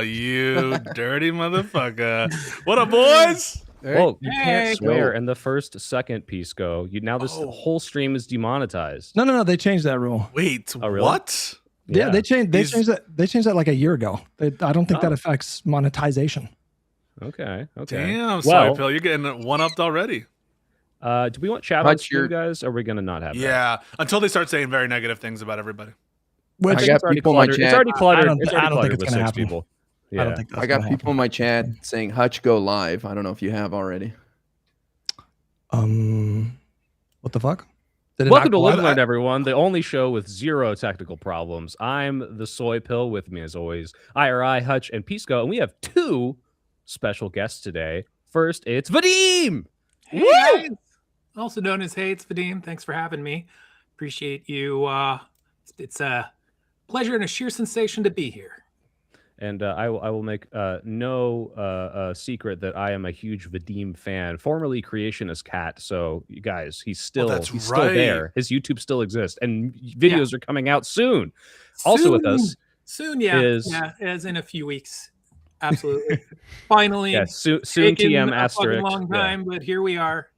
You dirty motherfucker. What up, boys? Well, you can't Hey. swear in the first second piece go. Now this whole stream is demonetized. No, they changed that rule. Wait, Oh, really? what? Yeah, they changed that like a year ago. I don't think that Oh. affects monetization. Okay. Damn, Well, sorry, Phil. You're getting one-upped already. do we want chat on stream, guys? Or are we going to not have that? Yeah, until they start saying very negative things about everybody. Which I got people in my chat. It's already cluttered. I don't think it's with gonna 6 happen. people. I Yeah. don't think that's I got gonna people in my chat saying Hutch go live. I don't know if you have already. happen. What the fuck? Did it Welcome not to go Live live? and Learn, everyone. The only show with 0 technical problems. I'm the Soy Pill. With me, as always, IRI, Hutch, and Pisco. And we have 2 special guests today. First, it's Vadim. Hey, guys. Also known as Hey, it's Vadim. Thanks for having me. Appreciate you. It's a pleasure and a sheer sensation to be here. And I will make no secret that I am a huge Vadim fan, formerly Creationist Cat. So, you guys, he's still still there. His YouTube still exists, and videos are coming out soon. Also with us soon, as in a few weeks. Absolutely. Finally. Yeah, soon taken TM a asterisk. fucking long time, but here we are.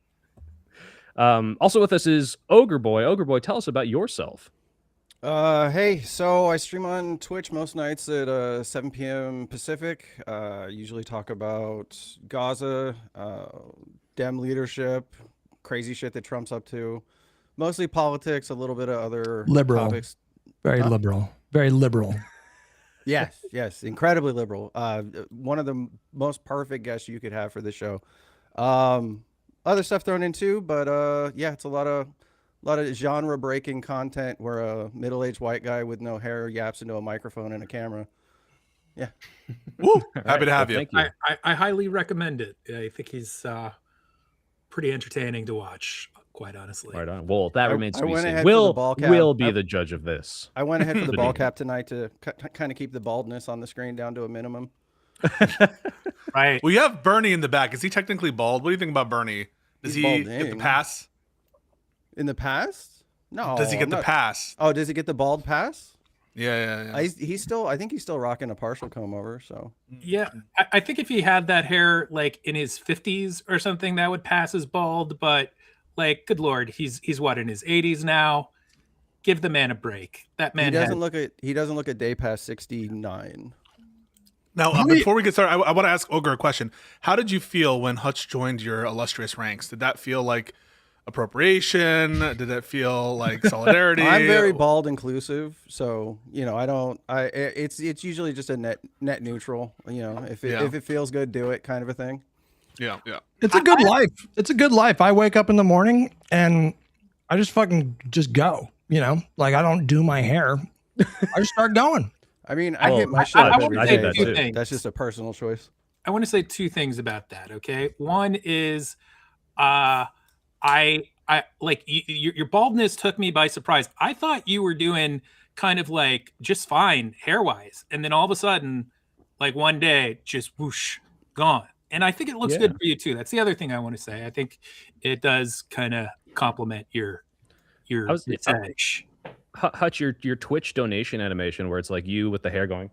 Also with us is Ogre Boy. Ogre Boy, tell us about yourself. Hey, so I stream on Twitch most nights at 7 p.m. Pacific. Usually talk about Gaza, Dem leadership, crazy shit that Trump's up to. Mostly politics, a little bit of other topics. Very liberal. Yes, incredibly liberal. One of the most perfect guests you could have for this show. Other stuff thrown in too, but yeah, it's a lot of genre breaking content where a middle-aged white guy with no hair yaps into a microphone and a camera. Yeah. Woo, happy to have you. Thank you. I highly recommend it. I think he's pretty entertaining to watch, quite honestly. Right on. Well, that remains to be went seen. ahead for the Will ball cap. will be the judge of this. I went ahead for the ball cap tonight to kind of keep the baldness on the screen down to a minimum. Right. Well, you have Bernie in the back. Is he technically bald? What do you think about Bernie? Does He's he get the balding. pass? In the past? No. Does he get the not- pass? Oh, does he get the bald pass? Yeah. He's still. I think he's still rocking a partial comb over. So Yeah, I think if he had that hair like in his 50s or something, that would pass as bald. But like, good lord, he's what, in his 80s now? Give the man a break. That man he doesn't look a day past 69. Now, before we get started, I want to ask Ogre a question. How did you feel when Hutch joined your illustrious ranks? Did that feel like appropriation? Did that feel like solidarity? I'm very bald inclusive, so it's usually just a net neutral. If it feels good, do it, kind of a thing. Yeah. It's a good life. It's a good life. I wake up in the morning and I just fucking just go. Like I don't do my hair. I just start going. I mean, I hit my shit I up want every to say day. two but things. That's just a personal choice. I want to say 2 things about that. Okay, one is, I like your baldness took me by surprise. I thought you were doing kind of like just fine hair wise, and then all of a sudden, like one day, just whoosh, gone. And I think it looks good for you too. That's the other thing I want to say. I think it does kind of complement your edge. Hutch, your Twitch donation animation where it's like you with the hair going,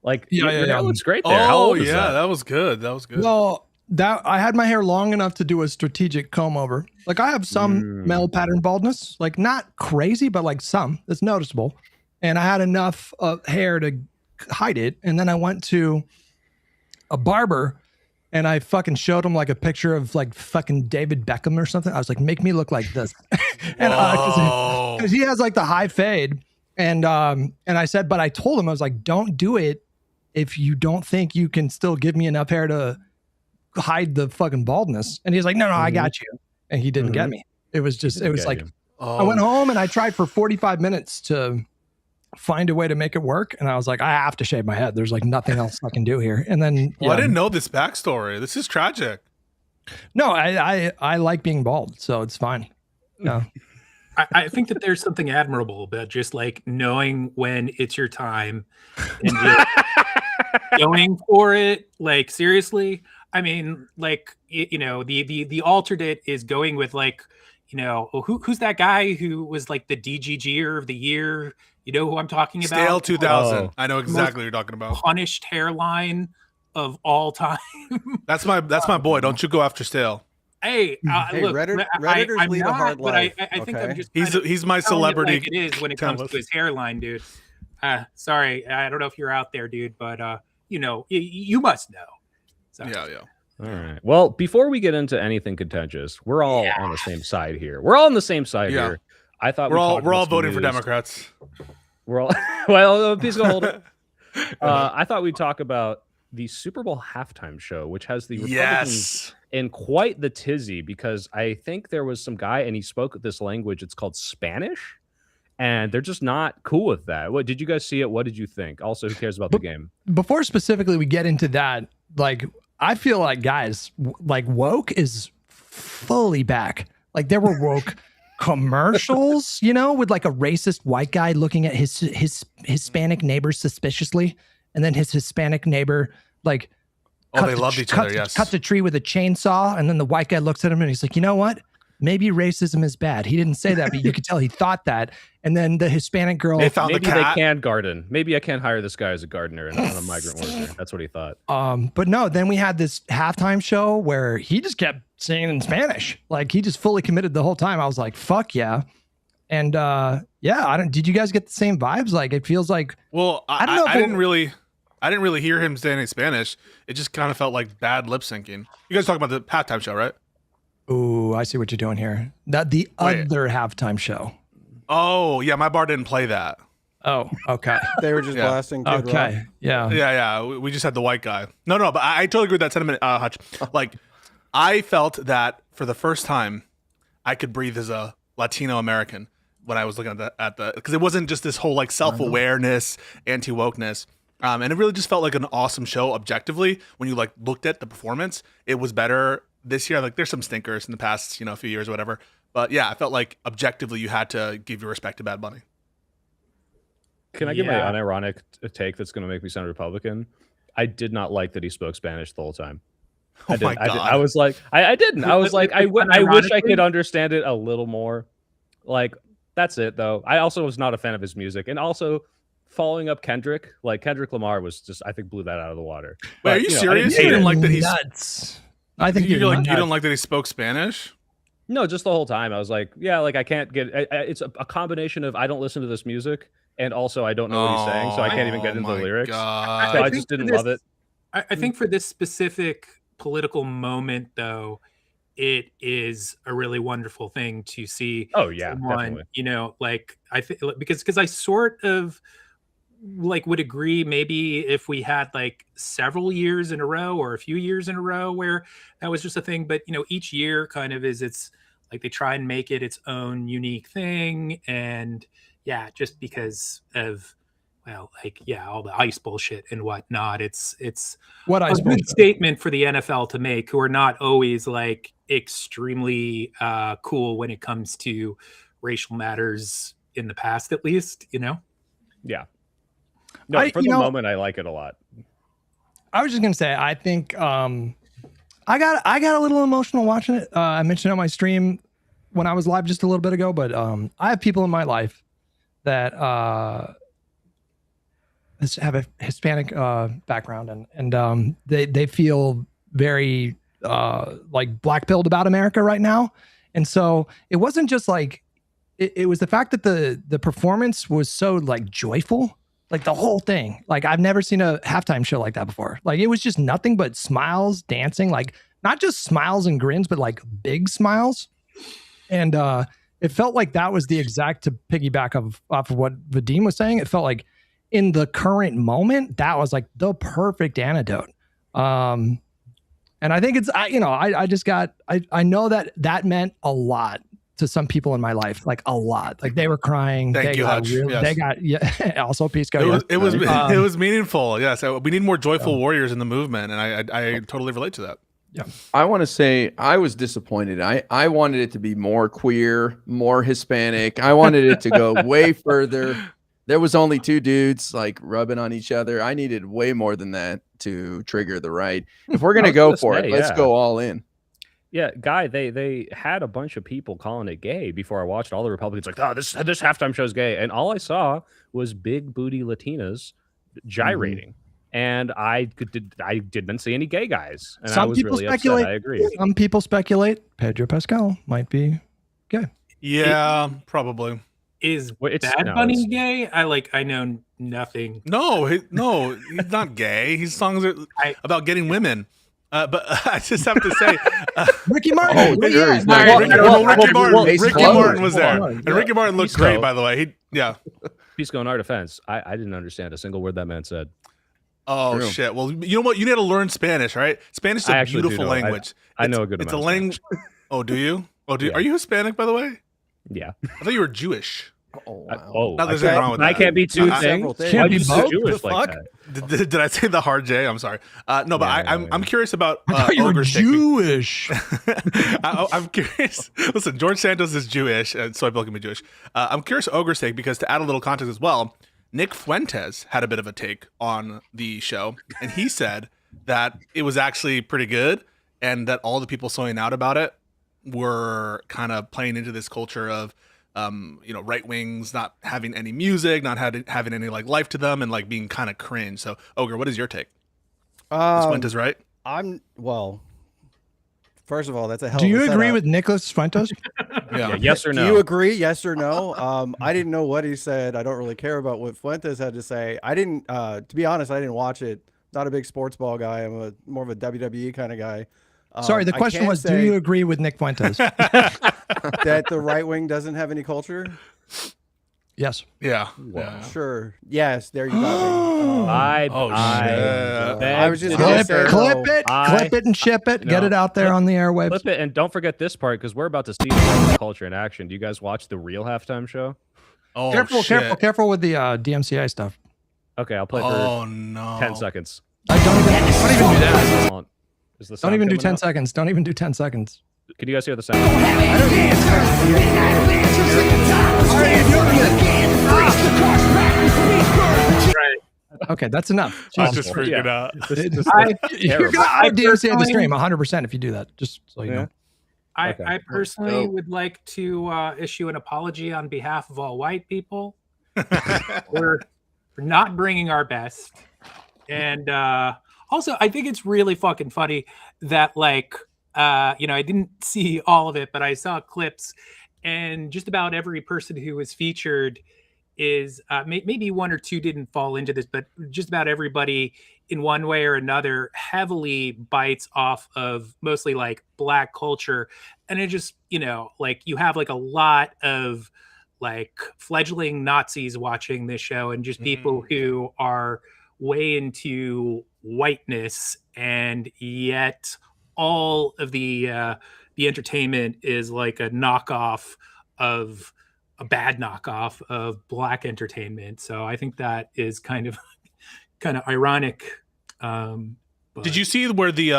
like Yeah, your yeah. hair looks great there. How Oh old is yeah, that? that was good. Well, that I had my hair long enough to do a strategic comb over. Like I have some male pattern baldness, like not crazy, but like some. It's noticeable. And I had enough hair to hide it. And then I went to a barber and I fucking showed him like a picture of like fucking David Beckham or something. I was like, make me look like this. And because he has like the high fade. And I said, but I told him, I was like, don't do it if you don't think you can still give me enough hair to hide the fucking baldness. And he's like, no, I got you. And he didn't get me. It was like, I went home and I tried for 45 minutes to find a way to make it work. And I was like, I have to shave my head. There's like nothing else I can do here. And then I didn't know this backstory. This is tragic. No, I like being bald, so it's fine. No. I think that there's something admirable about just like knowing when it's your time and just going for it. Like seriously, I mean, like the alternate is going with like, who's that guy who was like the DGGer of the year? You know who I'm talking about? Stale 2000. Oh. I know exactly what you're talking about. Punished hairline of all time. That's my boy. Don't you go after Stale. Hey, Hey, look, Redditors I'm lead a not, hard but life. I think okay? I'm just He's my telling it celebrity. like it is when it comes to his hairline, dude. Sorry, I don't know if you're out there, dude, but you know, you must know. So. Yeah. All right. Well, before we get into anything contentious, we're all on the same side here. We're all on the same side here. I thought we're all voting for Democrats. We're all well. Please go hold it. I thought we'd talk about the Super Bowl halftime show, which has the Republicans in quite the tizzy, because I think there was some guy and he spoke this language. It's called Spanish, and they're just not cool with that. What did you guys see it? What did you think? Also, who cares about the game? Before specifically we get into that, like, I feel like, guys, like, woke is fully back. Like, there were woke commercials, you know, with like a racist white guy looking at his Hispanic neighbor suspiciously, and then his Hispanic neighbor like they loved each other. Yes, cut the tree with a chainsaw, and then the white guy looks at him and he's like, you know what? Maybe racism is bad. He didn't say that, but you could tell he thought that. And then the Hispanic girl, they found maybe the cat. They can garden. Maybe I can't hire this guy as a gardener and a migrant worker. That's what he thought. But no, then we had this halftime show where he just kept singing in Spanish. Like, he just fully committed the whole time. I was like, fuck yeah. And did you guys get the same vibes? Like, it feels like, well, I don't know. I didn't really hear him saying in Spanish. It just kind of felt like bad lip syncing. You guys talking about the halftime show, right? Ooh, I see what you're doing here. The other halftime show. Oh, yeah, my bar didn't play that. Oh, okay. They were just blasting Kid Rock. Okay, Yeah. We just had the white guy. No, but I totally agree with that sentiment, Hutch. Like, I felt that for the first time, I could breathe as a Latino American when I was looking at the because it wasn't just this whole like self-awareness, anti-wokeness. And it really just felt like an awesome show objectively. When you like looked at the performance, it was better this year. Like, there's some stinkers in the past, few years or whatever. But yeah, I felt like objectively you had to give your respect to Bad Bunny. Can I give my unironic take that's going to make me sound Republican? I did not like that he spoke Spanish the whole time. Oh my God. I was like, I didn't. I was like, I wish I could understand it a little more. Like, that's it, though. I also was not a fan of his music. And also, following up Kendrick, like, Kendrick Lamar was just, I think, blew that out of the water. Wait, are you serious? You didn't like that he's nuts. I think you don't like that he spoke Spanish? No, just the whole time. I was like, yeah, like, I can't get it's a combination of I don't listen to this music, and also I don't know what he's saying, so I can't even get into the lyrics. God. So I just didn't love it. I think for this specific political moment, though, it is a really wonderful thing to see. Oh yeah, someone, definitely. like, I think because I sort of like would agree maybe if we had like several years in a row or a few years in a row where that was just a thing, but each year kind of is, it's like they try and make it its own unique thing. And yeah, just because of all the ice bullshit and whatnot, it's what a good statement for the NFL to make, who are not always like extremely cool when it comes to racial matters in the past, at least, Yeah. No, for the moment, I like it a lot. I was just gonna say, I think I got a little emotional watching it. I mentioned on my stream when I was live just a little bit ago, but I have people in my life that have a Hispanic background, and they feel very like black-pilled about America right now. And so it wasn't just like it was the fact that the performance was so like joyful. Like, the whole thing, like, I've never seen a halftime show like that before. Like, it was just nothing but smiles, dancing, like, not just smiles and grins, but like big smiles. And it felt like that was the exact, to piggyback off of what Vadim was saying, it felt like in the current moment, that was like the perfect antidote. And I think it's, I know that meant a lot to some people in my life, like a lot. Like, they were crying. Thank you, Hutch. They got also peace go. It was meaningful. Yes, we need more joyful warriors in the movement, and I totally relate to that. Yeah, I want to say I was disappointed. I wanted it to be more queer, more Hispanic. I wanted it to go way further. There was only two dudes like rubbing on each other. I needed way more than that to trigger the right. If we're gonna go for it, let's go all in. Yeah, Guy, they had a bunch of people calling it gay before I watched. All the Republicans like, oh, this halftime show's gay, and all I saw was big booty Latinas gyrating, and I didn't see any gay guys, and I was really upset. I agree. Some people speculate Pedro Pascal might be gay. Yeah, probably. Is Bad Bunny gay? I know nothing. No, he's not gay. His songs are about getting women. But I just have to say, Ricky Martin. Ricky Martin was there, and Ricky Martin looked great, by the way. Pisco, in our defense, I didn't understand a single word that man said. Oh shit! Well, you know what? You need to learn Spanish, right? Spanish is a beautiful language. I know a good. It's a language. Oh, do you? Oh, do you? Are you Hispanic, by the way? Yeah. I thought you were Jewish. Oh, there's nothing wrong with that. I can't be two things. Can't be both. Jewish like that. Did I say the hard J? I'm sorry. No, but I'm curious about Ogre Jewish. I'm curious. Listen, George Santos is Jewish, and so people can be Jewish. I'm curious, Ogre's take, because to add a little context as well, Nick Fuentes had a bit of a take on the show, and he said that it was actually pretty good, and that all the people sewing out about it were kind of playing into this culture of right wings not having any music, not having any life to them, and being kind of cringe. So, Ogre, what is your take? Is Fuentes right? First of all, that's a hell. Do of a you agree setup. with Nicholas Fuentes? Yeah. Yes or no? Do you agree? Yes or no? I didn't know what he said. I don't really care about what Fuentes had to say. I didn't. To be honest, I didn't watch it. Not a big sports ball guy. I'm more of a WWE kind of guy. Sorry, the question was, do you agree with Nick Fuentes? That the right wing doesn't have any culture? Yes. Yeah. Well, sure. Yes. There you go. I was just clip it and ship it. Get it out there on the airwaves. Clip it, and don't forget this part, because we're about to see the culture in action. Do you guys watch the real halftime show? Oh, careful with the DMCA stuff. Okay, I'll play for 10 seconds. Don't even do that. Don't even do 10 seconds. Don't even do 10 seconds. Can you guys hear the sound? Right. Okay, that's enough. I'm just freaking out. You're gonna out DMCA the stream 100% if you do that. Just so you know. I personally would like to issue an apology on behalf of all white people. We're not bringing our best, and also I think it's really fucking funny that I didn't see all of it, but I saw clips, and just about every person who was featured is maybe one or two didn't fall into this, but just about everybody in one way or another heavily bites off of mostly Black culture. And it just, you have a lot of fledgling Nazis watching this show, and just people who are way into whiteness, and yet all of the entertainment is a knockoff of a bad knockoff of Black entertainment. So I think that is kind of ironic. Did you see where the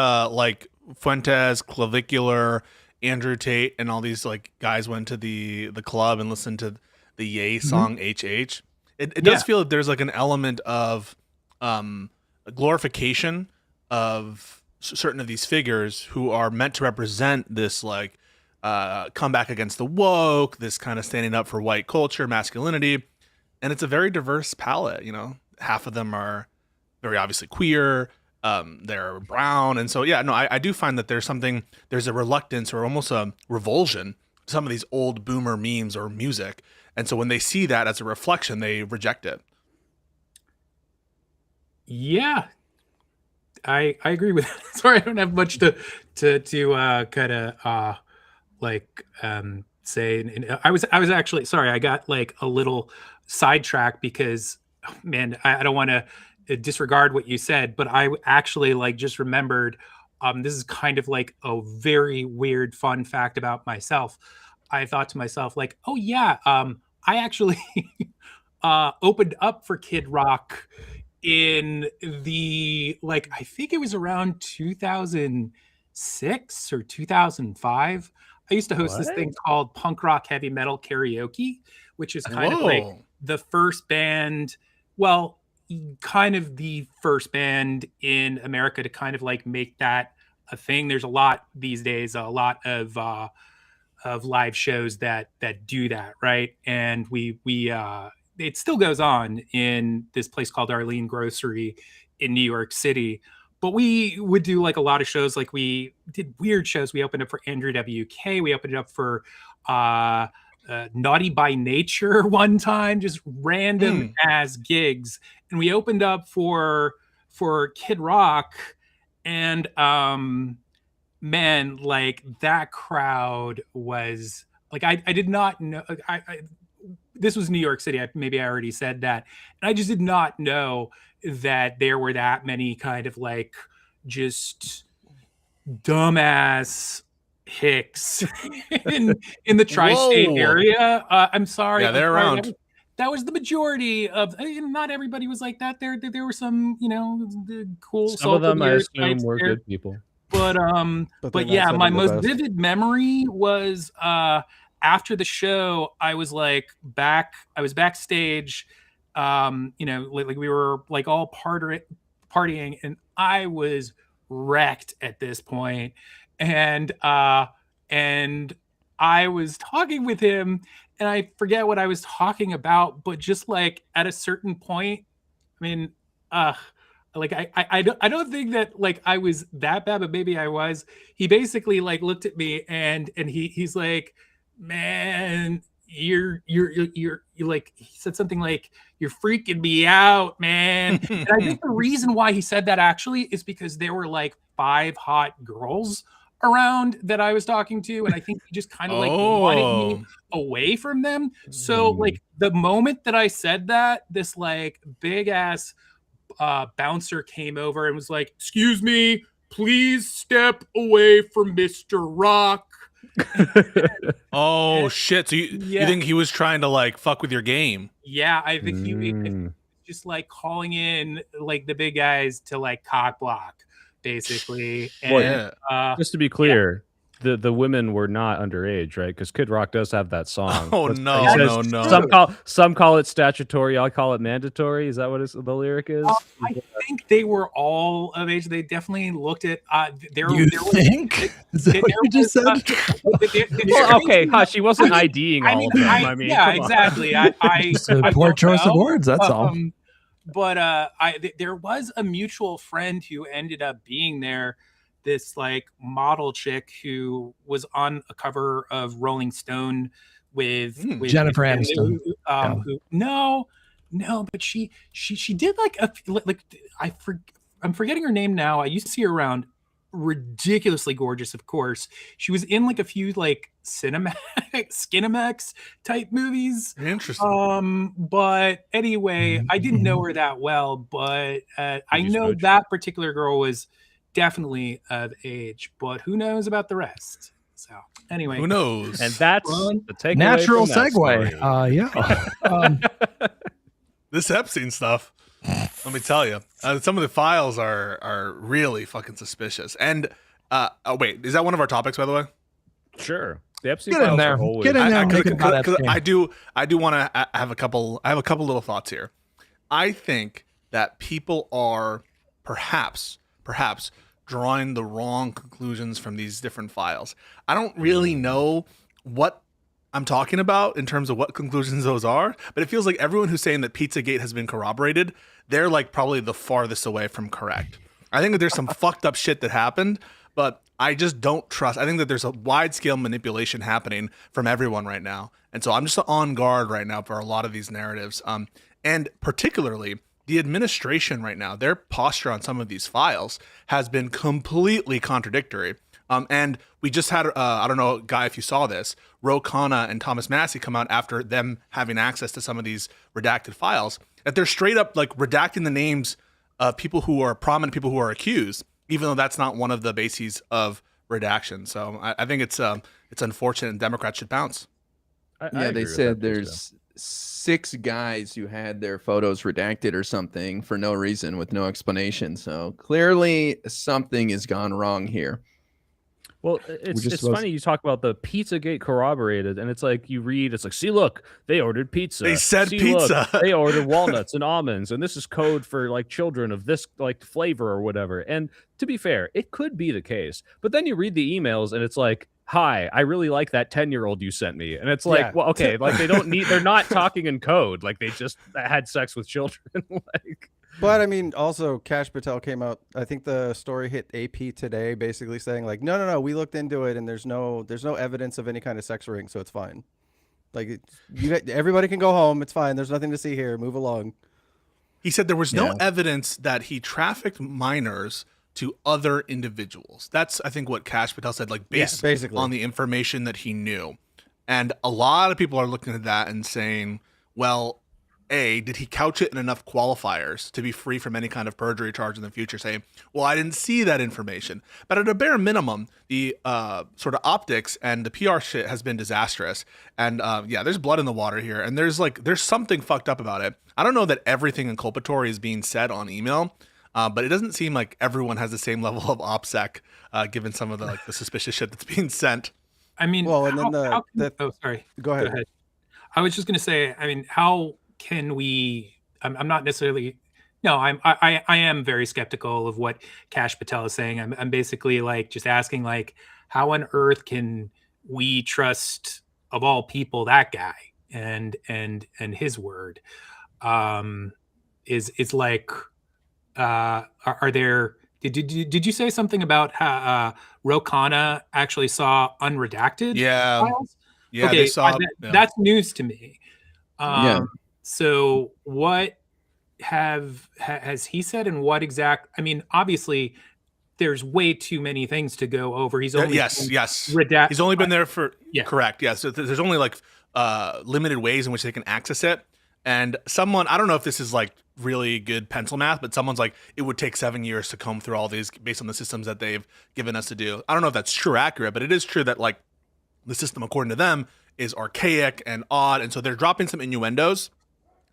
Fuentes, Clavicular, Andrew Tate, and all these guys went to the club and listened to the Ye song HH? It does feel that there's an element of glorification of certain of these figures who are meant to represent this comeback against the woke, this kind of standing up for white culture, masculinity, and it's a very diverse palette. Half of them are very obviously queer, they're brown, and so I do find that there's a reluctance or almost a revulsion to some of these old boomer memes or music, and so when they see that as a reflection, they reject it. Yeah, I agree with that. Sorry, I don't have much to kind of say. And I was actually sorry. I got a little sidetracked because, man, I don't want to disregard what you said, but I actually just remembered. This is kind of a very weird, fun fact about myself. I thought to myself, oh yeah, I actually opened up for Kid Rock in the I think it was around 2006 or 2005. I used to host this thing called Punk Rock Heavy Metal Karaoke, which is kind of the first band, kind of the first band in America to kind of make that a thing. There's a lot these days, a lot of live shows that do that, right? And we it still goes on in this place called Arlene Grocery in New York City. But we would do like a lot of shows. Like we did weird shows. We opened up for Andrew WK. We opened it up for Naughty by Nature one time, just random ass gigs. And we opened up for Kid Rock. And man, like that crowd was like, I did not know. This was New York City. Maybe I already said that. And I just did not know that there were that many kind of like just dumbass hicks in the tri-state area. I'm sorry. Yeah, they're around. That was the majority of. Not everybody was like that. There were some, the cool. Some of them, I assume, were good people. But yeah, my most vivid memory was after the show. I was backstage. Like we were like all partying, and I was wrecked at this point. And I was talking with him, and I forget what I was talking about, but just like at a certain point, I mean, like I don't think that like I was that bad, but maybe I was. He basically like looked at me and he's like, man, you're like, he said something like, you're freaking me out, man. And I think the reason why he said that actually is because there were like 5 hot girls around that I was talking to, and I think he just kind of like wanted me away from them. So like the moment that I said that, this like big ass bouncer came over and was like, excuse me, please step away from Mr. Rock. Oh shit! So you think he was trying to like fuck with your game? Yeah, I think he was just like calling in like the big guys to like cock block, basically. And just to be clear, the women were not underage, right? Because Kid Rock does have that song. Oh no. Some call it statutory, I call it mandatory. Is that what the lyric is? I think they were all of age. They definitely looked at. Is that what you just said? Well, okay, Hutch, he wasn't IDing all of them. I mean, yeah, exactly. I poor choice of words. That's all. But there was a mutual friend who ended up being there. This like model chick who was on a cover of Rolling Stone with Jennifer Aniston. No, but she did like I'm forgetting her name now. I used to see her around. Ridiculously gorgeous, of course. She was in like a few like Skinamax type movies. Interesting. But anyway, I didn't know her that well, but I know that particular girl was definitely of age, but who knows about the rest? So anyway, who knows? And that's the takeaway. Natural segue. This Epstein stuff. Let me tell you, some of the files are really fucking suspicious. And wait, is that one of our topics, by the way? Sure. The Epstein Get in files there. are always... Get in there. Because I do want to have a couple. I have a couple little thoughts here. I think that people are perhaps drawing the wrong conclusions from these different files. I don't really know what I'm talking about in terms of what conclusions those are, but it feels like everyone who's saying that Pizzagate has been corroborated, they're like probably the farthest away from correct. I think that there's some fucked up shit that happened, but I just don't trust. I think that there's a wide scale manipulation happening from everyone right now. And so I'm just on guard right now for a lot of these narratives. And particularly the administration right now, their posture on some of these files has been completely contradictory. And we just had, I don't know, Guy, if you saw this, Ro Khanna and Thomas Massey come out after them having access to some of these redacted files, that they're straight up like redacting the names of people who are prominent, people who are accused, even though that's not one of the bases of redaction. So I think it's unfortunate, and Democrats should bounce. They said there's 6 guys who had their photos redacted or something for no reason with no explanation. So clearly something has gone wrong here. Well, it's funny you talk about the Pizzagate corroborated, and it's like you read, it's like, see, look, they ordered pizza. They said see, pizza. Look, they ordered walnuts and almonds, and this is code for like children of this like flavor or whatever. And to be fair, it could be the case, but then you read the emails, and it's like, hi, I really like that 10-year-old you sent me, and it's like, well, okay, like they're not talking in code, like they just had sex with children, like. But I mean, also Kash Patel came out. I think the story hit AP today, basically saying like, no, we looked into it, and there's no evidence of any kind of sex ring, so it's fine. Like, everybody can go home. It's fine. There's nothing to see here. Move along. He said there was no evidence that he trafficked minors to other individuals. That's, I think, what Kash Patel said, like based on the information that he knew. And a lot of people are looking at that and saying, well, A, did he couch it in enough qualifiers to be free from any kind of perjury charge in the future, saying, well, I didn't see that information. But at a bare minimum, the sort of optics and the PR shit has been disastrous. And there's blood in the water here. And there's something fucked up about it. I don't know that everything inculpatory is being said on email, but it doesn't seem like everyone has the same level of OPSEC, given some of the suspicious shit that's being sent. I mean, well, and sorry. Go ahead. I was just going to say, I mean, how can we? I'm not necessarily. No, I am very skeptical of what Kash Patel is saying. I'm basically like just asking, like, how on earth can we trust, of all people, that guy and his word? Is like, are there? Did you say something about how Ro Khanna actually saw unredacted files? Yeah, okay, they saw. That's news to me. So what has he said, and what exact? I mean, obviously, there's way too many things to go over. He's only He's only been there for correct. Yes, so there's only like limited ways in which they can access it. And someone, I don't know if this is like really good pencil math, but someone's like, it would take 7 years to comb through all these based on the systems that they've given us to do. I don't know if that's true or accurate, but it is true that like the system, according to them, is archaic and odd. And so they're dropping some innuendos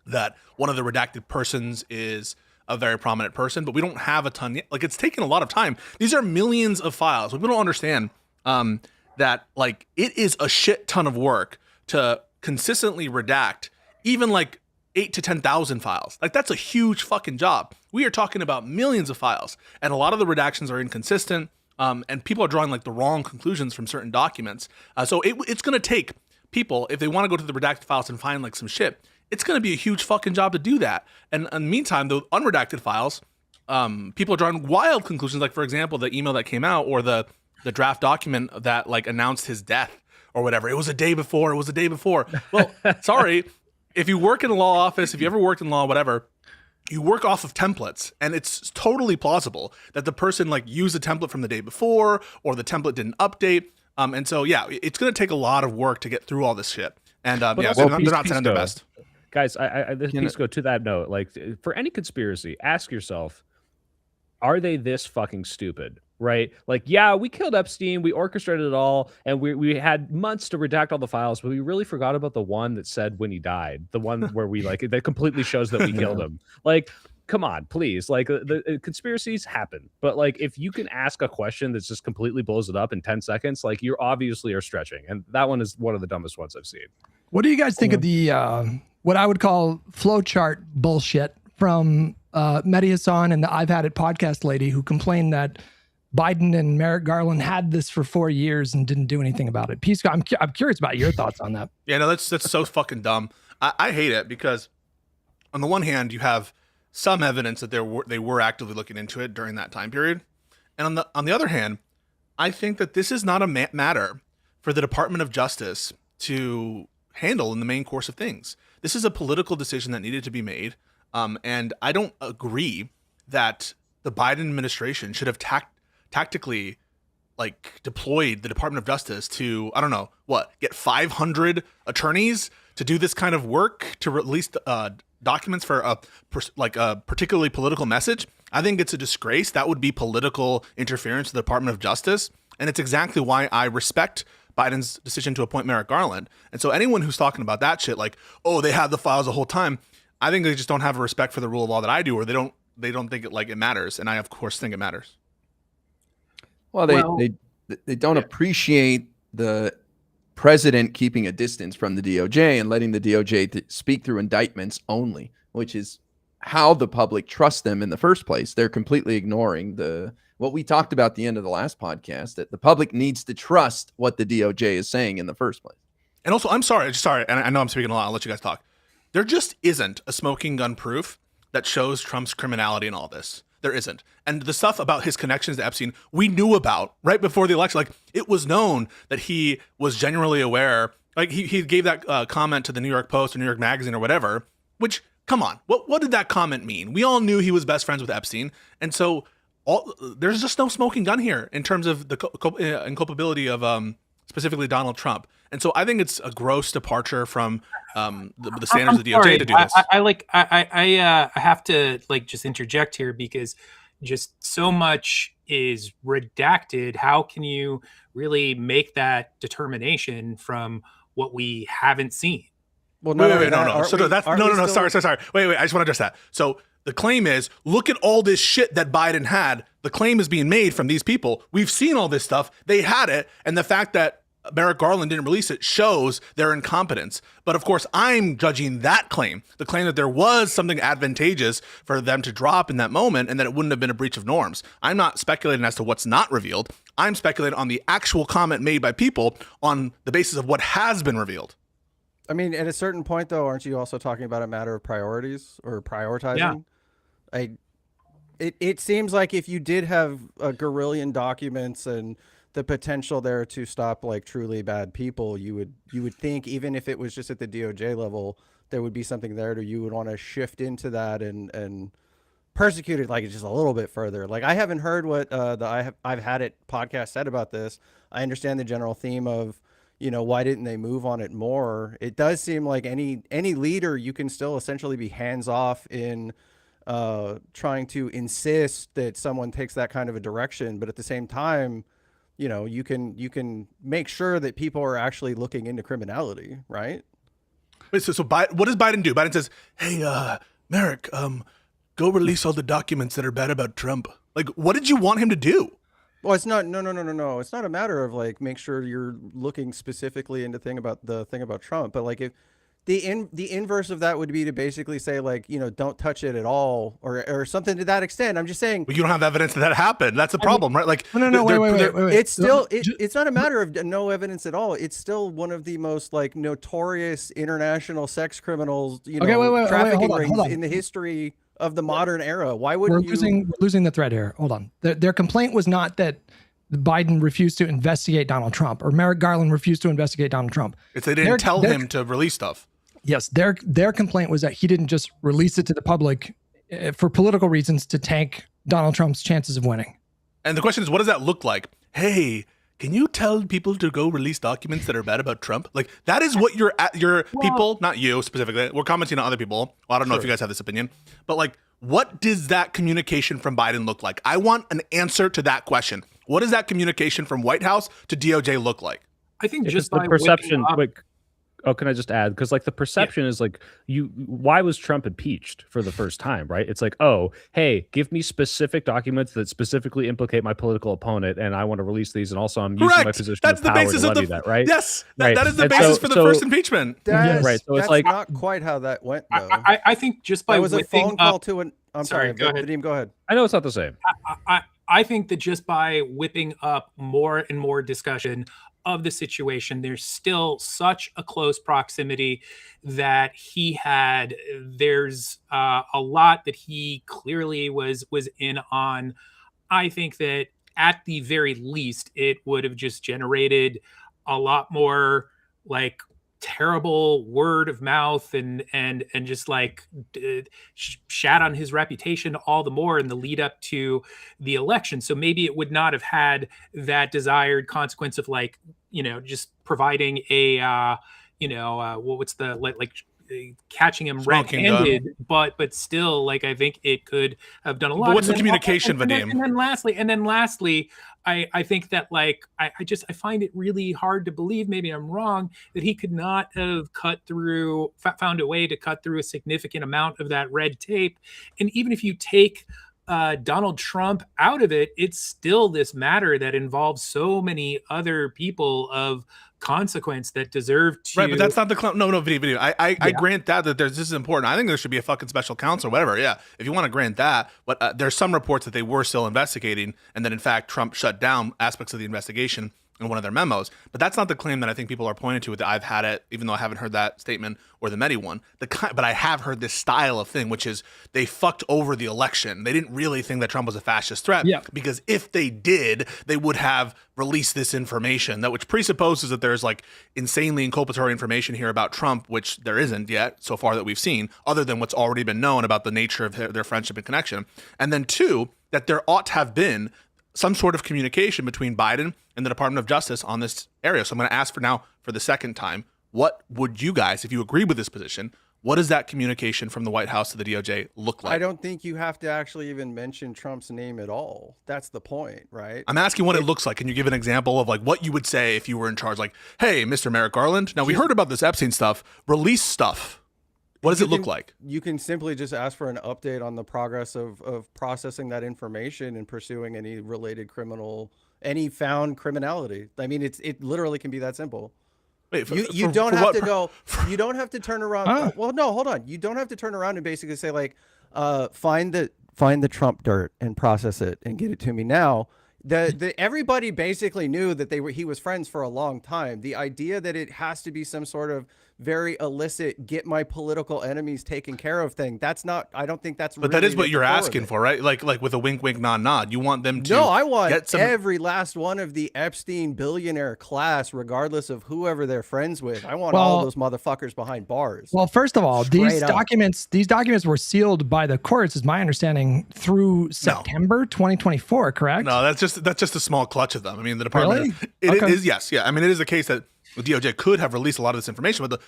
that one of the redacted persons is a very prominent person, but we don't have a ton yet. Like, it's taken a lot of time. These are millions of files. People don't understand that like it is a shit ton of work to consistently redact even like 8,000 to 10,000 files. Like, that's a huge fucking job. We are talking about millions of files, and a lot of the redactions are inconsistent, and people are drawing like the wrong conclusions from certain documents. So it's going to take people, if they want to go to the redacted files and find like some shit, it's going to be a huge fucking job to do that. And in the meantime, the unredacted files, people are drawing wild conclusions. Like, for example, the email that came out, or the draft document that like announced his death or whatever. It was a day before. Well, sorry. If you work in a law office, if you ever worked in law, whatever, you work off of templates, and it's totally plausible that the person like used a template from the day before, or the template didn't update. And so, it's going to take a lot of work to get through all this shit. And so they're not sending their best. Guys, this piece go to that note. Like, for any conspiracy, ask yourself, are they this fucking stupid? Right? Like, yeah, we killed Epstein, we orchestrated it all, and we had months to redact all the files, but we really forgot about the one that said when he died, the one where we like that completely shows that we killed him. Like, come on, please. Like, the conspiracies happen, but like, if you can ask a question that just completely blows it up in 10 seconds, like, you obviously are stretching, and that one is one of the dumbest ones I've seen. What do you guys think of the what I would call flowchart bullshit from Mehdi Hassan and the I've Had It podcast lady, who complained that Biden and Merrick Garland had this for 4 years and didn't do anything about it? Pisco, I'm curious about your thoughts on that. Yeah, no, that's so fucking dumb. I hate it because on the one hand, you have some evidence that they were actively looking into it during that time period, and on the other hand, I think that this is not a matter for the Department of Justice to handle in the main course of things. This is a political decision that needed to be made, and I don't agree that the Biden administration should have tactically like deployed the Department of Justice to, I don't know, get 500 attorneys to do this kind of work, to release documents for a particularly political message. I think it's a disgrace. That would be political interference to the Department of Justice. And it's exactly why I respect Biden's decision to appoint Merrick Garland. And so anyone who's talking about that shit, like, oh, they had the files the whole time, I think they just don't have a respect for the rule of law that I do, or they don't think it matters. And I, of course, think it matters. Well, they don't appreciate the president keeping a distance from the DOJ and letting the DOJ speak through indictments only, which is how the public trusts them in the first place. They're completely ignoring what we talked about at the end of the last podcast, that the public needs to trust what the DOJ is saying in the first place. And also, I'm sorry, and I know I'm speaking a lot. I'll let you guys talk. There just isn't a smoking gun proof that shows Trump's criminality in all this. There isn't. And the stuff about his connections to Epstein, we knew about right before the election. Like, it was known that he was genuinely aware. Like, he gave that comment to the New York Post or New York Magazine or whatever, which, come on, what did that comment mean? We all knew he was best friends with Epstein. And so there's just no smoking gun here in terms of the inculpability of specifically Donald Trump. And so I think it's a gross departure from the standards of the DOJ to do this. I have to just interject here, because just so much is redacted. How can you really make that determination from what we haven't seen? Well, no. Sorry. Wait. I just want to address that. So the claim is, look at all this shit that Biden had. The claim is being made from these people. We've seen all this stuff. They had it. And the fact that Merrick Garland didn't release it shows their incompetence. But of course, I'm judging that claim, the claim that there was something advantageous for them to drop in that moment and that it wouldn't have been a breach of norms. I'm not speculating as to what's not revealed. I'm speculating on the actual comment made by people on the basis of what has been revealed. I mean, at a certain point, though, aren't you also talking about a matter of priorities or prioritizing? Yeah. It seems like if you did have a gorillion documents and the potential there to stop truly bad people, you would think, even if it was just at the DOJ level, there would be something there you would want to shift into that and persecute it just a little bit further. I haven't heard what I've had it podcast said about this. I understand the general theme of, why didn't they move on it more? It does seem like any leader, you can still essentially be hands off in trying to insist that someone takes that kind of a direction, but at the same time, you can make sure that people are actually looking into criminality, right? Wait, so what does Biden do? Biden says, "Hey, Merrick, go release all the documents that are bad about Trump." What did you want him to do? Well, it's not. No. It's not a matter of make sure you're looking specifically into the thing about Trump, but if the inverse of that would be to basically say don't touch it at all or something to that extent. I'm just saying. But you don't have evidence that happened. That's the problem, right? No. Wait. It's still it's not a matter of no evidence at all. It's still one of the most notorious international sex criminals, trafficking rings in the history of the modern era. Why would we're losing the thread here? Hold on. Their complaint was not that Biden refused to investigate Donald Trump or Merrick Garland refused to investigate Donald Trump. It's they didn't tell him to release stuff. Yes, their complaint was that he didn't just release it to the public for political reasons to tank Donald Trump's chances of winning. And the question is, what does that look like? Hey, can you tell people to go release documents that are bad about Trump? That is what your people, not you specifically, we're commenting on other people. Well, I don't know if you guys have this opinion, but what does that communication from Biden look like? I want an answer to that question. What does that communication from White House to DOJ look like? I think just the perception. Oh, can I just add? Because the perception is why was Trump impeached for the first time, right? It's oh, hey, give me specific documents that specifically implicate my political opponent, and I want to release these, and also I'm using my position of power to levy that, right? Yes, that is the basis for the first impeachment. Right. So it's not quite how that went, though. I think just by was a phone call to an. I'm sorry. Go ahead. Vadim, go ahead. I know it's not the same. I think that just by whipping up more and more discussion of the situation, there's still such a close proximity that he had. There's a lot that he clearly was in on. I think that at the very least, it would have just generated a lot more terrible word of mouth and just shat on his reputation all the more in the lead up to the election. So maybe it would not have had that desired consequence of just providing a what's the catching him red-handed, but still I think it could have done a lot. But what's the communication, Vadim? And then lastly, I think that I find it really hard to believe, maybe I'm wrong, that he could not have found a way to cut through a significant amount of that red tape. And even if you take Donald Trump out of it, it's still this matter that involves so many other people of consequence that deserve to. Right, but that's not the no video. I grant that this is important. I think there should be a fucking special counsel or whatever. Yeah, if you want to grant that, but there's some reports that they were still investigating, and that in fact Trump shut down aspects of the investigation in one of their memos. But that's not the claim that I think people are pointing to with the I've had it, even though I haven't heard that statement or the Medi one. But I have heard this style of thing, which is they fucked over the election. They didn't really think that Trump was a fascist threat, because if they did, they would have released this information, which presupposes that there's like insanely inculpatory information here about Trump, which there isn't yet so far that we've seen, other than what's already been known about the nature of their friendship and connection. And then two, that there ought to have been some sort of communication between Biden and the Department of Justice on this area. So I'm going to ask for the second time, what would you guys, if you agree with this position, what does that communication from the White House to the DOJ look like? I don't think you have to actually even mention Trump's name at all. That's the point, right? I'm asking what it looks like. Can you give an example of like what you would say if you were in charge? Like, hey, Mr. Merrick Garland, now we heard about this Epstein stuff, release stuff. What does it look like? You can simply just ask for an update on the progress of processing that information and pursuing any related any found criminality. I mean, it literally can be that simple. Wait, you don't have to go. You don't have to turn around. Well, no, hold on. You don't have to turn around and basically say like, find the Trump dirt and process it and get it to me now. Everybody basically knew that he was friends for a long time. The idea that it has to be some sort of very illicit, get my political enemies taken care of thing. That's not, I don't think that's But that is what you're asking for, right? Like with a wink, wink, nod, nod. You want them to. No, I want every last one of the Epstein billionaire class, regardless of whoever they're friends with. I want all those motherfuckers behind bars. Well, first of all, these documents were sealed by the courts, is my understanding, through September 2024, correct? No, that's just a small clutch of them. I mean, the department it is yes, yeah. I mean, it is the case that the DOJ could have released a lot of this information, but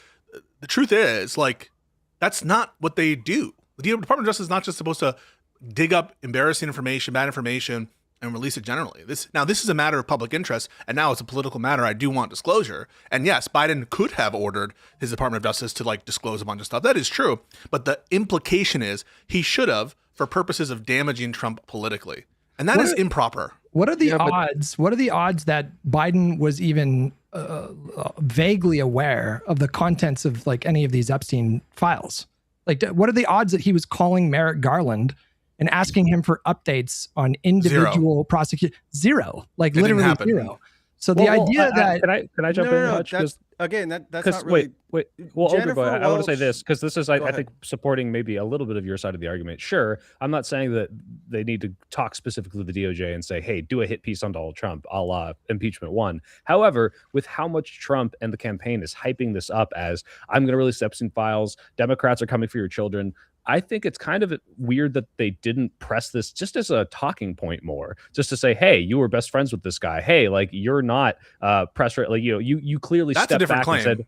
the truth is, like, that's not what they do. The Department of Justice is not just supposed to dig up embarrassing information, bad information, and release it generally. This is a matter of public interest, and now it's a political matter. I do want disclosure. And yes, Biden could have ordered his Department of Justice to like disclose a bunch of stuff. That is true. But the implication is he should have, for purposes of damaging Trump politically. And that is improper. What are the odds? What are the odds that Biden was even vaguely aware of the contents of like any of these Epstein files? Like, what are the odds that he was calling Merrick Garland and asking him for updates on individual prosecution? Zero, like literally zero. So the idea that can I jump in? Hutch? Again, that's not really. Wait. Well, Overboy, I want to say this because this is, I think, supporting maybe a little bit of your side of the argument. Sure, I'm not saying that they need to talk specifically to the DOJ and say, hey, do a hit piece on Donald Trump, a la impeachment one. However, with how much Trump and the campaign is hyping this up as, I'm going to release Epstein files, Democrats are coming for your children, I think it's kind of weird that they didn't press this just as a talking point more, just to say, hey, you were best friends with this guy. Hey, like, you're not press rate. Like, you clearly stepped back and said,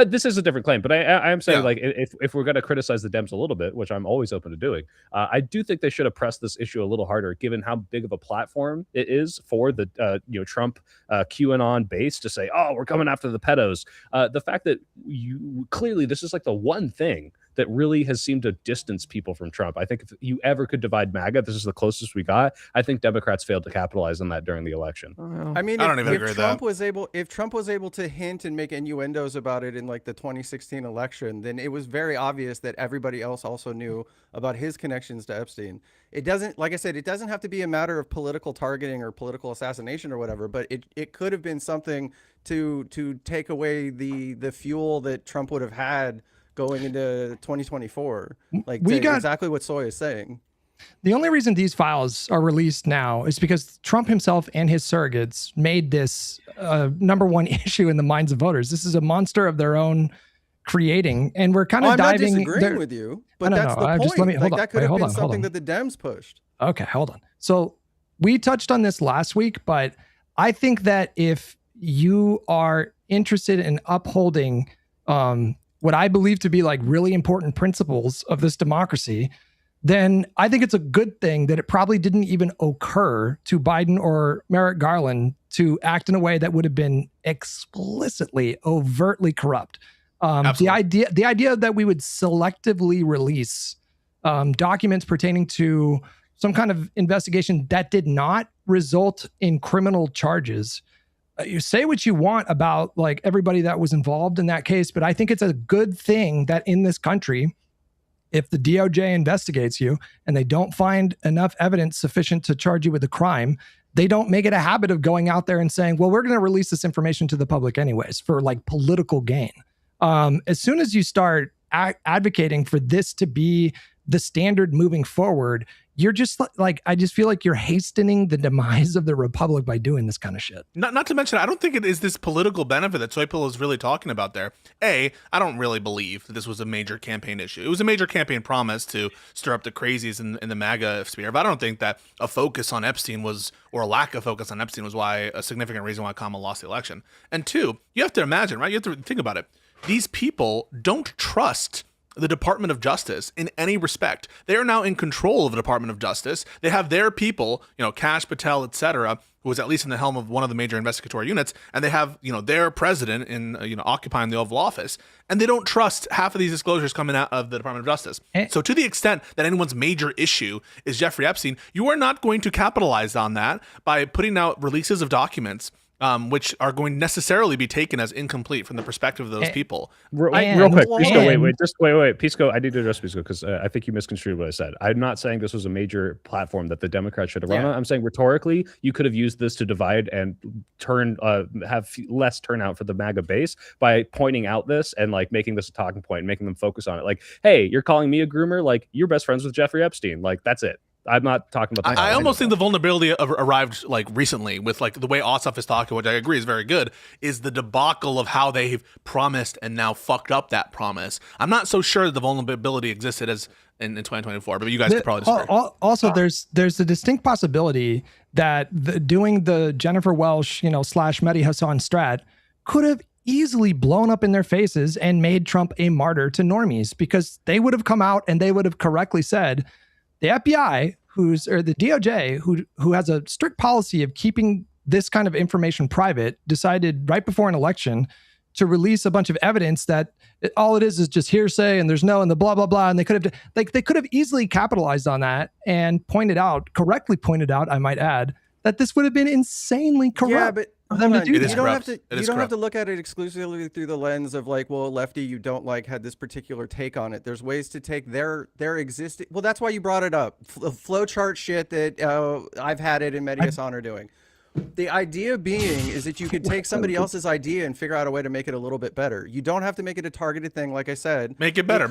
this is a different claim, but I am saying, like, if we're going to criticize the Dems a little bit, which I'm always open to doing, I do think they should have pressed this issue a little harder, given how big of a platform it is for the Trump QAnon base to say, oh, we're coming after the pedos. The fact that clearly this is like the one thing that really has seemed to distance people from Trump. I think if you ever could divide MAGA, this is the closest we got. I think Democrats failed to capitalize on that during the election. I mean, if Trump was able to hint and make innuendos about it in like the 2016 election, then it was very obvious that everybody else also knew about his connections to Epstein. It doesn't, like I said, it doesn't have to be a matter of political targeting or political assassination or whatever, but it could have been something to take away the fuel that Trump would have had going into 2024, like exactly what Soy is saying. The only reason these files are released now is because Trump himself and his surrogates made this number one issue in the minds of voters. This is a monster of their own creating, and we're kind of diving. I'm not disagreeing with you, but that's the point. Just let me, hold on. That could have been something that the Dems pushed. Okay, hold on. So we touched on this last week, but I think that if you are interested in upholding what I believe to be like really important principles of this democracy, then I think it's a good thing that it probably didn't even occur to Biden or Merrick Garland to act in a way that would have been explicitly, overtly corrupt. The idea that we would selectively release documents pertaining to some kind of investigation that did not result in criminal charges. You say what you want about like everybody that was involved in that case, but I think it's a good thing that in this country, if the DOJ investigates you and they don't find enough evidence sufficient to charge you with a crime, they don't make it a habit of going out there and saying, well, we're going to release this information to the public anyways for like political gain. As soon as you start advocating for this to be the standard moving forward, you're just like, I just feel like you're hastening the demise of the republic by doing this kind of shit. Not to mention, I don't think it is this political benefit that Soypil is really talking about there. I don't really believe that this was a major campaign issue. It was a major campaign promise to stir up the crazies in the MAGA sphere, but I don't think that a focus on Epstein was, or a lack of focus on Epstein was a significant reason why Kamala lost the election. And two, you have to imagine, right? You have to think about it. These people don't trust the Department of Justice in any respect. They are now in control of the Department of Justice. They have their people, Kash Patel, etc., who was at least in the helm of one of the major investigatory units, and they have, their president in, occupying the Oval Office, and they don't trust half of these disclosures coming out of the Department of Justice. So to the extent that anyone's major issue is Jeffrey Epstein, you are not going to capitalize on that by putting out releases of documents which are going to necessarily be taken as incomplete from the perspective of those people. Real quick, Pisco, Pisco, I need to address Pisco because I think you misconstrued what I said. I'm not saying this was a major platform that the Democrats should have run on. I'm saying rhetorically, you could have used this to divide and have less turnout for the MAGA base by pointing out this and like making this a talking point and making them focus on it. Like, hey, you're calling me a groomer? Like, you're best friends with Jeffrey Epstein. Like, that's it. I'm not talking about. I almost think the vulnerability arrived like recently with like the way Ossoff is talking, which I agree is very good, is the debacle of how they've promised and now fucked up that promise. I'm not so sure that the vulnerability existed as in 2024, but you guys could probably disagree. Also, there's a distinct possibility that doing the Jennifer Welsh, / Mehdi Hassan strat could have easily blown up in their faces and made Trump a martyr to normies, because they would have come out and they would have correctly said, the FBI, the DOJ, who has a strict policy of keeping this kind of information private, decided right before an election to release a bunch of evidence that all it is just hearsay and there's and the blah blah blah, and they could have easily capitalized on that and correctly pointed out, I might add, that this would have been insanely corrupt. Yeah, but for them to do you that. don't have to look at it exclusively through the lens of like, well, lefty, you don't like had this particular take on it. There's ways to take their existing. Well, that's why you brought it up. Flowchart shit that I've had it in Mehdi Hassan are doing. The idea being is that you could take somebody else's idea and figure out a way to make it a little bit better. You don't have to make it a targeted thing, like I said. Make it better.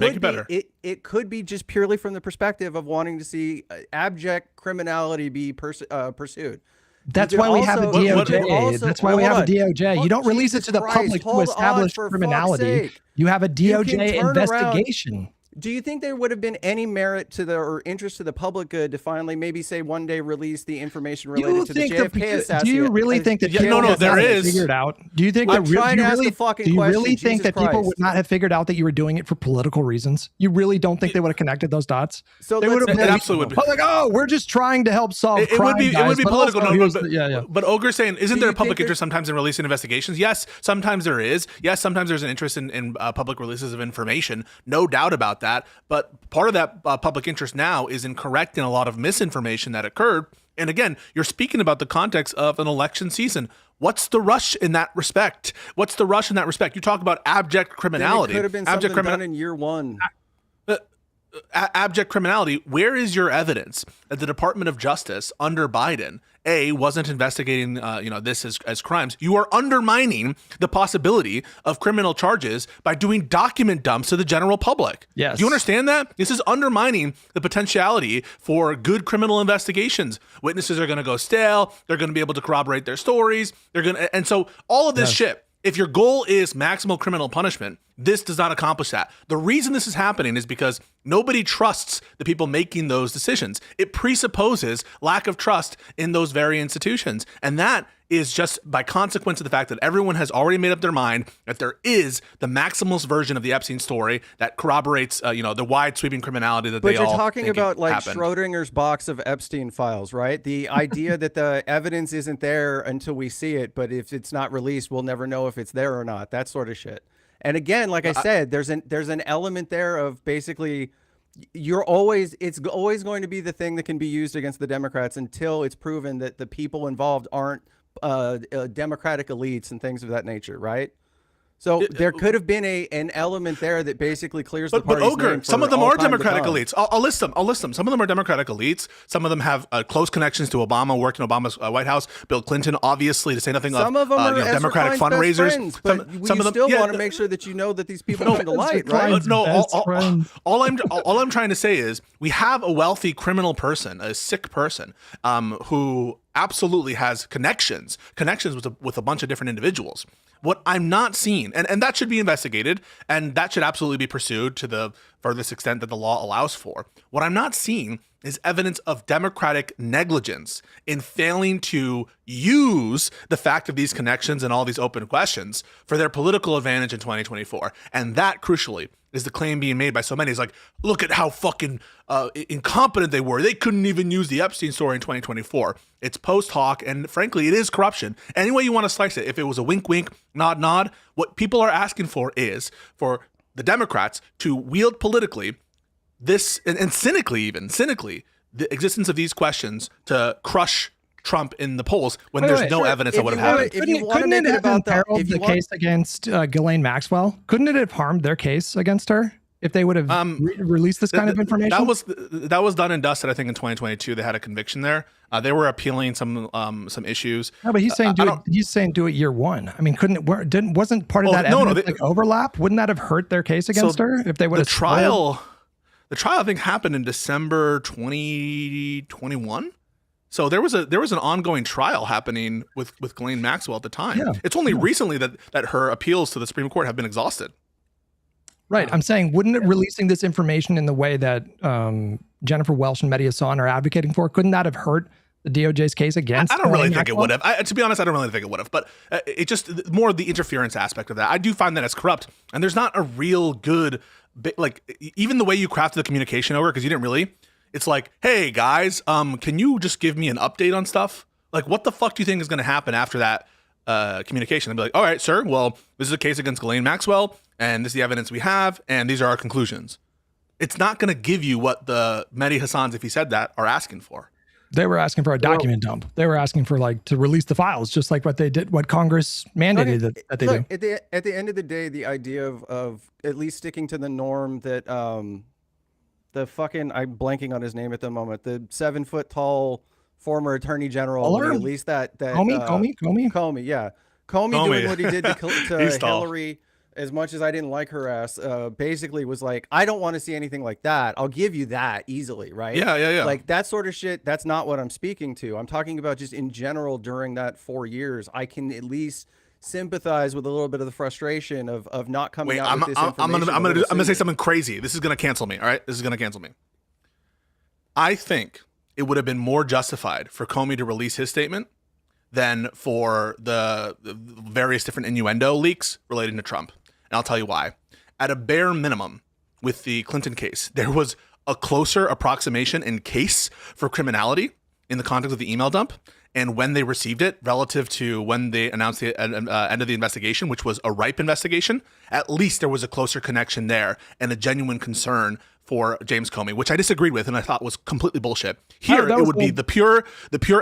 It could be just purely from the perspective of wanting to see abject criminality be pursued. That's why we have a DOJ. That's why we have a DOJ. You don't release it to the public to establish criminality. You have a DOJ investigation. Do you think there would have been any merit to or interest to the public good to finally maybe say one day release the information related to the JFK assassination? Do you really think that there is figured out? Do you think do you really think that people would not have figured out that you were doing it for political reasons? You really don't think they would have connected those dots? So they would have absolutely would be. Like, we're just trying to help solve crime. It would be political. But Ogre's saying, isn't there a public there interest sometimes in releasing investigations? Yes, sometimes there is. Yes, sometimes there's an interest in public releases of information. No doubt about that. But part of that public interest now is in correcting a lot of misinformation that occurred. And again, you're speaking about the context of an election season. What's the rush in that respect? You talk about abject criminality. Then it could have been something done in year one. Abject criminality. Where is your evidence that the Department of Justice under Biden wasn't investigating this as crimes? You are undermining the possibility of criminal charges by doing document dumps to the general public. Yes. Do you understand that? This is undermining the potentiality for good criminal investigations. Witnesses are going to go stale. They're going to be able to corroborate their stories. And so all of this shit. If your goal is maximal criminal punishment, this does not accomplish that. The reason this is happening is because nobody trusts the people making those decisions. It presupposes lack of trust in those very institutions. And that is just by consequence of the fact that everyone has already made up their mind that there is the maximalist version of the Epstein story that corroborates, the wide sweeping criminality that they all But you're talking about like happened. Schrodinger's box of Epstein files, right? The idea that the evidence isn't there until we see it, but if it's not released, we'll never know if it's there or not. That sort of shit. And again, like I said, there's an element there of basically it's always going to be the thing that can be used against the Democrats until it's proven that the people involved aren't Democratic elites and things of that nature, right? So there could have been an element there that basically clears the party's name for some of them all are time to Democratic come. elites. I'll list them. Some of them are Democratic elites. Some of them have close connections to Obama, worked in Obama's White House. Bill Clinton, obviously, to say nothing Some of them are Democratic Ezra Klein's fundraisers. best friends, but some you of them still want to make sure that you know that these people come to light, right? All I'm trying to say is we have a wealthy criminal person, a sick person, who absolutely has connections with a bunch of different individuals. What I'm not seeing, and that should be investigated, and that should absolutely be pursued to the furthest extent that the law allows for. What I'm not seeing is evidence of Democratic negligence in failing to use the fact of these connections and all these open questions for their political advantage in 2024. And that, crucially, is the claim being made by so many. It's like, look at how fucking incompetent they were. They couldn't even use the Epstein story in 2024. It's post hoc, and frankly, it is corruption. Any way you want to slice it, if it was a wink, wink, nod, nod, what people are asking for is for the Democrats to wield politically this, and cynically, the existence of these questions to crush Trump in the polls when there's no evidence that would have happened. Couldn't it have imperiled the case against Ghislaine Maxwell? Couldn't it have harmed their case against her if they would have released this kind of information? That was done and dusted. I think in 2022 they had a conviction there. They were appealing some issues. No, but he's saying do it year one. I mean, wasn't part of that evidence overlap? Wouldn't that have hurt their case against her if they would have? The trial I think happened in December 2021. So there was an ongoing trial happening with Ghislaine Maxwell at the time. Yeah. It's only recently that her appeals to the Supreme Court have been exhausted. Right. I'm saying, wouldn't it releasing this information in the way that Jennifer Welsh and Mehdi Hasan are advocating for, couldn't that have hurt the DOJ's case against? I don't really think it would have. To be honest, I don't really think it would have. But it just more the interference aspect of that. I do find that it's corrupt, and there's not a real good even the way you crafted the communication over, because you didn't really. It's like, hey guys, can you just give me an update on stuff? Like, what the fuck do you think is going to happen after that communication? I'd be like, all right, sir. Well, this is a case against Ghislaine Maxwell, and this is the evidence we have, and these are our conclusions. It's not going to give you what the Mehdi Hassans, if he said that, are asking for. They were asking for a document dump. They were asking for to release the files, just like what they did, what Congress mandated that they do. At the end of the day, the idea of at least sticking to the norm that I'm blanking on his name at the moment, the 7 foot tall former attorney general, at least that Comey, yeah. Comey doing what he did to Hillary. As much as I didn't like her ass, basically was like, I don't want to see anything like that. I'll give you that easily, right? Yeah. Like that sort of shit, that's not what I'm speaking to. I'm talking about just in general during that 4 years, I can at least sympathize with a little bit of the frustration of not coming out with this information. I'm gonna say something crazy. This is gonna cancel me, all right? This is gonna cancel me. I think it would have been more justified for Comey to release his statement than for the various different innuendo leaks relating to Trump. And I'll tell you why. At a bare minimum, with the Clinton case, there was a closer approximation in case for criminality in the context of the email dump and when they received it relative to when they announced the end of the investigation, which was a ripe investigation. At least there was a closer connection there and a genuine concern for James Comey, which I disagreed with and I thought was completely bullshit. Here, it would be the pure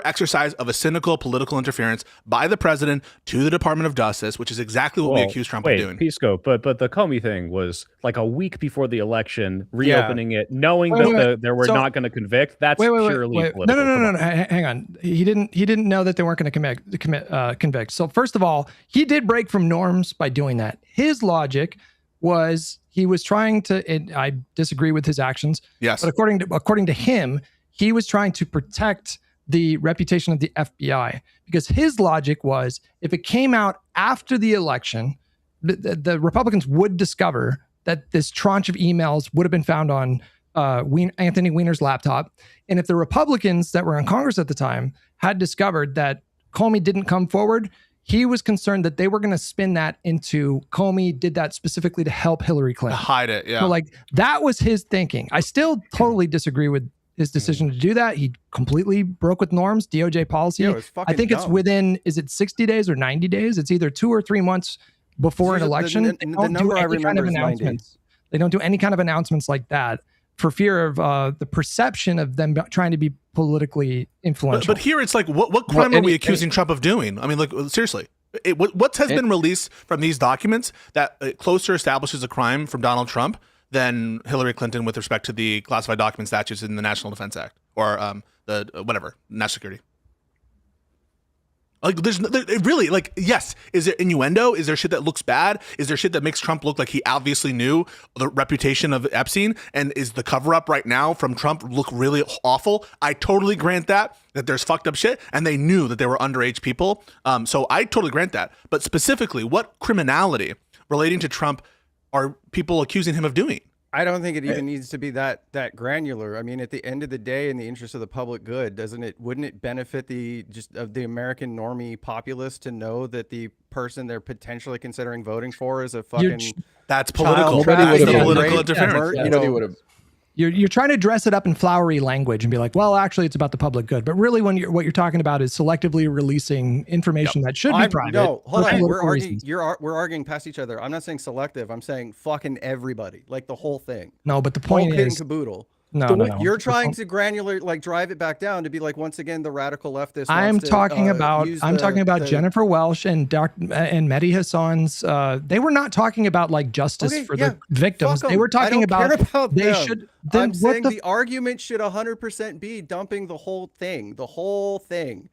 exercise of a cynical political interference by the president to the Department of Justice, which is exactly what we accused Trump of doing. Pisco, but the Comey thing was like a week before the election, reopening it, knowing that they were not going to convict. That's purely political. No. Hang on. He didn't know that they weren't going to convict. So first of all, he did break from norms by doing that. His logic was he was trying to, and I disagree with his actions. Yes. But according to him, he was trying to protect the reputation of the FBI because his logic was if it came out after the election, the Republicans would discover that this tranche of emails would have been found on Anthony Weiner's laptop. And if the Republicans that were in Congress at the time had discovered that Comey didn't come forward, he was concerned that they were going to spin that into Comey did that specifically to help Hillary Clinton. To hide it, yeah. So that was his thinking. I still totally disagree with his decision to do that. He completely broke with norms, DOJ policy. Yeah, it was fucking I think dumb. It's within, is it 60 days or 90 days? It's either 2 or 3 months before an election. The number I remember is 90. They don't do any kind of announcements like that for fear of the perception of them trying to be politically influential. But here it's like, what crime are we accusing Trump of doing? I mean, like, seriously. What has been released from these documents that closer establishes a crime from Donald Trump than Hillary Clinton with respect to the classified document statutes in the National Defense Act or the whatever, national security? Like, really, like, yes. Is there innuendo? Is there shit that looks bad? Is there shit that makes Trump look like he obviously knew the reputation of Epstein? And is the cover up right now from Trump look really awful? I totally grant that there's fucked up shit, and they knew that they were underage people. So I totally grant that. But specifically, what criminality relating to Trump are people accusing him of doing? I don't think it even needs to be that granular. I mean, at the end of the day, in the interest of the public good, wouldn't it benefit the American normie populace to know that the person they're potentially considering voting for is a fucking that's political. That's political interference. Nobody would have. You're trying to dress it up in flowery language and be like, well, actually, it's about the public good. But really, what you're talking about is selectively releasing information that should be private. No, hold on. We're arguing past each other. I'm not saying selective. I'm saying fucking everybody, like the whole thing. No, but the point is, is, caboodle. No. You're trying to granular, like drive it back down to be like, once again, the radical leftist. I'm talking about Jennifer Welsh and Mehdi Hassan's. They were not talking about like justice for the victims. They were talking about they them. should. I'm saying the argument should 100% be dumping the whole thing.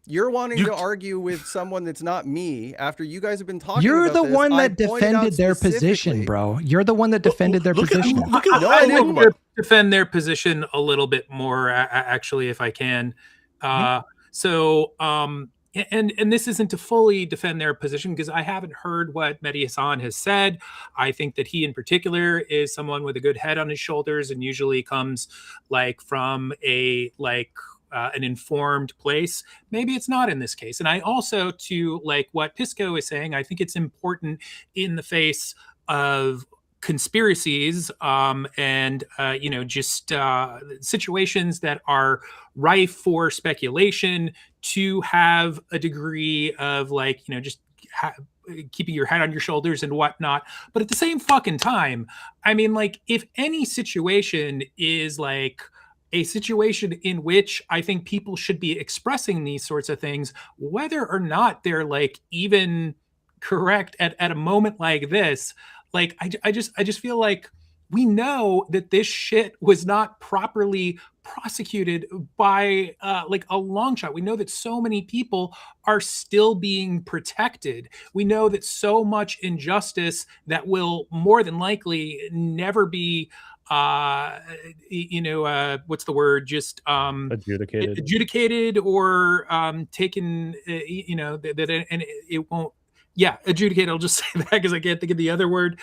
You're wanting to argue with someone that's not me after you guys have been talking You're about the one that defended their position, bro. You're the one that defended their position. I need to defend their position a little bit more, actually, if I can. And this isn't to fully defend their position because I haven't heard what Mehdi Hassan has said. I think that he in particular is someone with a good head on his shoulders and usually comes like from an informed place. Maybe it's not in this case. And I also, to like what Pisco is saying, I think it's important in the face of conspiracies and situations that are rife for speculation to have a degree of keeping your head on your shoulders and whatnot. But at the same fucking time, I mean, like, if any situation is like a situation in which I think people should be expressing these sorts of things, whether or not they're like even correct at a moment like this, like I just feel like we know that this shit was not properly prosecuted by like a long shot. We know that so many people are still being protected. We know that so much injustice that will more than likely never be what's the word, just adjudicated or taken, and it won't adjudicated. I'll just say that because I can't think of the other word.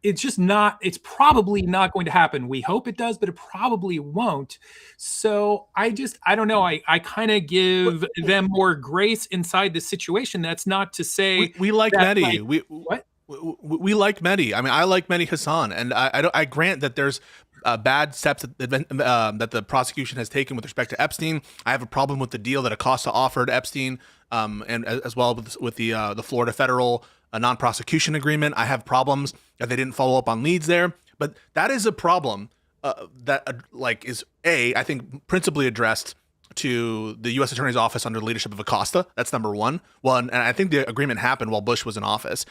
It's probably not going to happen. We hope it does, but it probably won't. So I don't know. I kind of give them more grace inside the situation. That's not to say we like Mehdi. What? We like Mehdi. I mean, I like Mehdi Hassan, and I grant that there's bad steps that the prosecution has taken with respect to Epstein. I have a problem with the deal that Acosta offered Epstein, and as well with the Florida federal non-prosecution agreement. I have problems that they didn't follow up on leads there, but that is a problem that is I think principally addressed to the U.S. Attorney's Office under the leadership of Acosta. That's number one. Well, and I think the agreement happened while Bush was in office.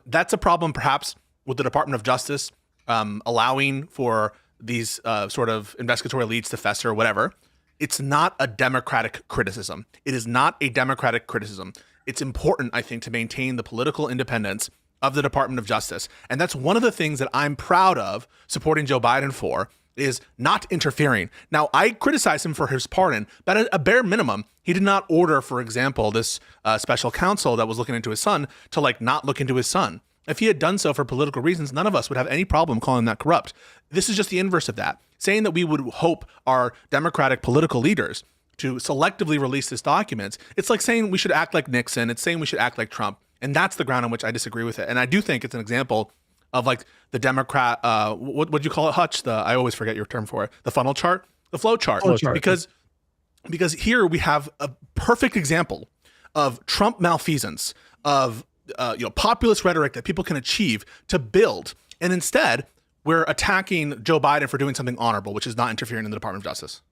That's a problem perhaps with the Department of Justice allowing for these sort of investigatory leads to fester or whatever. It's not a democratic criticism. It is not a democratic criticism. It's important, I think, to maintain the political independence of the Department of Justice. And that's one of the things that I'm proud of supporting Joe Biden for, is not interfering. Now, I criticize him for his pardon, but at a bare minimum, he did not order, for example, this special counsel that was looking into his son to not look into his son. If he had done so for political reasons, none of us would have any problem calling that corrupt. This is just the inverse of that. Saying that we would hope our democratic political leaders to selectively release this document, it's like saying we should act like Nixon. It's saying we should act like Trump. And that's the ground on which I disagree with it. And I do think it's an example of the Democrat, what would you call it, Hutch? I always forget your term for it. The funnel chart, the flow chart. Because here we have a perfect example of Trump malfeasance, of populist rhetoric that people can achieve to build. And instead, we're attacking Joe Biden for doing something honorable, which is not interfering in the Department of Justice.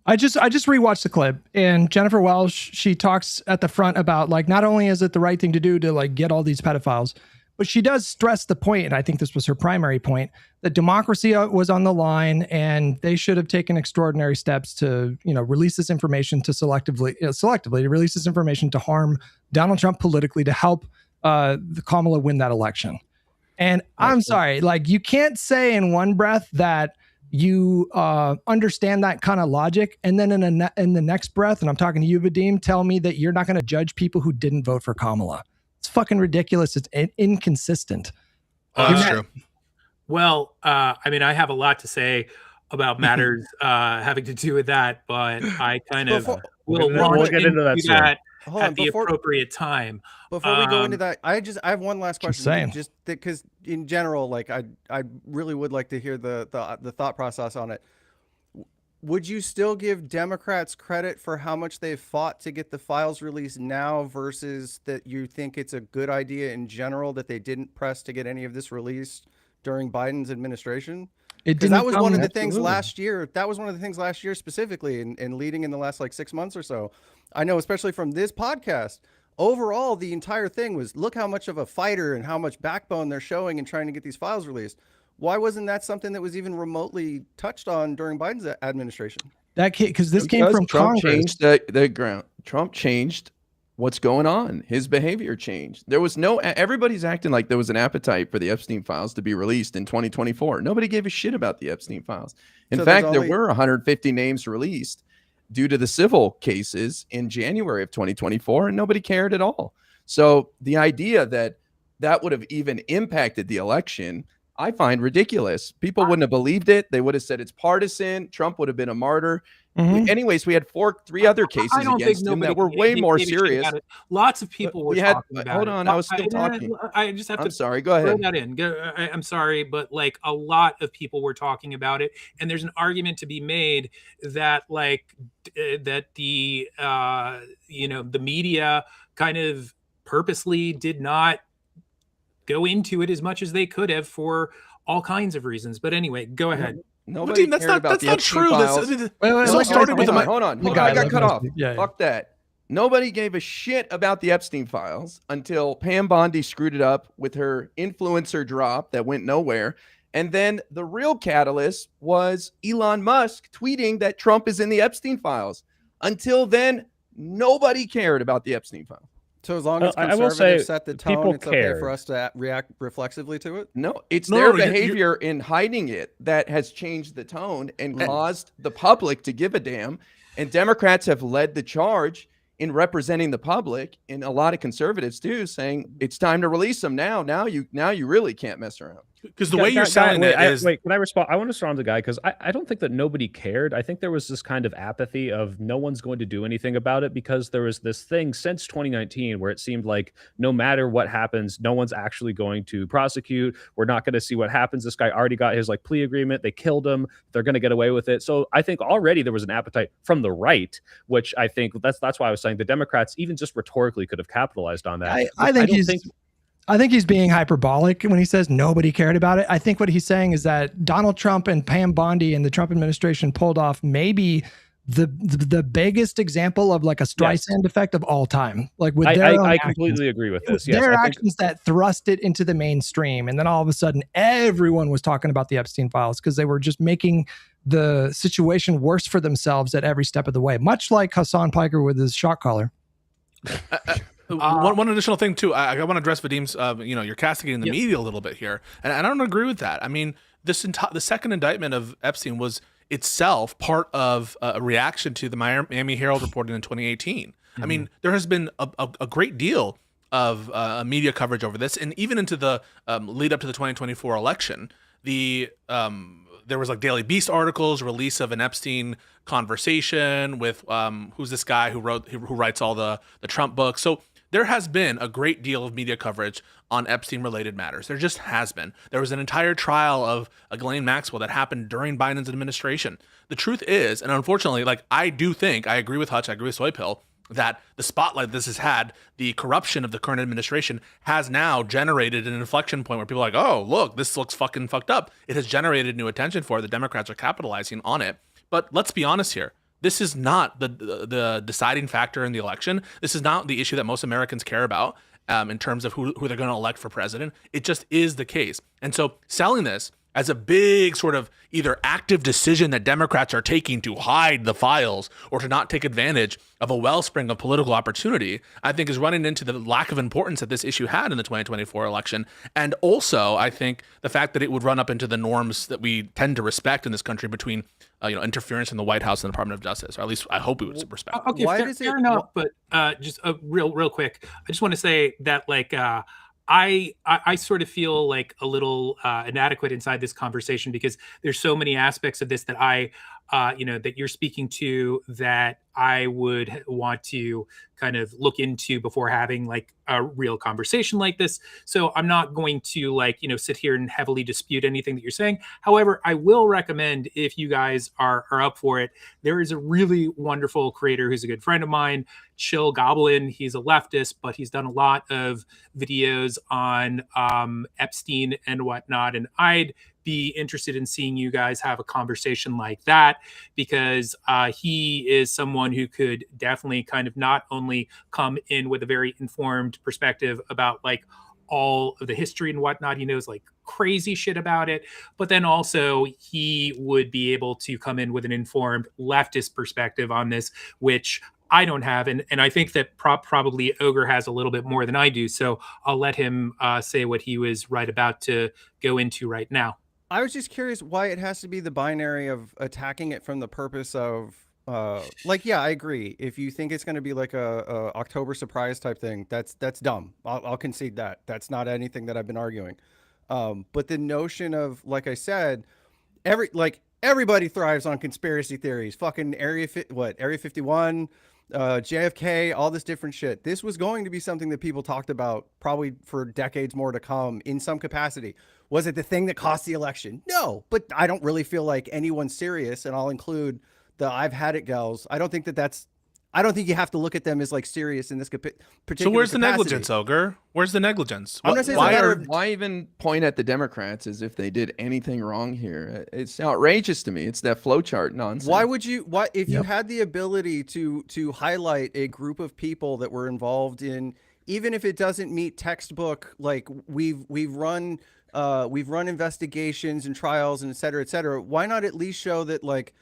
I just rewatched the clip, and Jennifer Welsh, she talks at the front about like, not only is it the right thing to do to like get all these pedophiles, but she does stress the point, and I think this was her primary point, that democracy was on the line, and they should have taken extraordinary steps to, release this information to selectively to release this information to harm Donald Trump politically, to help the Kamala win that election. And I'm sorry, like, you can't say in one breath that you understand that kind of logic, and then in the next breath, and I'm talking to you, Vadim, tell me that you're not going to judge people who didn't vote for Kamala. It's fucking ridiculous. It's inconsistent. That's true. Well, I mean, I have a lot to say about matters having to do with that, but I kind of will get into that at the appropriate time. Before we go into that, I have one last question. Just because in general, like I really would like to hear the thought process on it. Would you still give Democrats credit for how much they've fought to get the files released now versus that you think it's a good idea in general that they didn't press to get any of this released during Biden's administration? Because that was one of the things last year. That was one of the things last year specifically and leading in the last like 6 months or so. I know, especially from this podcast, overall, the entire thing was, look how much of a fighter and how much backbone they're showing in trying to get these files released. Why wasn't that something that was even remotely touched on during Biden's administration? Because this came from Trump Congress. Changed the ground. Trump changed what's going on. His behavior changed. There was everybody's acting like there was an appetite for the Epstein files to be released in 2024. Nobody gave a shit about the Epstein files. In fact, there were 150 names released due to the civil cases in January of 2024, and nobody cared at all. So the idea that would have even impacted the election, I find ridiculous. People wouldn't have believed it. They would have said it's partisan. Trump would have been a martyr. Anyways, we had three other cases against him that were way more serious. Lots of people were talking about it. Hold on, I was still talking. I just have to. I'm sorry. Go ahead. Throw that in. I'm sorry, but like a lot of people were talking about it, and there's an argument to be made that that the the media kind of purposely did not go into it as much as they could have for all kinds of reasons. But anyway, go ahead. Nobody that's cared about not true. Hold on. I got cut off. Yeah. Fuck that. Nobody gave a shit about the Epstein files until Pam Bondi screwed it up with her influencer drop that went nowhere. And then the real catalyst was Elon Musk tweeting that Trump is in the Epstein files. Until then, nobody cared about the Epstein files. So as long as conservatives set the tone, it's okay for us to react reflexively to it? No, it's their behavior in hiding it that has changed the tone and caused the public to give a damn. And Democrats have led the charge in representing the public, and a lot of conservatives too, saying it's time to release them now. Now you really can't mess around. Because the way you're selling it is... Wait, can I respond? I want to respond to the guy because I don't think that nobody cared. I think there was this kind of apathy of no one's going to do anything about it because there was this thing since 2019 where it seemed like no matter what happens, no one's actually going to prosecute. We're not going to see what happens. This guy already got his plea agreement. They killed him. They're going to get away with it. So I think already there was an appetite from the right, which I think that's why I was saying the Democrats, even just rhetorically, could have capitalized on that. I think he's being hyperbolic when he says nobody cared about it. I think what he's saying is that Donald Trump and Pam Bondi and the Trump administration pulled off maybe the biggest example of like a Streisand effect of all time. Like with I completely agree with this. Yes, their actions that thrust it into the mainstream. And then all of a sudden everyone was talking about the Epstein files because they were just making the situation worse for themselves at every step of the way. Much like Hassan Piker with his shot collar. One additional thing too, I want to address Vadim's. You're castigating the media a little bit here, and I don't agree with that. I mean, the second indictment of Epstein was itself part of a reaction to the Miami Herald reporting in 2018. Mm-hmm. I mean, there has been a great deal of media coverage over this, and even into the lead up to the 2024 election, there was like Daily Beast articles, release of an Epstein conversation with who's this guy who writes all the Trump books. So there has been a great deal of media coverage on Epstein-related matters. There just has been. There was an entire trial of Ghislaine Maxwell that happened during Biden's administration. The truth is, and unfortunately, I agree with Hutch, I agree with Soy Pill, that the spotlight this has had, the corruption of the current administration, has now generated an inflection point where people are like, oh, look, this looks fucking fucked up. It has generated new attention for it. The Democrats are capitalizing on it. But let's be honest here. This is not the deciding factor in the election. This is not the issue that most Americans care about in terms of who they're going to elect for president. It just is the case. And so selling this as a big sort of either active decision that Democrats are taking to hide the files or to not take advantage of a wellspring of political opportunity, I think is running into the lack of importance that this issue had in the 2024 election. And also, I think the fact that it would run up into the norms that we tend to respect in this country between interference in the White House and the Department of Justice, or at least I hope we would respect. Okay, fair enough, but just real quick, I just want to say that I sort of feel like a little inadequate inside this conversation because there's so many aspects of this that that you're speaking to that I would want to kind of look into before having like a real conversation like this. So I'm not going to sit here and heavily dispute anything that you're saying. However, I will recommend, if you guys are up for it, there is a really wonderful creator who's a good friend of mine, Chill Goblin. He's a leftist, but he's done a lot of videos on Epstein and whatnot. And I'd be interested in seeing you guys have a conversation like that, because he is someone who could definitely kind of not only come in with a very informed perspective about like all of the history and whatnot, he knows like crazy shit about it, but then also he would be able to come in with an informed leftist perspective on this, which I don't have. And I think that probably Ogre has a little bit more than I do. So I'll let him say what he was right about to go into right now. I was just curious why it has to be the binary of attacking it from the purpose of yeah, I agree. If you think it's going to be like a October surprise type thing, that's dumb. I'll concede that. That's not anything that I've been arguing. But the notion of, like I said, everybody thrives on conspiracy theories. Fucking Area 51, JFK, all this different shit. This was going to be something that people talked about probably for decades more to come in some capacity. Was it the thing that cost the election? No, but I don't really feel like anyone's serious, and I'll include the I've had it gals. I don't think you have to look at them as like serious in this particular So where's the capacity. negligence, Ogre? Where's the negligence? I'm not saying it's a matter of- Why even point at the Democrats as if they did anything wrong here? It's outrageous to me. It's that flowchart nonsense. Why would you? Why if you had the ability to highlight a group of people that were involved in, even if it doesn't meet textbook, like we've run investigations and trials and et cetera, why not at least show that, like,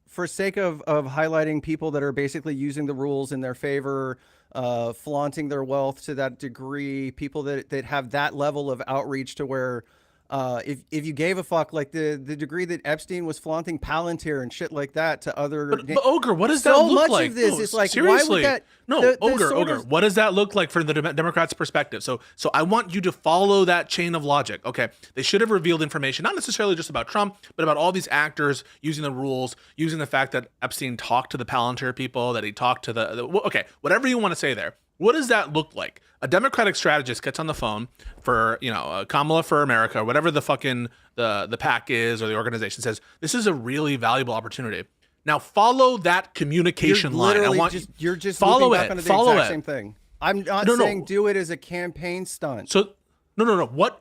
for sake of highlighting people that are basically using the rules in their favor, flaunting their wealth to that degree, people that have that level of outreach to where if you gave a fuck, like the degree that Epstein was flaunting Palantir and shit like that to other. But Ogre, what does that look like? So much of this is like, seriously. why would that? No, Ogre, what does that look like from the Democrats' perspective? So I want you to follow that chain of logic. Okay, they should have revealed information, not necessarily just about Trump, but about all these actors using the rules, using the fact that Epstein talked to the Palantir people, that he talked to okay, whatever you want to say there. What does that look like? A Democratic strategist gets on the phone for, Kamala for America, or whatever the fucking the PAC is, or the organization, says, this is a really valuable opportunity. Now follow that communication line. You're just follow looping it. back onto the Follow exact it. same thing. I'm not saying do it as a campaign stunt. So no. What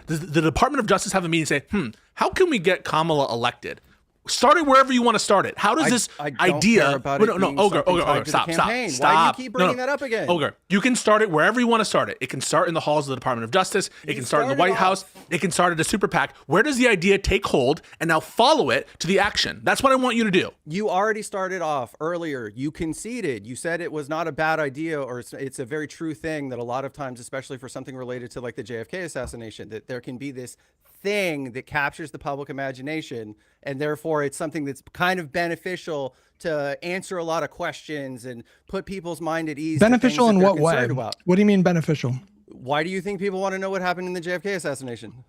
does the Department of Justice have a meeting and say, how can we get Kamala elected? Start it wherever you want to start it. How does this idea? Ogre, stop. Why do you keep bringing that up again? Ogre, you can start it wherever you want to start it. It can start in the halls of the Department of Justice. It can start in the White House. It can start at a super PAC. Where does the idea take hold? And now follow it to the action. That's what I want you to do. You already started off earlier. You conceded. You said it was not a bad idea, or it's a very true thing that a lot of times, especially for something related to like the JFK assassination, that there can be this thing that captures the public imagination, and therefore it's something that's kind of beneficial to answer a lot of questions and put people's mind at ease. Beneficial in what way? What do you mean beneficial? Why do you think people want to know what happened in the JFK assassination?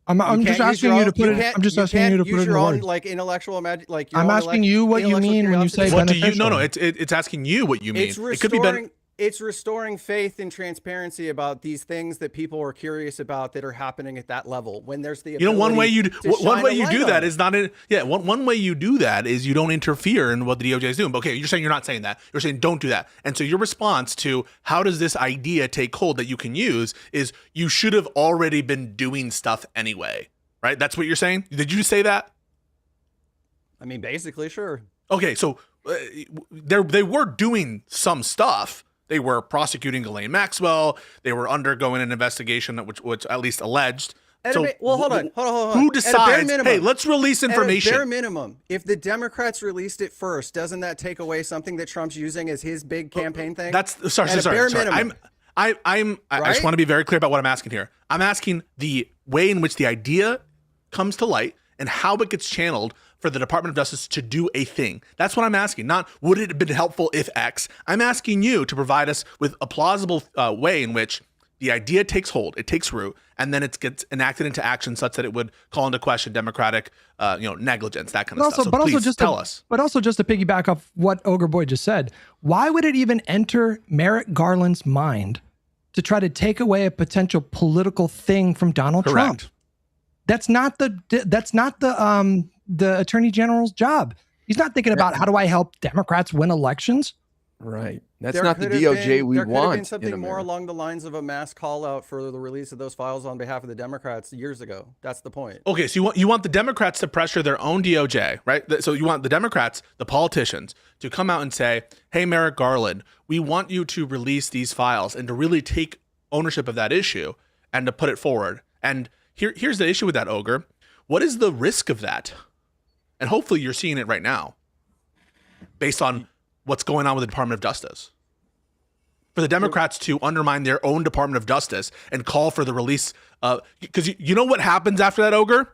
I'm just asking you to put it. I'm just asking you to put it in your own like intellectual imagine. Like I'm asking you what you mean when you say What do beneficial. you? No. It's asking you what you mean. It's it could be It's restoring faith and transparency about these things that people are curious about that are happening at that level. When there's the one way you do that it. is not one way you do that is you don't interfere in what the DOJ is doing. But okay, you're saying you're not saying that. You're saying don't do that. And so your response to how does this idea take hold that you can use is you should have already been doing stuff anyway, right? That's what you're saying. Did you say that? I mean, basically, sure. Okay, so they were doing some stuff. They were prosecuting Ghislaine Maxwell. They were undergoing an investigation which at least alleged. So hold on. Who decides, hey, let's release information? At a bare minimum, if the Democrats released it first, doesn't that take away something that Trump's using as his big campaign thing? Sorry. I just want to be very clear about what I'm asking here. I'm asking the way in which the idea comes to light and how it gets channeled for the Department of Justice to do a thing. That's what I'm asking. Not would it have been helpful if X. I'm asking you to provide us with a plausible way in which the idea takes hold, it takes root, and then it gets enacted into action such that it would call into question democratic, negligence, that kind of stuff. So please tell us. But also just to piggyback off what Ogre Boy just said, why would it even enter Merrick Garland's mind to try to take away a potential political thing from Donald Trump? That's not the Attorney General's job. He's not thinking about how do I help Democrats win elections. Right. That's not the DOJ we want. There could have been something more along the lines of a mass call out for the release of those files on behalf of the Democrats years ago. That's the point. Okay, so you want the Democrats to pressure their own DOJ, right? So you want the Democrats, the politicians, to come out and say, hey, Merrick Garland, we want you to release these files and to really take ownership of that issue and to put it forward. And here's the issue with that, Ogre. What is the risk of that? And hopefully you're seeing it right now based on what's going on with the Department of Justice. For the Democrats to undermine their own Department of Justice and call for the release because you know what happens after that, Ogre?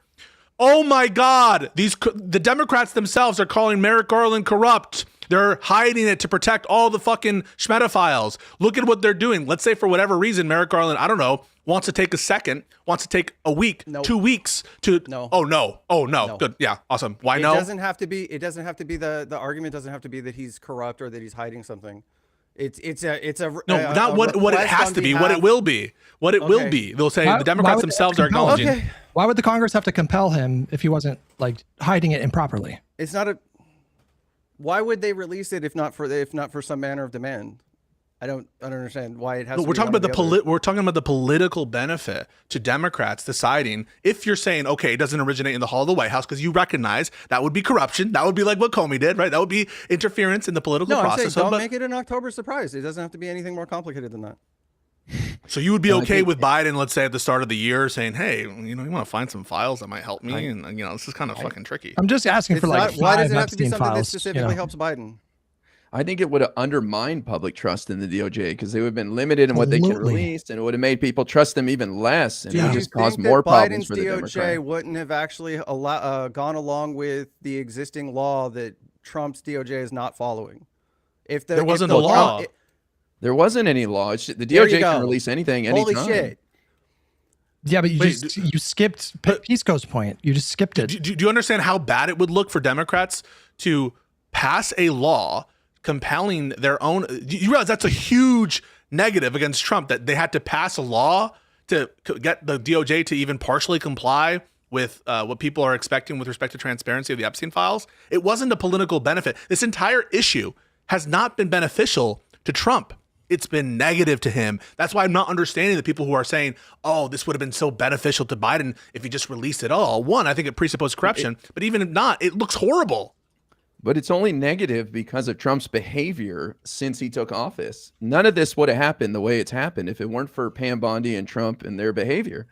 Oh my God, the Democrats themselves are calling Merrick Garland corrupt. They're hiding it to protect all the fucking Schmeta-files. Look at what they're doing. Let's say for whatever reason, Merrick Garland, I don't know, wants to take a week, 2 weeks to. No. Oh no. Good. Yeah. Awesome. Why no? It doesn't have to be the argument doesn't have to be that he's corrupt or that he's hiding something. It's not what it has to be. What it will be. What it will be. They'll say the Democrats themselves are acknowledging. Okay. Why would the Congress have to compel him if he wasn't like hiding it improperly? It's not a. Why would they release it if not for some manner of demand? I don't understand why it has. No, we're talking about we're talking about the political benefit to Democrats deciding if you're saying, okay, it doesn't originate in the hall of the White House because you recognize that would be corruption. That would be like what Comey did, right? That would be interference in the political process. I'm saying don't make it an October surprise. It doesn't have to be anything more complicated than that. So you would be okay with Biden, let's say at the start of the year, saying, "Hey, you want to find some files that might help me," and this is kind of fucking tricky. I'm just asking for like why does it have to be Epstein something that files, specifically helps Biden? I think it would have undermined public trust in the DOJ because they would have been limited in what they can release, and it would have made people trust them even less, and it would just cause more problems for the Democrats. DOJ wouldn't have actually gone along with the existing law that Trump's DOJ is not following. If there wasn't a law. There wasn't any law. The DOJ can release anything anytime. Holy shit. Yeah, but you skipped Pisco's point. You just skipped it. Do you understand how bad it would look for Democrats to pass a law compelling their own? You realize that's a huge negative against Trump, that they had to pass a law to get the DOJ to even partially comply with what people are expecting with respect to transparency of the Epstein files. It wasn't a political benefit. This entire issue has not been beneficial to Trump. It's been negative to him. That's why I'm not understanding the people who are saying, oh, this would have been so beneficial to Biden if he just released it all. One, I think it presupposed corruption, but even if not, it looks horrible. But it's only negative because of Trump's behavior since he took office. None of this would have happened the way it's happened if it weren't for Pam Bondi and Trump and their behavior.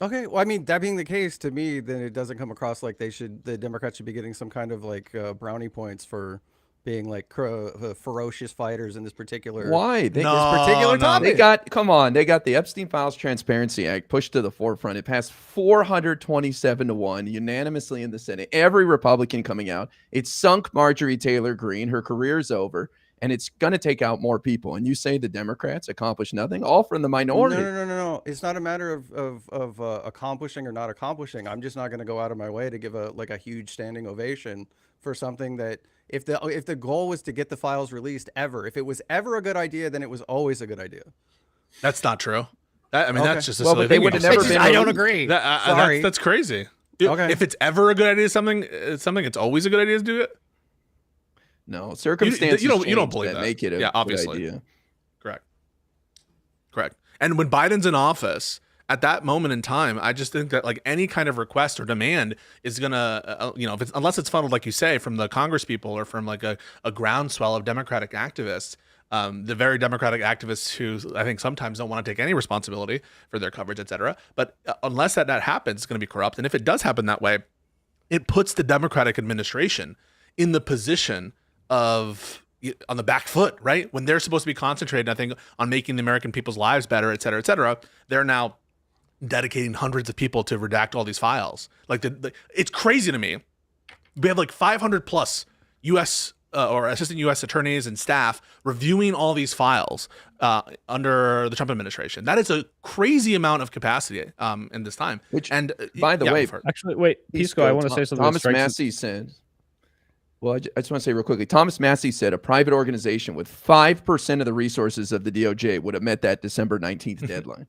Okay, well, I mean, that being the case, to me, then it doesn't come across like the Democrats should be getting some kind of like brownie points for being like ferocious fighters in this particular topic. They got the Epstein Files Transparency Act pushed to the forefront. It passed 427-1 unanimously in the Senate. Every Republican coming out. It sunk Marjorie Taylor Greene. Her career's over, and it's going to take out more people. And you say the Democrats accomplished nothing, all from the minority. No. It's not a matter of accomplishing or not accomplishing. I'm just not going to go out of my way to give a huge standing ovation for something that If the goal was to get the files released ever, if it was ever a good idea, then it was always a good idea. That's not true. That's just a well, silly but they thing. would have never been. I don't agree. Sorry. That's crazy. Okay. If it's ever a good idea, something, it's always a good idea to do it. No, circumstances You don't change believe that. make it a good obviously. idea. Correct. And when Biden's in office, at that moment in time, I just think that like any kind of request or demand is gonna, unless it's funneled, like you say, from the Congress people or from like a groundswell of Democratic activists, the very Democratic activists who I think sometimes don't want to take any responsibility for their coverage, et cetera. But unless that happens, it's going to be corrupt. And if it does happen that way, it puts the Democratic administration in the position of on the back foot, right? When they're supposed to be concentrating, I think, on making the American people's lives better, et cetera, they're now dedicating hundreds of people to redact all these files. Like it's crazy to me. We have like 500 plus U.S. Or assistant U.S. attorneys and staff reviewing all these files under the Trump administration. That is a crazy amount of capacity in this time. And by the way, actually, wait, Pisco, I want to say something. Thomas Massey said. Well, I just want to say real quickly. Thomas Massey said a private organization with 5% of the resources of the DOJ would have met that December 19th deadline.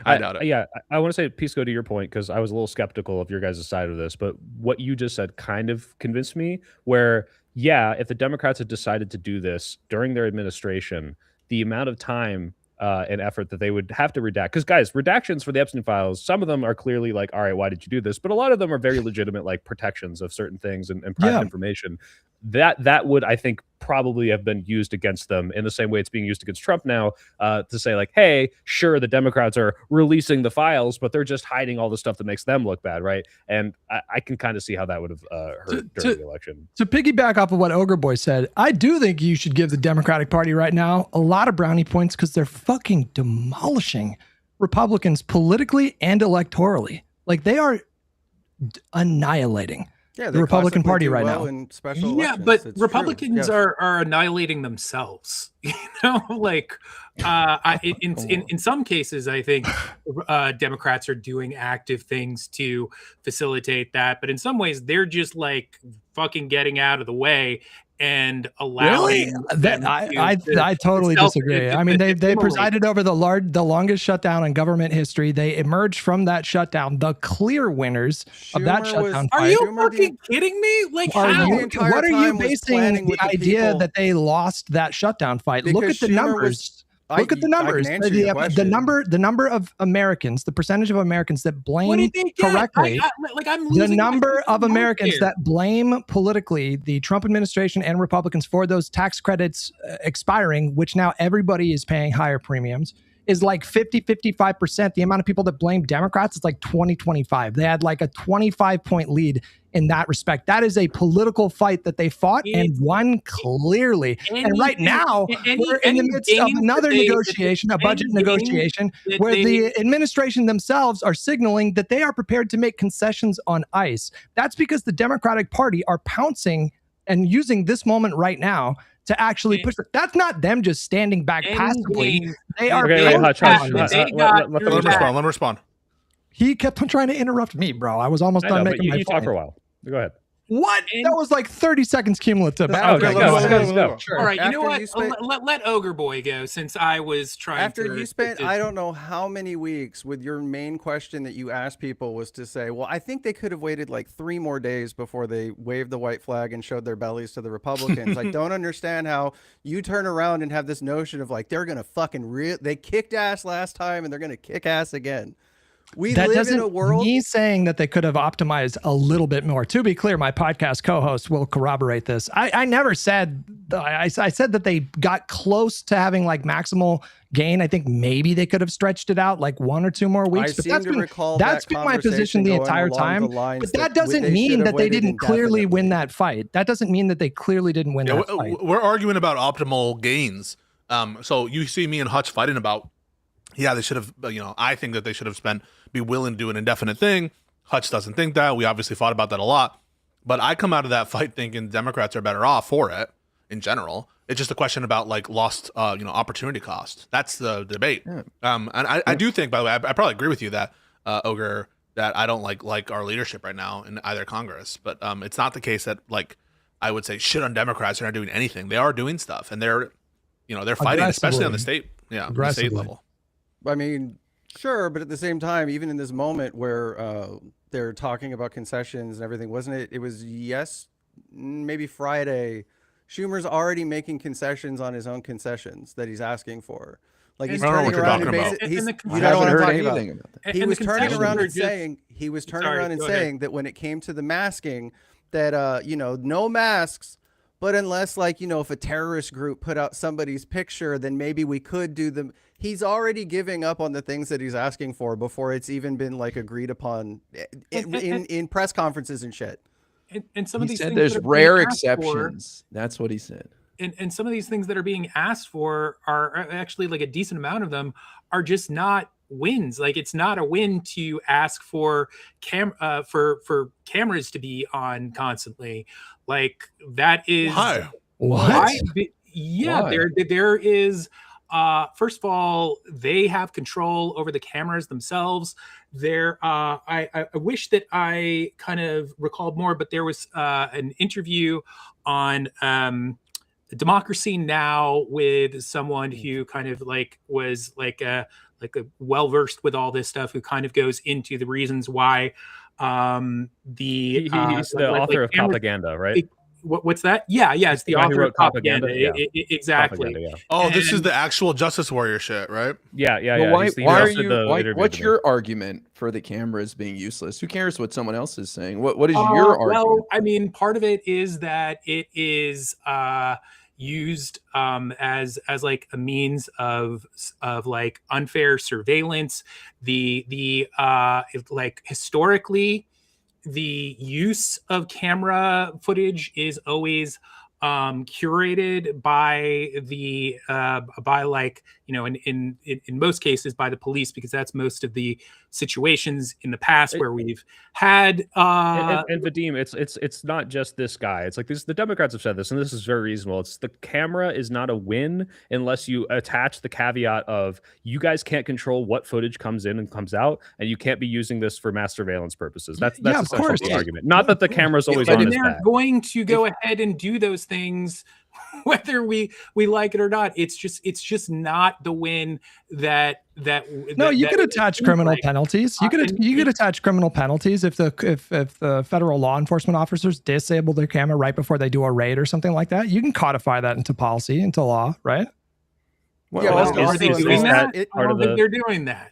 I doubt it. Yeah, I want to say, Pisco, to your point, because I was a little skeptical of your guys' side of this, but what you just said kind of convinced me where, yeah, if the Democrats had decided to do this during their administration, the amount of time and effort that they would have to redact, because guys, redactions for the Epstein files, some of them are clearly like, all right, why did you do this? But a lot of them are very legitimate, like protections of certain things and private information. That would, I think, probably have been used against them in the same way it's being used against Trump now, to say like, hey, sure, the Democrats are releasing the files, but they're just hiding all the stuff that makes them look bad, right? And I can kind of see how that would have hurt during the election. To piggyback off of what Ogre Boy said, I do think you should give the Democratic Party right now a lot of brownie points because they're fucking demolishing Republicans politically and electorally. Like they are annihilating the Republican Party right now. In special elections. But it's Republicans are annihilating themselves. Like in some cases, I think Democrats are doing active things to facilitate that. But in some ways, they're just like fucking getting out of the way and allowing. Really? I totally disagree. I mean, they presided over the longest shutdown in government history. They emerged from that shutdown the clear winners of that shutdown. Are you fucking kidding me? Like, what are you basing the idea that they lost that shutdown fight? Look at the numbers. Look at the numbers. The number of Americans, the percentage of Americans that blame correctly. The number of Americans that blame politically the Trump administration and Republicans for those tax credits expiring, which now everybody is paying higher premiums, is like 55%. The amount of people that blame Democrats is like 20-25. They had like a 25-point lead in that respect. That is a political fight that they fought and won clearly. And right now, we're in the midst of another negotiation, a budget negotiation, where the administration themselves are signaling that they are prepared to make concessions on ICE. That's because the Democratic Party are pouncing and using this moment right now to actually push it. That's not them just standing back passively. They are. Hutch. Let him respond. He kept on trying to interrupt me, bro. I was almost done making my point. You talk for a while. Go ahead. What? That was like 30 seconds cumulative. Okay, go. Sure. All right, you know what? Let Ogre Boy go since I was trying after you spent I don't know how many weeks with your main question that you asked people was to say, well, I think they could have waited like 3 more days before they waved the white flag and showed their bellies to the Republicans. I don't understand how you turn around and have this notion of like they're going to fucking they kicked ass last time and they're going to kick ass again. We live in a world. Me saying that they could have optimized a little bit more. To be clear, my podcast co-host will corroborate this. I never said. I said that they got close to having like maximal gain. I think maybe they could have stretched it out like 1 or 2 more weeks. But that's been my position the entire time. But that doesn't mean that they didn't clearly win that fight. That doesn't mean that they clearly didn't win that fight. We're arguing about optimal gains. So you see me and Hutch fighting about. Yeah, they should have, I think that they should have be willing to do an indefinite thing. Hutch doesn't think that. We obviously fought about that a lot. But I come out of that fight thinking Democrats are better off for it in general. It's just a question about like lost, opportunity cost. That's the debate. Yeah. And I do think, by the way, I probably agree with you that, Ogre, that I don't like our leadership right now in either Congress. But it's not the case that like I would say shit on Democrats. They're not doing anything. They are doing stuff, and they're fighting, especially on the state level. I mean, sure, but at the same time, even in this moment where they're talking about concessions and everything, wasn't it? It was maybe Friday. Schumer's already making concessions on his own concessions that he's asking for. Like he's turning around and basically, you don't want to talk about that. He was turning around and saying that when it came to the masking, that no masks, but unless if a terrorist group put out somebody's picture, then maybe we could do them. He's already giving up on the things that he's asking for before it's even been agreed upon in press conferences and shit. And some of these things there's rare exceptions. That's what he said. And some of these things that are being asked for are actually a decent amount of them are just not wins. It's not a win to ask for cameras to be on constantly. That is why? There is. First of all, they have control over the cameras themselves. I wish that I kind of recalled more, but there was an interview on Democracy Now! With someone who kind of was a well-versed with all this stuff, who kind of goes into the reasons why he's the author of Propaganda, right? What's that? Yeah, it's the author of Propaganda. Exactly. Propaganda, yeah. Oh, this is the actual Justice Warrior shit, right? Yeah. What's your argument for the cameras being useless? Who cares what someone else is saying? What is your argument? Well, I mean, part of it is that it is used as a means of unfair surveillance. The historically, the use of camera footage is always curated by the in most cases by the police, because that's most of the situations in the past where we've had and Vadim, it's not just this guy. It's this, the Democrats have said this, and this is very reasonable. It's the camera is not a win unless you attach the caveat of you guys can't control what footage comes in and comes out, and you can't be using this for mass surveillance purposes. That's essentially the argument. Not that the camera's always on. And they're going to go ahead and do those things whether we like it or not. It's just not the win that you could attach criminal penalties. You could attach criminal penalties if the federal law enforcement officers disable their camera right before they do a raid or something like that. You can codify that into policy, into law, right? Well, are they doing that? I don't think they're doing that.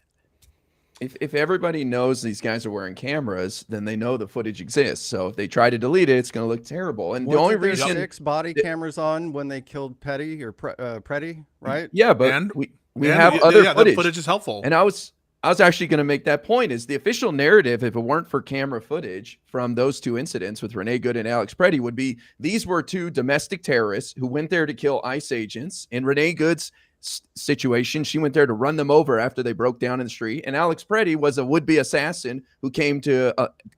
If everybody knows these guys are wearing cameras, then they know the footage exists. So if they try to delete it, it's going to look terrible. And the only reason 6 body cameras on when they killed Petty or Preddy, right? Yeah, but we have other footage. The footage is helpful. And I was actually going to make that point. Is the official narrative, if it weren't for camera footage from those 2 incidents with Renee Good and Alex Preddy, would be these were 2 domestic terrorists who went there to kill ICE agents. In Renee Good's situation, she went there to run them over after they broke down in the street, and Alex Preddy was a would-be assassin who came to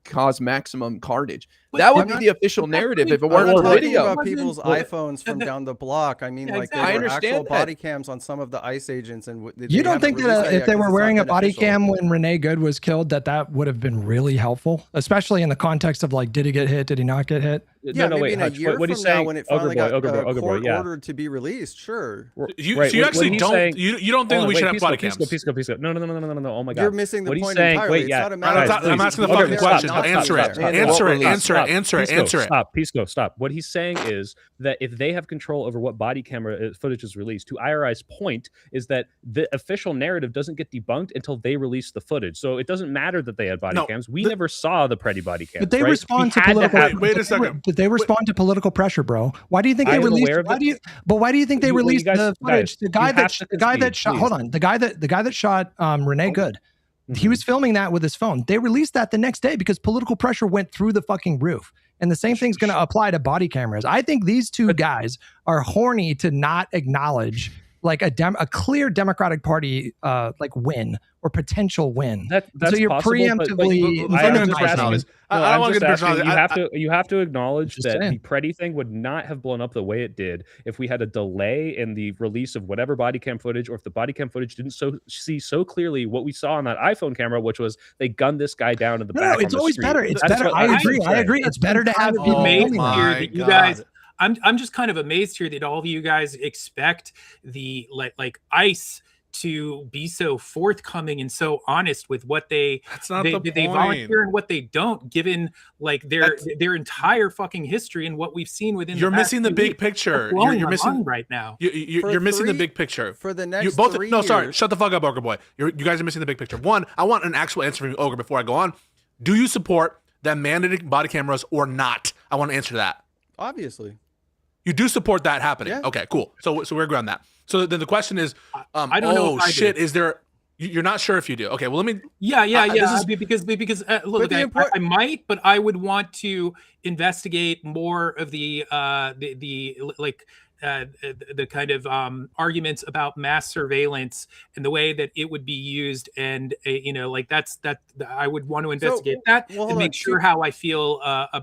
cause maximum carnage. That would be the official narrative if it weren't for video. About people's iPhones from down the block. I mean, there were actual body cams on some of the ICE agents, and you don't think that if they were wearing a body cam when Renee Good was killed, that would have been really helpful, especially in the context of did he get hit, did he not get hit? Yeah, maybe in a year from now when it finally got ordered to be released, sure. You actually don't. You don't think we should have body cams? Please go. No. Oh my God. You're missing the point entirely. It's not a matter of I'm asking the fucking question. Answer it. Stop. What he's saying is that if they have control over what body camera footage is released, to IRI's point, is that the official narrative doesn't get debunked until they release the footage. So it doesn't matter that they had body cams. We never saw the Preddy body cams. But they respond to political. Wait a second. But they respond to political pressure, bro. Why do you think they released? Why do you think they released the footage? The guy that shot. Hold on. The guy that shot Renee Good. He was filming that with his phone. They released that the next day because political pressure went through the fucking roof. And the same thing's going to apply to body cameras. I think these 2 guys are horny to not acknowledge like a clear Democratic Party like win or potential win. That's so you're possible, preemptively. I don't want to get personal. You have to acknowledge that saying. the Preddy thing would not have blown up the way it did if we had a delay in the release of whatever body cam footage, or if the body cam footage didn't see so clearly what we saw on that iPhone camera, which was they gunned this guy down in the back. No, it's always street. better. It's better. I agree. It's better to have people amazed my here that you God. guys. I'm just kind of amazed here that all of you guys expect the like ICE to be so forthcoming and so honest with what they volunteer and what they don't, given like their entire fucking history and what we've seen within. You're missing the big picture. You're missing right now. You're missing the big picture for the next. No, sorry, shut the fuck up, Ogre Boy. You guys are missing the big picture. One, I want an actual answer from you, Ogre, before I go on. Do you support them mandating body cameras or not? I want to answer that. Obviously. You do support that happening. Yeah. Okay, cool. So we're agreed on that. So then the question is, I don't know if I shit, do. is there? You're not sure if you do. Okay, well let me. Yeah. Because look, I might, but I would want to investigate more of the kind of arguments about mass surveillance and the way that it would be used, and I would want to investigate that and make sure how I feel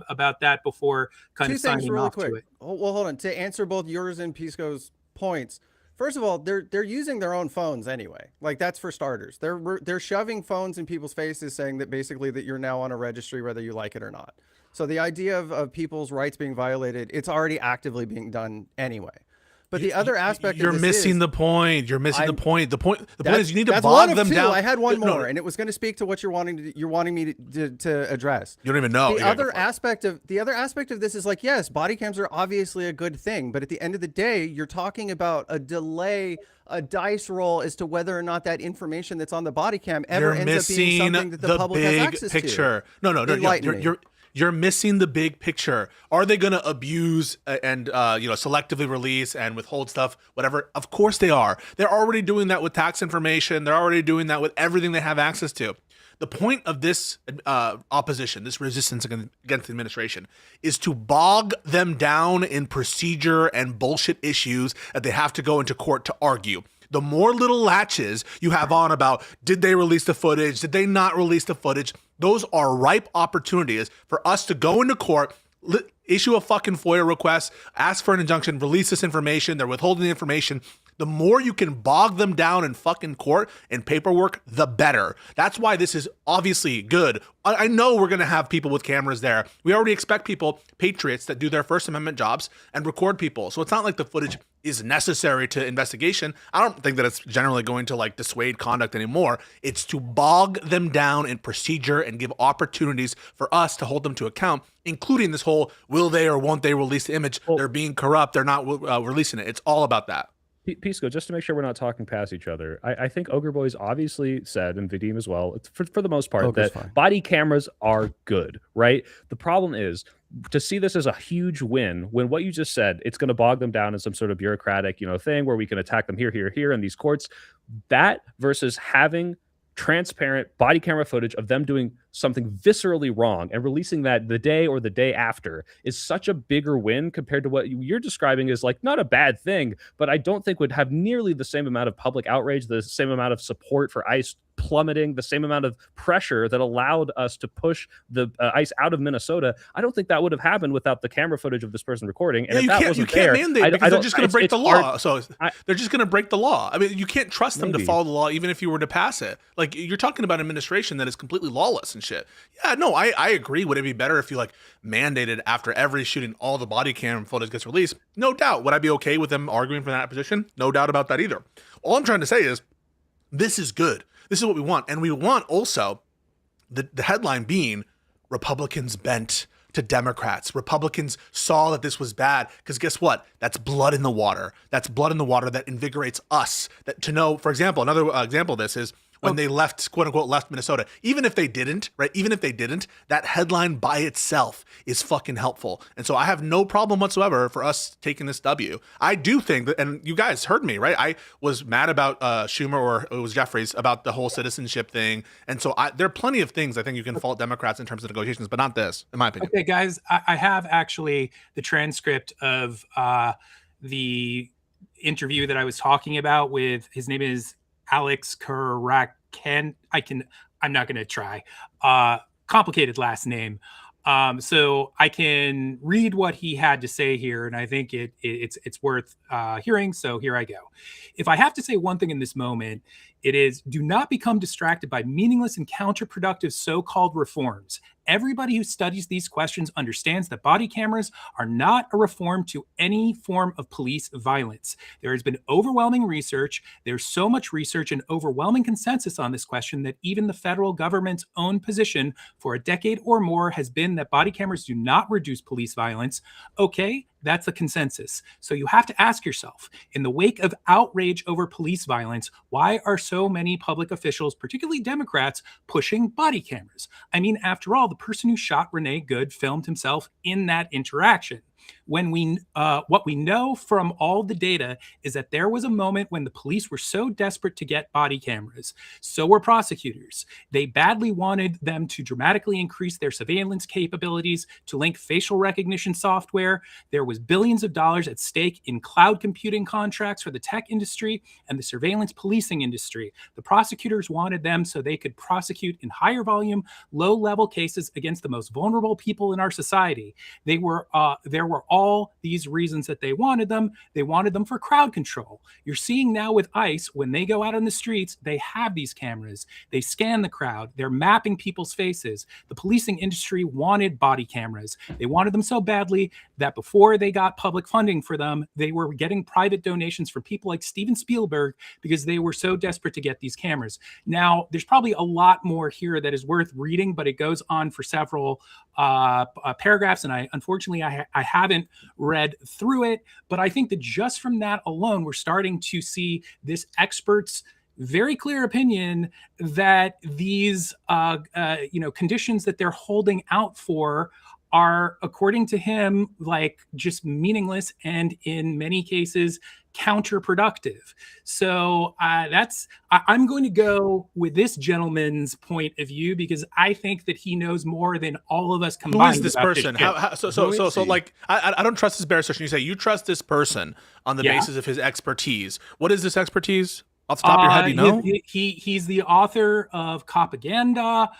about that before kind of signing off to it. Well, hold on. To answer both yours and Pisco's points, first of all, they're using their own phones anyway. Like, that's for starters. They're shoving phones in people's faces, saying that basically that you're now on a registry whether you like it or not. So the idea of people's rights being violated, it's already actively being done anyway. But the other aspect you're of this missing the point. You're missing the point. The point is you need to bog them down. I had one more, and it was going to speak to what you're wanting me to address. You don't even know. The other aspect of this is like, yes, body cams are obviously a good thing, but at the end of the day, you're talking about a delay, a dice roll as to whether or not that information that's on the body cam ever ends up being something that the public has access picture. to. No. You're missing the big picture. Are they going to abuse and selectively release and withhold stuff, whatever? Of course they are. They're already doing that with tax information. They're already doing that with everything they have access to. The point of this opposition, this resistance against the administration, is to bog them down in procedure and bullshit issues that they have to go into court to argue. The more little latches you have on about, did they release the footage? Did they not release the footage? Those are ripe opportunities for us to go into court, issue a fucking FOIA request, ask for an injunction, release this information. They're withholding the information. The more you can bog them down in fucking court and paperwork, the better. That's why this is obviously good. I know we're going to have people with cameras there. We already expect people, patriots, that do their First Amendment jobs and record people. So it's not like the footage is necessary to investigation. I don't think that it's generally going to dissuade conduct anymore. It's to bog them down in procedure and give opportunities for us to hold them to account, including this whole will they or won't they release the image? They're being corrupt. They're not releasing it. It's all about that. Pisco, just to make sure we're not talking past each other, I think Ogre Boy's obviously said, and Vadim as well, for the most part, Ogre's that fine. Body cameras are good, right? The problem is to see this as a huge win when what you just said, it's going to bog them down in some sort of bureaucratic, thing where we can attack them here in these courts. That versus having transparent body camera footage of them doing something viscerally wrong and releasing that the day or the day after is such a bigger win compared to what you're describing as not a bad thing, but I don't think would have nearly the same amount of public outrage, the same amount of support for ICE plummeting, the same amount of pressure that allowed us to push the ICE out of Minnesota. I don't think that would have happened without the camera footage of this person recording. And if that wasn't there, mandate because they're just going to break the law. They're just going to break the law. I mean, you can't trust them to follow the law, even if you were to pass it. You're talking about administration that is completely lawless and shit. Yeah, no, I agree. Would it be better if you mandated after every shooting all the body cam footage gets released? No doubt. Would I be okay with them arguing from that position? No doubt about that either. All I'm trying to say is this is good. This is what we want. And we want also the headline being Republicans bent to Democrats. Republicans saw that this was bad because guess what? That's blood in the water. That's blood in the water that invigorates us. That to know, for example, another example of this is when they left, quote unquote, left Minnesota. Even if they didn't, right? Even if they didn't, that headline by itself is fucking helpful. And so I have no problem whatsoever for us taking this W. I do think that, and you guys heard me, right? I was mad about Schumer, or it was Jeffries, about the whole citizenship thing. And so there are plenty of things I think you can fault Democrats in terms of negotiations, but not this, in my opinion. Okay, guys, I have actually the transcript of the interview that I was talking about with, his name is Alex Karaken. I'm not going to try. Complicated last name. So I can read what he had to say here, and I think it's worth hearing. So here I go. If I have to say one thing in this moment, it is, do not become distracted by meaningless and counterproductive so-called reforms. Everybody who studies these questions understands that body cameras are not a reform to any form of police violence. There has been overwhelming research. There's so much research and overwhelming consensus on this question that even the federal government's own position for a decade or more has been that body cameras do not reduce police violence. Okay, that's the consensus. So you have to ask yourself, in the wake of outrage over police violence, why are so many public officials, particularly Democrats, pushing body cameras? I mean, after all, the person who shot Renee Good filmed himself in that interaction. When what we know from all the data is that there was a moment when the police were so desperate to get body cameras, so were prosecutors. They badly wanted them to dramatically increase their surveillance capabilities, to link facial recognition software. There was billions of dollars at stake in cloud computing contracts for the tech industry and the surveillance policing industry. The prosecutors wanted them so they could prosecute in higher volume, low-level cases against the most vulnerable people in our society. There were all these reasons that they wanted them. They wanted them for crowd control. You're seeing now with ICE, when they go out on the streets, they have these cameras. They scan the crowd. They're mapping people's faces. The policing industry wanted body cameras. They wanted them so badly that before they got public funding for them, they were getting private donations from people like Steven Spielberg because they were so desperate to get these cameras. Now, there's probably a lot more here that is worth reading, but it goes on for several paragraphs, and unfortunately I haven't read through it, but I think that just from that alone, we're starting to see this expert's very clear opinion that these conditions that they're holding out for are, according to him, like just meaningless and in many cases counterproductive. So I'm going to go with this gentleman's point of view because I think that he knows more than all of us combined. Who is this person? Like I don't trust this bear session. You say you trust this person on the basis of his expertise. What is this expertise? Off the top of your head, do you know? He's the author of Propaganda.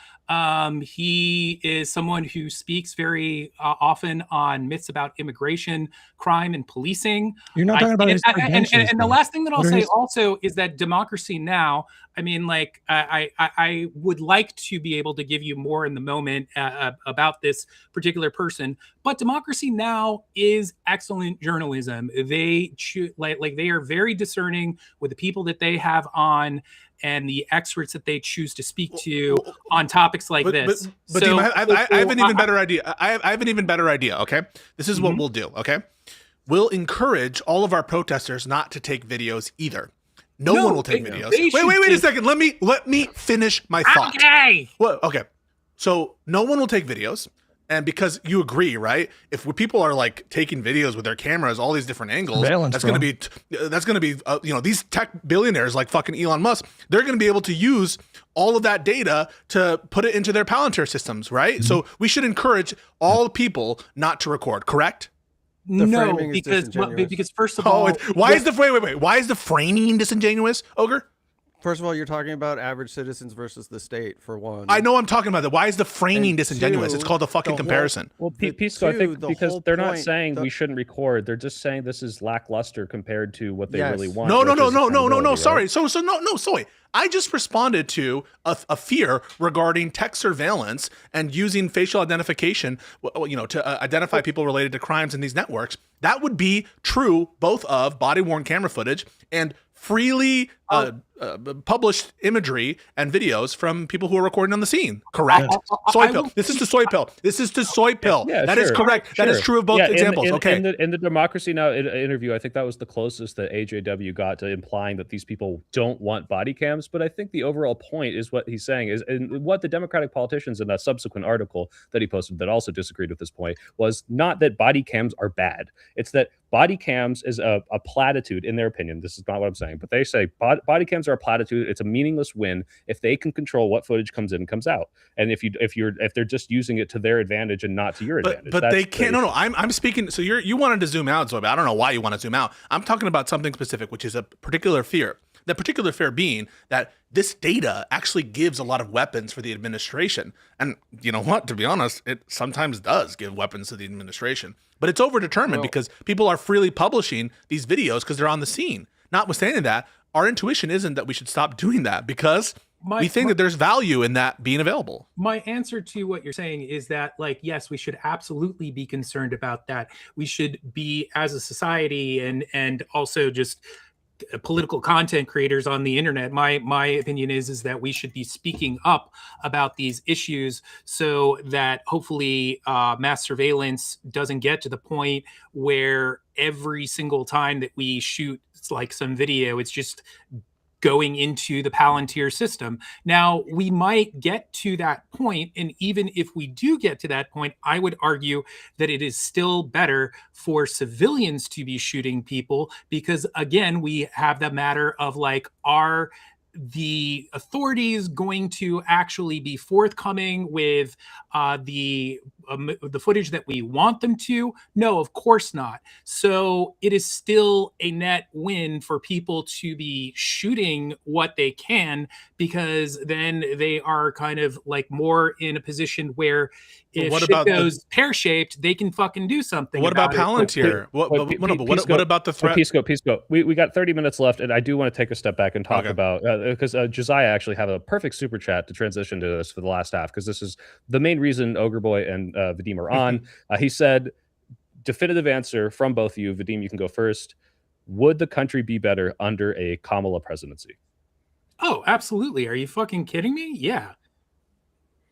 He is someone who speaks very often on myths about immigration, crime, and policing. You're not talking about his credentials. And the last thing that I'll say also is that Democracy Now! I mean, like, I would like to be able to give you more in the moment about this particular person, but Democracy Now! Is excellent journalism. They they are very discerning with the people that they have on and the experts that they choose to speak to on topics like this. But so, I have an even better idea. I have an even better idea. Okay, this is what we'll do. Okay, we'll encourage all of our protesters not to take videos either. No one will take videos. Wait a second. Let me finish my thought. Okay. Well, okay. So no one will take videos. And because you agree, right? If people are like taking videos with their cameras, all these different angles, that's going to be these tech billionaires like fucking Elon Musk, they're going to be able to use all of that data to put it into their Palantir systems, right? Mm-hmm. So we should encourage all people not to record, correct? No, because first of all, why is the framing disingenuous, Ogre? First of all, you're talking about average citizens versus the state, for one. I know I'm talking about that. Why is the framing disingenuous? It's called a fucking comparison. Well, Pisco, I think because they're not saying we shouldn't record. They're just saying this is lackluster compared to what they really want. No. Sorry. So sorry. I just responded to a fear regarding tech surveillance and using facial identification, to identify people related to crimes in these networks. That would be true both of body-worn camera footage and freely published imagery and videos from people who are recording on the scene. Correct? Soy pill. This is to soy pill. Yeah, that is correct. That is true of both examples. In the Democracy Now! Interview, I think that was the closest that AJW got to implying that these people don't want body cams. But I think the overall point is what he's saying is, and what the Democratic politicians in that subsequent article that he posted that also disagreed with this point was not that body cams are bad. It's that body cams is a platitude in their opinion. This is not what I'm saying, but they say body cams are a platitude. It's a meaningless win if they can control what footage comes in and comes out. And if they're just using it to their advantage and not to your advantage. But they can't. No. I'm speaking. So you wanted to zoom out, Zoe. I don't know why you want to zoom out. I'm talking about something specific, which is a particular fear. The particular fear being that this data actually gives a lot of weapons for the administration. And you know what? To be honest, it sometimes does give weapons to the administration. But it's overdetermined because people are freely publishing these videos because they're on the scene. Notwithstanding that, our intuition isn't that we should stop doing that because we think that there's value in that being available. My answer to what you're saying is that, like, yes, we should absolutely be concerned about that. We should be, as a society, and also just political content creators on the internet, my opinion is that we should be speaking up about these issues so that hopefully mass surveillance doesn't get to the point where every single time that we shoot like some video, it's just going into the Palantir system. Now, we might get to that point, and even if we do get to that point, I would argue that it is still better for civilians to be shooting people because, again, we have the matter of, like, are the authorities going to actually be forthcoming with the footage that we want them to? No, of course not. So it is still a net win for people to be shooting what they can, because then they are kind of like more in a position where if shit goes pear-shaped, they can fucking do something. What about Palantir? What about the threat? Pisco. We got 30 minutes left, and I do want to take a step back and talk about, because Josiah actually have a perfect super chat to transition to this for the last half, because this is the main reason Ogre Boy and Vadim are on. He said, definitive answer from both of you. Vadim, you can go first. Would the country be better under a Kamala presidency? Oh, absolutely. Are you fucking kidding me? Yeah.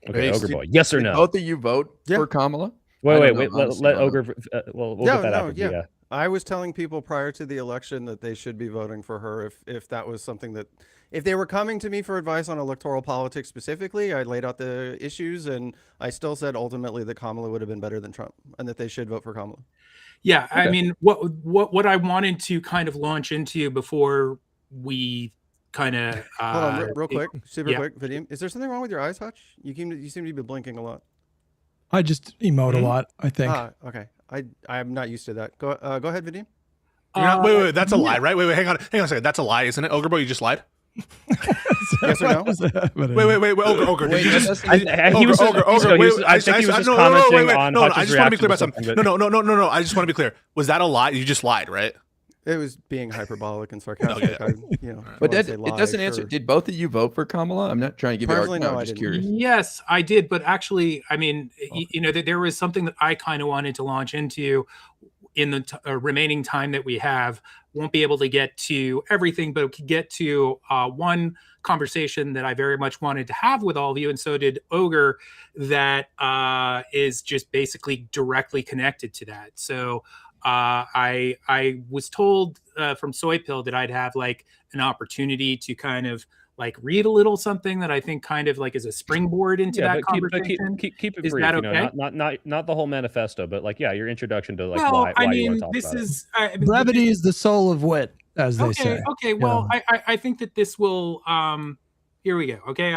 Okay, Ogre Boy. Yes or no? Both of you vote for Kamala? Wait. Let Ogre. We'll get that after. Yeah. I was telling people prior to the election that they should be voting for her if that was something that, if they were coming to me for advice on electoral politics specifically, I laid out the issues, and I still said ultimately that Kamala would have been better than Trump and that they should vote for Kamala. Yeah, okay. I mean, what I wanted to kind of launch into before we kind of hold on real quick, super quick, Vadim. Is there something wrong with your eyes, Hutch? You seem to be blinking a lot. I just emote a lot, I think. Okay. I'm not used to that. Go ahead, Vadim. Wait, that's a lie, right? Wait, hang on a second. That's a lie, isn't it? Ogre Boy, you just lied? Yes or no? Wait, Ogre. Did you just? I think he was just commenting on Hutch's reaction to something. No. I just want to be clear. Was that a lie? You just lied, right? It was being hyperbolic and sarcastic. But it doesn't answer. Did both of you vote for Kamala? I'm not trying to give you argument. No, I'm just curious. Yes, I did. But actually, I mean, there was something that I kind of wanted to launch into in the remaining time that we have. Won't be able to get to everything, but could get to one conversation that I very much wanted to have with all of you, and so did Ogre, that is just basically directly connected to that. So I was told from Soy Pill that I'd have like an opportunity to kind of like read a little something that I think kind of like is a springboard into that conversation. Keep it is brief. That okay? Not the whole manifesto, but like your introduction to like why you want to talk about it. Brevity is the soul of wit, as they say. Okay. Well, I think that this will. Here we go. Okay,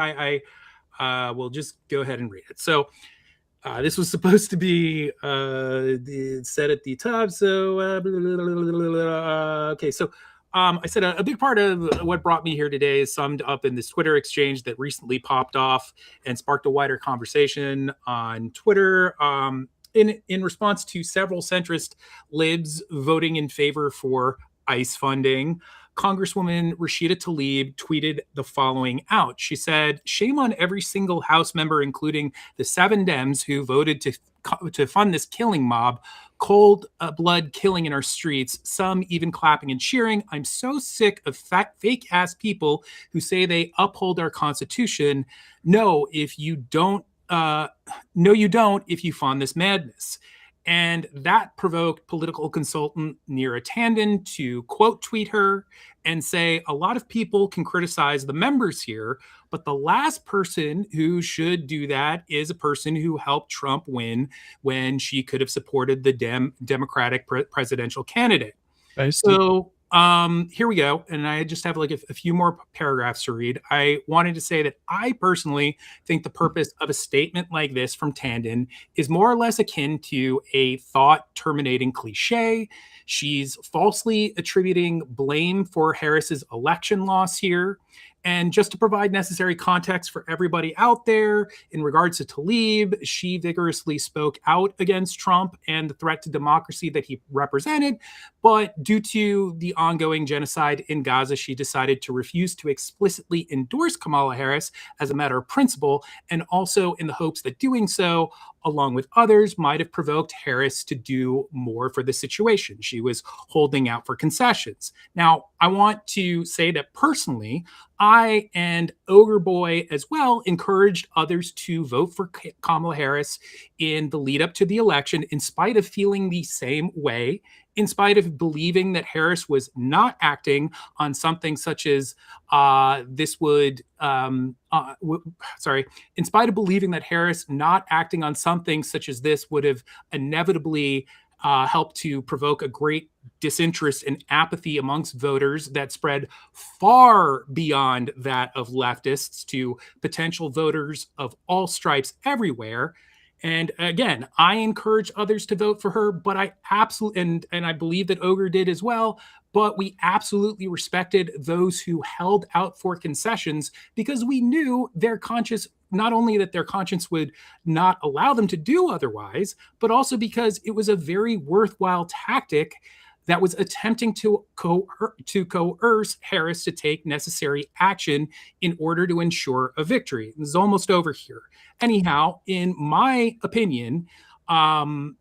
I will just go ahead and read it. So. This was supposed to be said at the top. So, okay. So I said a big part of what brought me here today is summed up in this Twitter exchange that recently popped off and sparked a wider conversation on Twitter in response to several centrist libs voting in favor for ICE funding. Congresswoman Rashida Tlaib tweeted the following out. She said, "Shame on every single House member, including the 7 Dems who voted to fund this killing mob, cold blood killing in our streets, some even clapping and cheering. I'm so sick of fake-ass people who say they uphold our Constitution. No, you don't if you fund this madness." And that provoked political consultant Neera Tanden to quote tweet her and say, "A lot of people can criticize the members here, but the last person who should do that is a person who helped Trump win when she could have supported the Democratic presidential candidate." So Here we go. And I just have like a few more paragraphs to read. I wanted to say that I personally think the purpose of a statement like this from Tandon is more or less akin to a thought terminating cliche. She's falsely attributing blame for Harris's election loss here. And just to provide necessary context for everybody out there, in regards to Tlaib, she vigorously spoke out against Trump and the threat to democracy that he represented. But due to the ongoing genocide in Gaza, she decided to refuse to explicitly endorse Kamala Harris as a matter of principle, and also in the hopes that doing so, along with others, might have provoked Harris to do more for the situation. She was holding out for concessions. Now, I want to say that personally, I and Ogre Boy as well encouraged others to vote for Kamala Harris in the lead up to the election, in spite of feeling the same way, in spite of believing that Harris was not acting on something such as in spite of believing that Harris not acting on something such as this would have inevitably helped to provoke a great disinterest and apathy amongst voters that spread far beyond that of leftists to potential voters of all stripes everywhere. And again, I encourage others to vote for her, but I absolutely, and I believe that Ogre did as well, but we absolutely respected those who held out for concessions because we knew their conscience, not only that their conscience would not allow them to do otherwise, but also because it was a very worthwhile tactic that was attempting to coerce Harris to take necessary action in order to ensure a victory. This is almost over here. Anyhow, in my opinion, sorry,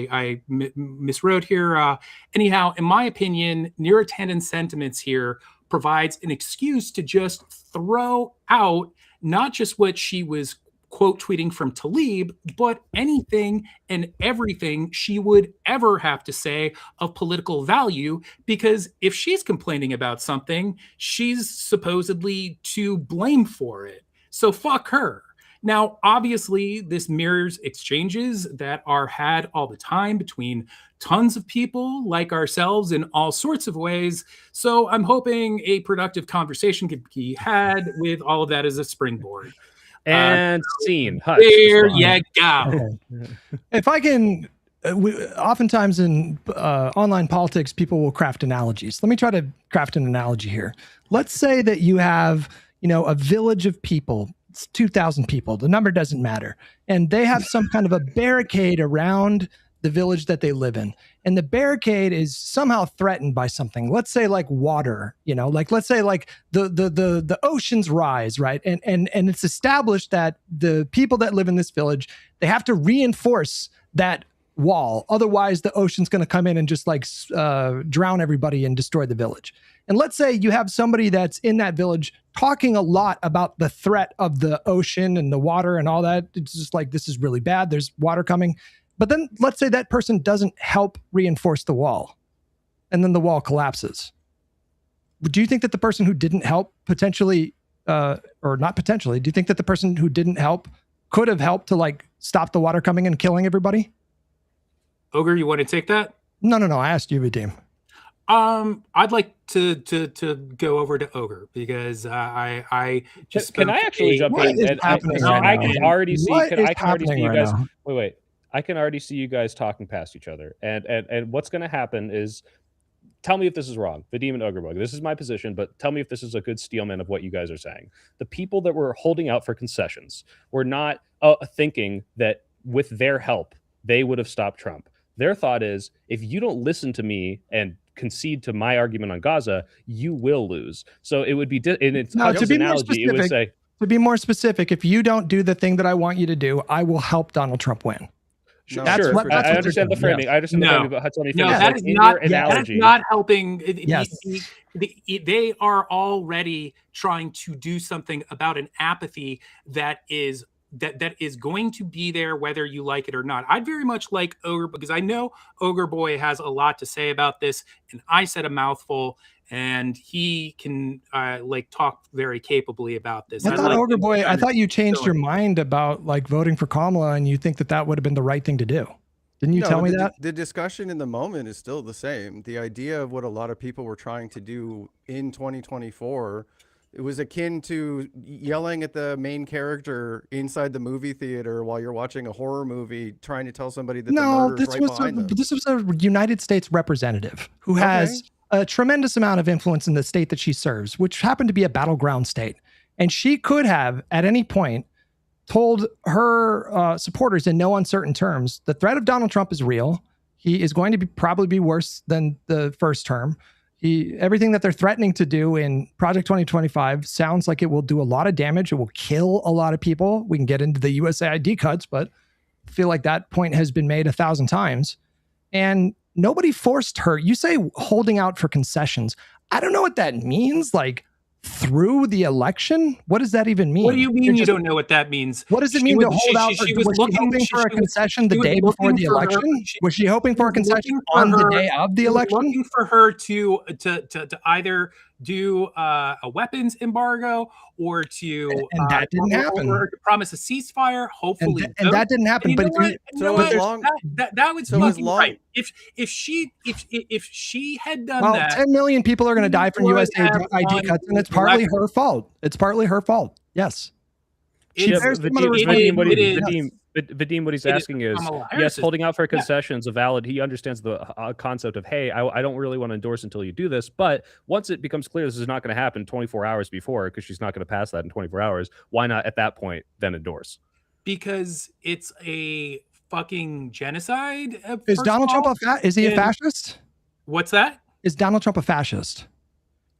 I miswrote here. Anyhow, in my opinion, Neera Tanden's sentiments here provides an excuse to just throw out not just what she was quote tweeting from Tlaib, but anything and everything she would ever have to say of political value, because if she's complaining about something, she's supposedly to blame for it. So fuck her. Now, obviously, this mirrors exchanges that are had all the time between tons of people like ourselves in all sorts of ways. So I'm hoping a productive conversation could be had with all of that as a springboard. And scene. Hutch. There you go. If I can, oftentimes in online politics, people will craft analogies. Let me try to craft an analogy here. Let's say that you have, a village of people. It's 2,000 people. The number doesn't matter. And they have some kind of a barricade around the village that they live in. And the barricade is somehow threatened by something. Let's say like water, let's say like the oceans rise, right? And it's established that the people that live in this village, they have to reinforce that wall. Otherwise the ocean's going to come in and just drown everybody and destroy the village. And let's say you have somebody that's in that village talking a lot about the threat of the ocean and the water and all that. It's just like, this is really bad. There's water coming. But then let's say that person doesn't help reinforce the wall and then the wall collapses. Do you think that the person who didn't help potentially, or not potentially, do you think that the person who didn't help could have helped to stop the water coming and killing everybody? Ogre, you want to take that? No. I asked you, Vadim. I'd like to go over to Ogre because I just can I actually jump in? I can already see. I can already see you guys. Wait. I can already see you guys talking past each other. And what's going to happen is, tell me if this is wrong. Vadim and Ogre Bug, this is my position, but tell me if this is a good steelman of what you guys are saying. The people that were holding out for concessions were not thinking that with their help, they would have stopped Trump. Their thought is, if you don't listen to me and concede to my argument on Gaza, you will lose. So it would be, in its analogy, it would say, to be more specific, if you don't do the thing that I want you to do, I will help Donald Trump win. No, sure, I understand the framing. I understand the framing, but Hutch, let me finish. No, that is not helping. Yes. They are already trying to do something about an apathy that is going to be there whether you like it or not. I'd very much like Ogre, because I know Ogre Boy has a lot to say about this, and I said a mouthful, and he can talk very capably about this. I thought Ogre Boy, I thought you changed your mind about voting for Kamala, and you think that would have been the right thing to do. Didn't you tell me the, that? The discussion in the moment is still the same. The idea of what a lot of people were trying to do in 2024, it was akin to yelling at the main character inside the movie theater while you're watching a horror movie, trying to tell somebody that the murder's right behind them. This was a United States representative who has a tremendous amount of influence in the state that she serves, which happened to be a battleground state. And she could have, at any point, told her supporters in no uncertain terms, the threat of Donald Trump is real. He is going to probably be worse than the first term. Everything that they're threatening to do in Project 2025 sounds like it will do a lot of damage. It will kill a lot of people. We can get into the USAID cuts, but I feel like that point has been made 1,000 times. And nobody forced her. You say holding out for concessions. I don't know what that means. Like, through the election? What does that even mean? What do you mean you don't know what that means? What does it mean to hold out? Was she hoping for a concession the day before the election? Was she hoping for a concession on the day of the election? Looking for her to either do a weapons embargo or to and that didn't happen. Or to promise a ceasefire. Hopefully, and that didn't happen. But that was fucking right. If she had done that, 10 million people are going to die from USAID cuts, and it's partly her fault. It's partly her fault. Yes. Vadim, what he's asking is, yes, holding out for concessions, a valid. He understands the concept of, hey, I don't really want to endorse until you do this. But once it becomes clear this is not going to happen 24 hours before, because she's not going to pass that in 24 hours, why not at that point then endorse? Because it's a fucking genocide. Is Donald Trump is he a fascist? What's that? Is Donald Trump a fascist?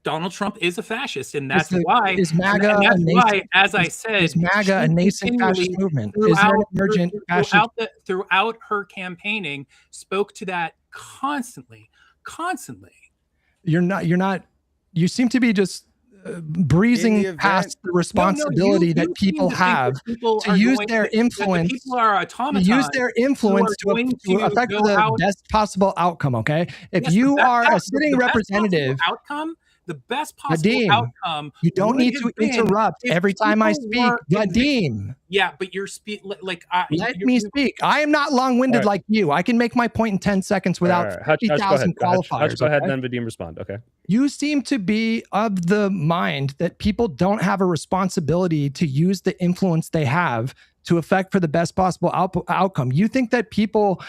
Donald Trump is a fascist, and that's why. Is MAGA and that's why, as I said, is MAGA a nascent fascist movement? Is there an emergent fascist? Throughout her campaigning, spoke to that constantly. You're not. You seem to be just breezing past the responsibility that people have to use their influence. People are automatons. To use their influence to affect the best possible outcome. Okay, if you are a sitting representative, the best possible outcome. You don't need to interrupt every time I speak, Vadim. Yeah, but you're let me speak. I am not long-winded like you. I can make my point in 10 seconds without 50,000 qualifiers. Go ahead, then Vadim respond. Okay. You seem to be of the mind that people don't have a responsibility to use the influence they have to affect for the best possible outcome. You think that people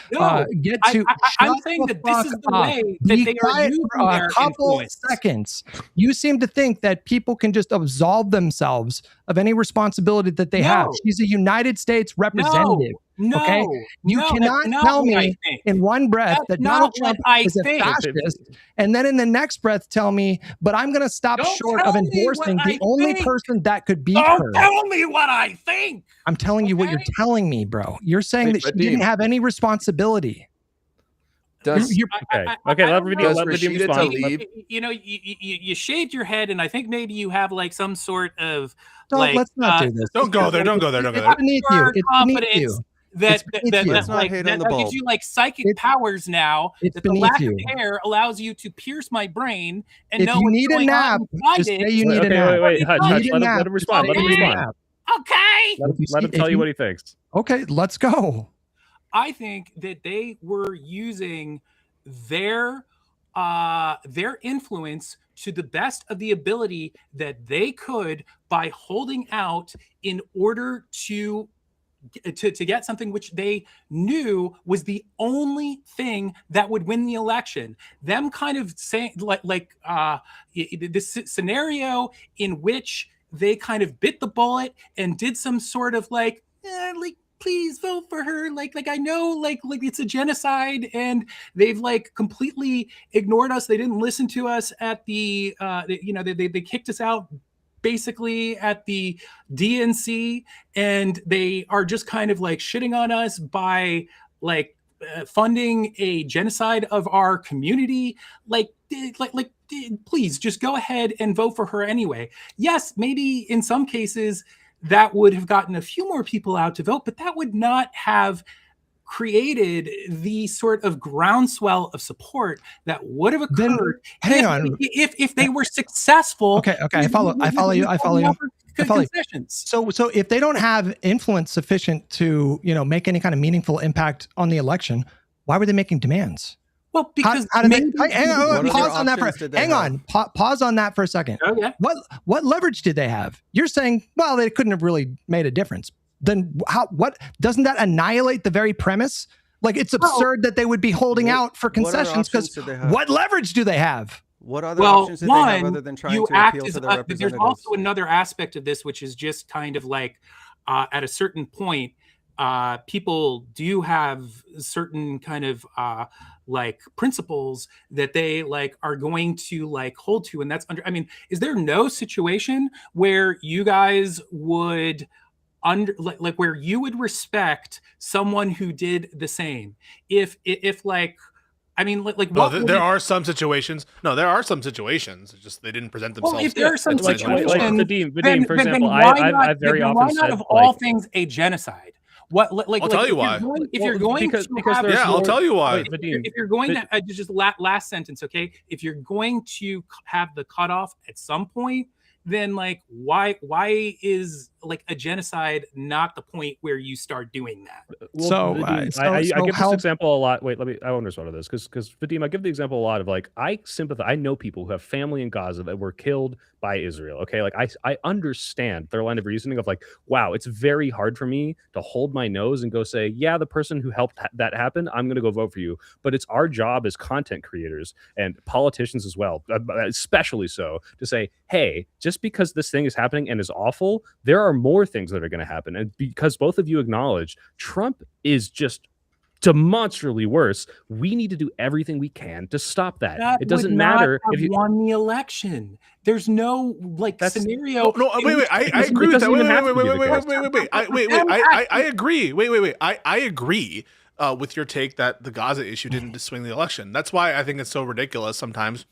get to? I'm saying that this is the way that they are using their a couple influence. Seconds. You seem to think that people can just absolve themselves of any responsibility that they have. She's a United States representative. Okay, you cannot tell me in one breath that Donald Trump is a fascist, and then in the next breath tell me, but I'm going to stop short of endorsing the only person that could beat her. Don't tell me what I think. I'm telling you what you're telling me, bro. You're saying that she didn't have any responsibility. Okay, let Vadim respond. You know, you shaved your head, and I think maybe you have like some sort of let's not do this. Don't go there. It's beneath you. It's beneath you. That gives you like psychic powers now. That the lack of hair allows you to pierce my brain and know what's going on inside just say you need a nap. Wait, Hutch, let him respond. Let him respond. Okay. Let him tell you what he thinks. Okay, let's go. I think that they were using their influence to the best of the ability that they could by holding out in order to get something which they knew was the only thing that would win the election. Them kind of saying this scenario in which they kind of bit the bullet and did some sort of please vote for her. Like I know like it's a genocide and they've like completely ignored us. They didn't listen to us at the they kicked us out basically at the DNC, and they are just kind of like shitting on us by funding a genocide of our community. Please just go ahead and vote for her anyway. Yes, maybe in some cases that would have gotten a few more people out to vote, but that would not have created the sort of groundswell of support that would have occurred if they were successful. Okay, I follow you. So if they don't have influence sufficient to make any kind of meaningful impact on the election, why were they making demands? Well, because how did maybe, hang on, What pause other on that for options did they hang have? on, pause on that for a second. Oh, yeah. What leverage did they have? You're saying, well, they couldn't have really made a difference. Then what doesn't that annihilate the very premise? Like, it's absurd that they would be holding out for concessions, because what leverage do they have? What other options did they have other than trying to appeal to their representatives? There's also another aspect of this, which is just kind of like at a certain point, people do have certain kind of like principles that they like are going to like hold to, and that's under. I mean, is there no situation where you guys would like where you would respect someone who did the same if like, I mean, like no, there are some situations. No, there are some situations. It's just they didn't present themselves. Well, if there are some situations, like Vadim, for example, I've very often said, of all things a genocide. What like I'll tell you why. If you're going because have, there's I'll tell you why. If you're going to just last sentence, okay? If you're going to have the cutoff at some point, then like why is like a genocide not the point where you start doing that? Well, Vadim, I give this example a lot. Wait, I want to respond to this because Vadim, I give the example a lot of like I sympathize. I know people who have family in Gaza that were killed by Israel. Okay, like I understand their line of reasoning of like, wow, it's very hard for me to hold my nose and go say, yeah, the person who helped that happen, I'm going to go vote for you. But it's our job as content creators and politicians as well, especially so, to say, hey, just because this thing is happening and is awful, there are more things that are going to happen. And because both of you acknowledge Trump is just demonstrably worse, we need to do everything we can to stop that. It doesn't matter if you won the election. There's no like scenario. No, wait. I agree with that. Wait. I agree. Wait. I agree with your take that the Gaza issue didn't swing the election. That's why I think it's so ridiculous sometimes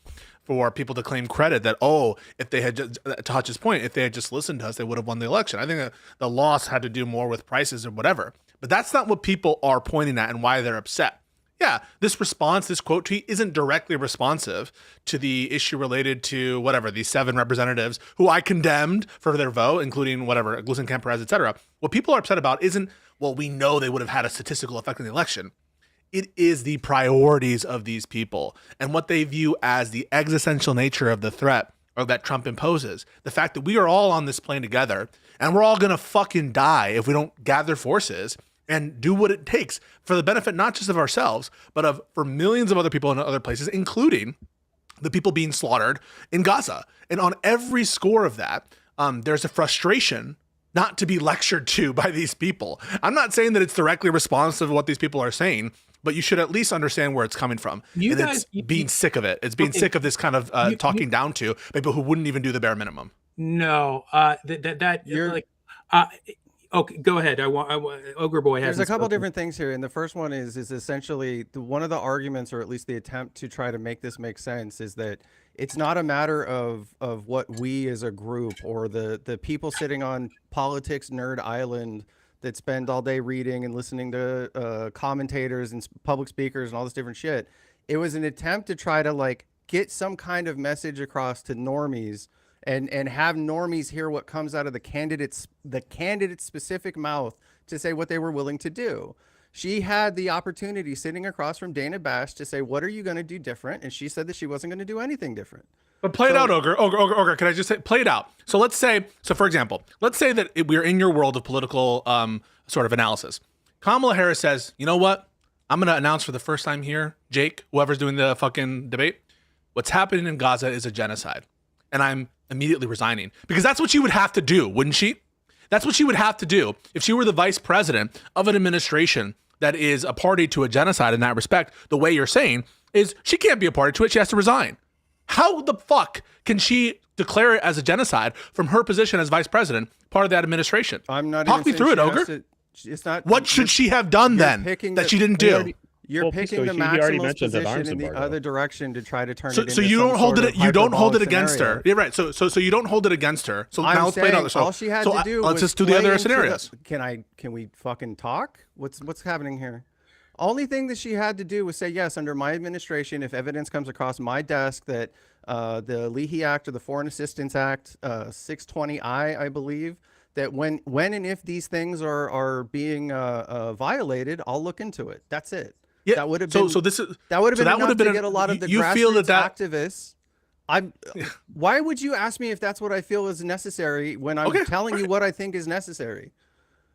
for people to claim credit that, oh, if they had just, to Hutch's point, if they had just listened to us, they would have won the election. I think that the loss had to do more with prices or whatever. But that's not what people are pointing at and why they're upset. Yeah, this response, this quote tweet isn't directly responsive to the issue related to whatever, these 7 representatives who I condemned for their vote, including whatever, Glusen, Perez, etc. What people are upset about isn't, well, we know they would have had a statistical effect in the election. It is the priorities of these people and what they view as the existential nature of the threat or that Trump imposes. The fact that we are all on this plane together and we're all going to fucking die if we don't gather forces and do what it takes for the benefit not just of ourselves, but for millions of other people in other places, including the people being slaughtered in Gaza. And on every score of that, there's a frustration not to be lectured to by these people. I'm not saying that it's directly responsive to what these people are saying, but you should at least understand where it's coming from. It's being sick of it. It's being sick of this kind of talking down to people who wouldn't even do the bare minimum. No, you're like, okay, go ahead. I want Ogre Boy has. There's a couple different things here, and the first one is essentially one of the arguments, or at least the attempt to try to make this make sense, is that it's not a matter of what we as a group or the people sitting on Politics Nerd Island that spend all day reading and listening to commentators and public speakers and all this different shit. It was an attempt to try to like get some kind of message across to normies and have normies hear what comes out of the candidate's specific mouth to say what they were willing to do. She had the opportunity sitting across from Dana Bash to say, what are you going to do different? And she said that she wasn't going to do anything different. But play it out, Ogre. Can I just say, play it out? So let's say, for example, let's say that we're in your world of political sort of analysis. Kamala Harris says, you know what? I'm going to announce for the first time here, Jake, whoever's doing the fucking debate, what's happening in Gaza is a genocide. And I'm immediately resigning. Because that's what she would have to do, wouldn't she? That's what she would have to do if she were the vice president of an administration that is a party to a genocide in that respect. The way you're saying is she can't be a party to it. She has to resign. How the fuck can she declare it as a genocide from her position as vice president, part of that administration? I'm not. Talk me through it, Ogre. It's not. What should she have done then that she didn't do? You're picking the maximalist position in the other direction to try to turn it into so you don't hold it. You don't hold it against scenario. her. You're right. So you don't hold it against her. So now let's play another. So all she had to do. Let's just do the other scenarios. Can we fucking talk? What's happening here? Only thing that she had to do was say, yes, under my administration, if evidence comes across my desk that the Leahy Act or the Foreign Assistance Act, 620I, I believe, that when and if these things are being violated, I'll look into it. That's it. Yeah. That would have been So this is that would have so been that enough would have been to get a lot of the you feel grassroots that activists. Why would you ask me if that's what I feel is necessary when I'm Okay, telling you what I think is necessary?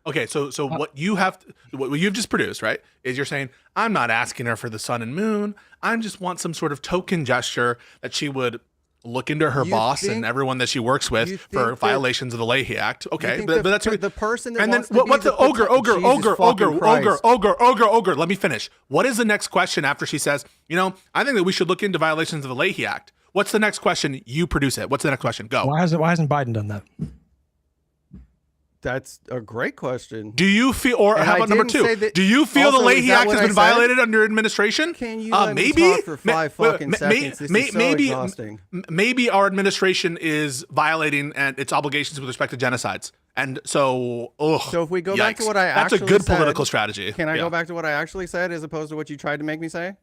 Okay, so what you've just produced, right, is you're saying, I'm not asking her for the sun and moon. I just want some sort of token gesture that she would look into her boss and everyone that she works with for violations of the Leahy Act. Okay, but that's the person that and then wants to what's be the ogre? Jesus Ogre. Let me finish. What is the next question after she says, I think that we should look into violations of the Leahy Act? What's the next question? You produce it. What's the next question? Go. Why hasn't Biden done that? That's a great question. Do you feel, or how about number two? Do you feel the Leahy Act has been violated under administration? Can you let me talk for 5 fucking seconds? This is so exhausting. Maybe our administration is violating its obligations with respect to genocides. And so, so if we go back to what I that's actually a good said, political strategy. Can I go back to what I actually said as opposed to what you tried to make me say?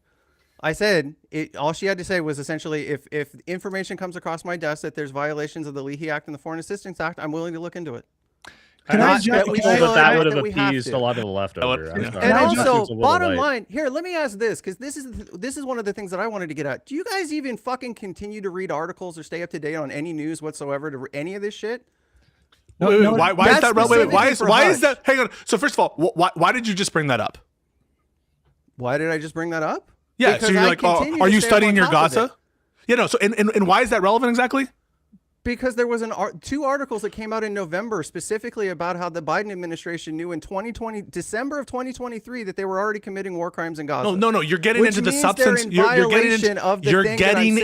I said all she had to say was essentially if information comes across my desk that there's violations of the Leahy Act and the Foreign Assistance Act, I'm willing to look into it. That would have appeased a lot of the leftover. And also, bottom line, here, let me ask this, because this is one of the things that I wanted to get at. Do you guys even fucking continue to read articles or stay up to date on any news whatsoever to any of this shit? Why is that relevant? Why is that? Hang on. So first of all, why did you just bring that up? Why did I just bring that up? Yeah. Because so you're like, are you studying your Gaza? Yeah. No. So and why is that relevant exactly? Because there was two articles that came out in November specifically about how the Biden administration knew in December of 2023 that they were already committing war crimes in Gaza. No. You're getting into the substance. You're getting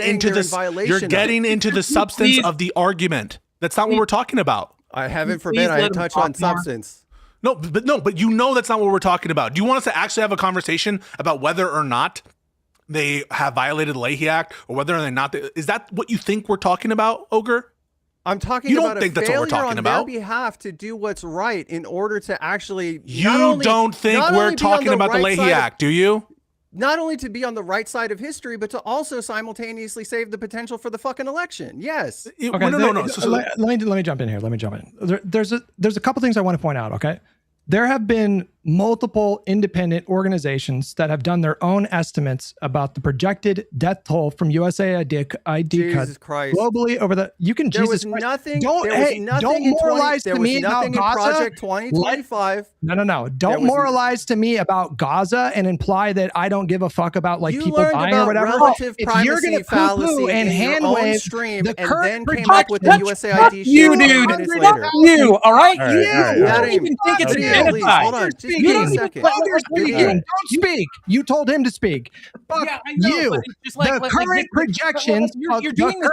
into the substance of the argument. That's not what we're talking about. I heaven forbid I touch on substance. No, but you know that's not what we're talking about. Do you want us to actually have a conversation about whether or not they have violated the Leahy Act, or whether or not is that what you think we're talking about, Ogre? I'm talking about a failure on their behalf to do what's right in order to actually. You don't think we're talking about the Leahy Act, do you? Not only to be on the right side of history, but to also simultaneously save the potential for the fucking election. Yes. Okay, no. Let me jump in here. There's a couple things I want to point out. Okay. There have been multiple independent organizations that have done their own estimates about the projected death toll from USAID cuts globally over the. You can there Jesus was Christ. nothing. Don't there was nothing don't in moralize 20, to me about Gaza. Project 2025. No. Don't moralize to me about Gaza and imply that I don't give a fuck about like people dying or whatever. Relative if you're going to poo-poo and hand wave the current and then came up with the USAID you, dude. You, all right? You don't even think it's identified. Hold on. Just give me a second. Don't speak. You told him to speak. Fuck you. The current projections. You're doing this.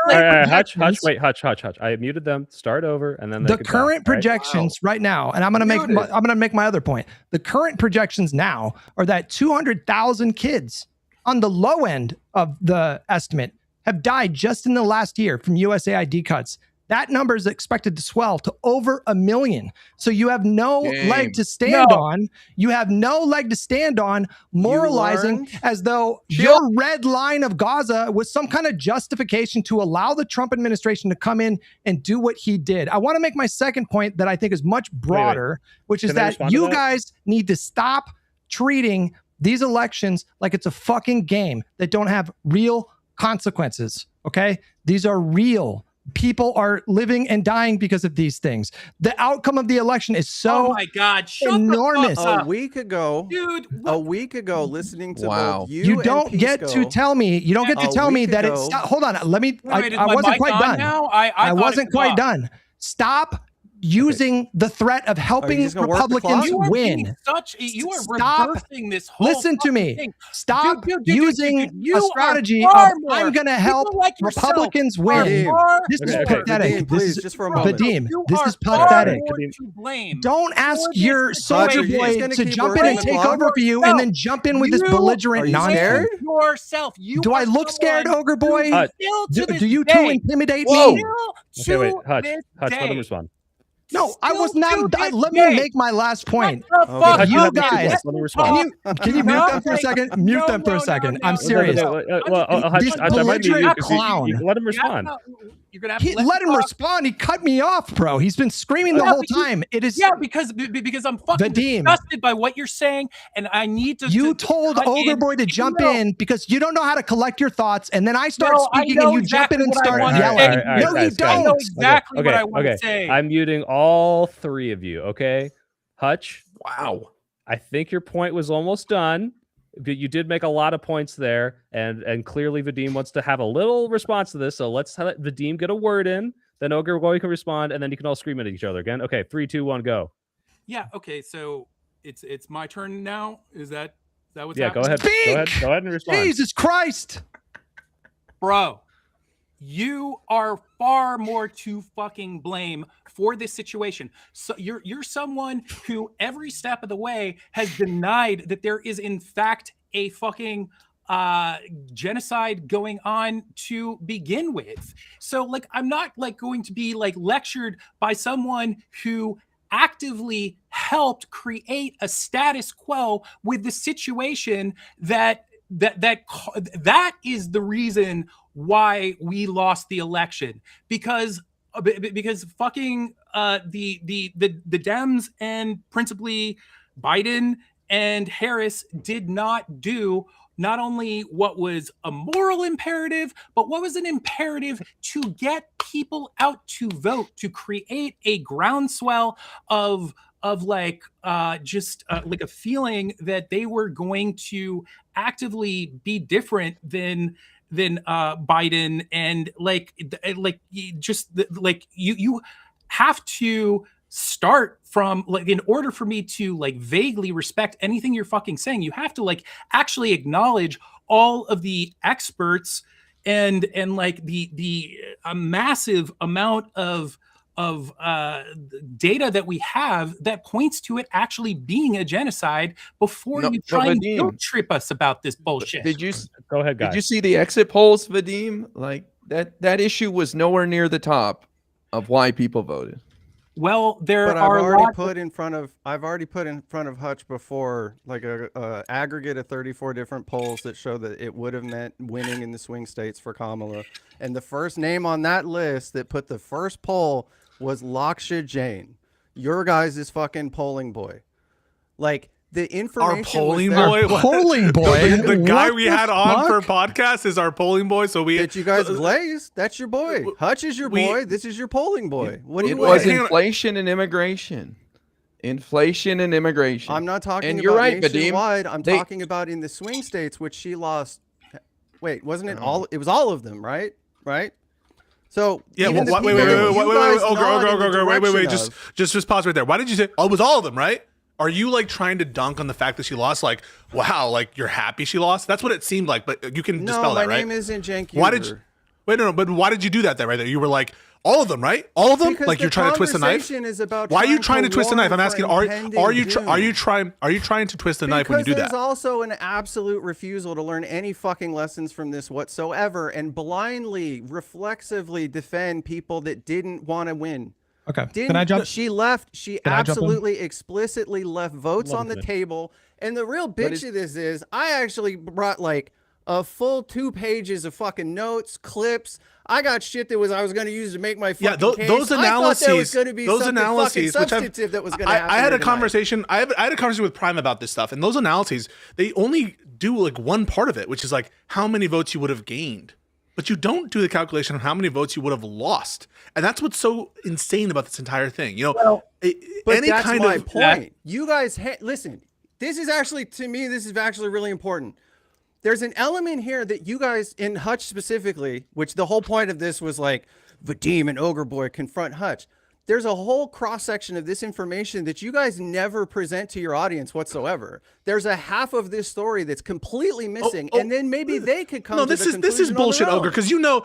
Hutch. I muted them. Start over, and then the current projections right now, and I'm gonna make my other point. The current projections now are that 200,000 kids on the low end of the estimate have died just in the last year from USAID cuts. That number is expected to swell to over 1 million. So you have no leg to stand on. You have no leg to stand on moralizing as though your red line of Gaza was some kind of justification to allow the Trump administration to come in and do what he did. I want to make my second point that I think is much broader, which is that you guys need to stop treating these elections like it's a fucking game that don't have real consequences. Okay? These are real. People are living and dying because of these things. The outcome of the election is so enormous. A week ago, listening to both you don't get to tell me. You don't get to tell me that it's. Hold on. Let me. I wasn't quite done. I wasn't quite done. Stop using the threat of helping Republicans win. You are reversing this whole Listen to me. Thing. Stop using a strategy of I'm going to help Republicans win. This is pathetic. Please, just for a moment. Vadim, this is pathetic. Don't ask your soldier boy to jump in and take over for you and then jump in with this belligerent nonsense. Do I look scared, Ogre Boy? Do you two intimidate me? Okay, wait, Hutch, let him respond. No, I was not. Let me make my last point. Okay. You guys, Let me respond. can you mute them for a second? Mute them for a second. I'm serious. I might be you 'cause clown. you let him respond. You're gonna have to Let him respond. He cut me off, bro. He's been screaming the whole time. It is because I'm fucking Vadim. disgusted by what you're saying, and I need to. You told Ogre Boy to jump in because you don't know how to collect your thoughts, and then I start speaking, and you jump in and start yelling. No, you don't. I know exactly what I want to say. I'm muting all three of you. Okay, Hutch. Wow. I think your point was almost done. But you did make a lot of points there, and clearly Vadim wants to have a little response to this. So let's let Vadim get a word in. Then Ogre Boy can respond, and then you can all scream at each other again. Okay, 3, 2, 1, go. Yeah. Okay. So it's my turn now. Is that what's Yeah. happening? Go ahead and respond. Jesus Christ, Bro, you are far more to fucking blame for this situation. So you're someone who every step of the way has denied that there is in fact a fucking genocide going on to begin with. So like I'm not like going to be like lectured by someone who actively helped create a status quo with the situation that is the reason why we lost the election, because fucking the Dems and principally Biden and Harris did not do not only what was a moral imperative, but what was an imperative to get people out to vote, to create a groundswell of like like a feeling that they were going to actively be different than Biden, and you have to start from like, in order for me to like vaguely respect anything you're fucking saying, you have to like actually acknowledge all of the experts and like the massive amount of data that we have that points to it actually being a genocide before you try and guilt trip us about this bullshit. Go ahead, guys. Did you see the exit polls, Vadim? Like that issue was nowhere near the top of why people voted. Well, I've already put in front of Hutch before, like a aggregate of 34 different polls that show that it would have meant winning in the swing states for Kamala. And the first name on that list that put the first poll was Laksha Jain, your guys' fucking polling boy. Like the information. Our polling was boy. polling boy. The guy we had on for podcast is our polling boy. So we did you guys glaze? That's your boy. Hutch is your boy. This is your polling boy. What do you? It was inflation and immigration. Inflation and immigration. I'm not talking and about you're right, nationwide. I'm talking about in the swing states, which she lost. Wait, wasn't it all? It was all of them, right? Right. So yeah, wait, just pause right there. Why did you say? Oh, it was all of them, right? Are you like trying to dunk on the fact that she lost? Like, wow, like you're happy she lost? That's what it seemed like, but you can dispel that, right? No, my name isn't Cenk. Why did you? Wait, no, but why did you do that there, right there? You were like, all of them, right? All of them? Because like you're trying to twist the knife? Why are you trying to twist the knife? I'm asking, are you trying to twist the knife when you do that? Because there's also an absolute refusal to learn any fucking lessons from this whatsoever, and blindly, reflexively defend people that didn't want to win. Okay. Can I jump? She left. She absolutely explicitly left votes on the table. And the real bitch of this is I actually brought like a full 2 pages of fucking notes, clips. I got shit that I was going to use to make my fucking case. Those analyses. I thought there was going to be something fucking substantive which that was going to happen. I had a conversation. I had a conversation with Prime about this stuff, and those analyses, they only do like one part of it, which is like how many votes you would have gained. But you don't do the calculation on how many votes you would have lost. And that's what's so insane about this entire thing. You know, but that's my point. You guys, listen, this is actually, to me, this is actually really important. There's an element here that you guys, in Hutch specifically, which the whole point of this was like, Vadim and Ogre Boy confront Hutch. There's a whole cross-section of this information that you guys never present to your audience whatsoever. There's a half of this story that's completely missing, and then maybe they could come to the conclusion. This is bullshit, Ogre, because you know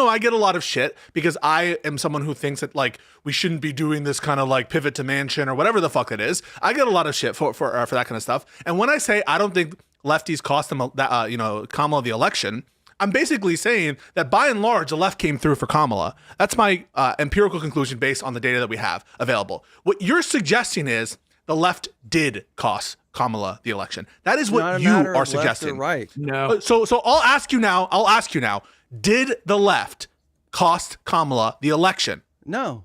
I get a lot of shit because I am someone who thinks that like we shouldn't be doing this kind of like pivot to Manchin or whatever the fuck it is. I get a lot of shit for that kind of stuff. And when I say I don't think lefties cost them Kamala the election, I'm basically saying that by and large, the left came through for Kamala. That's my empirical conclusion based on the data that we have available. What you're suggesting is the left did cost Kamala the election. That is what you are suggesting. Right? No. So I'll ask you now. Did the left cost Kamala the election? No.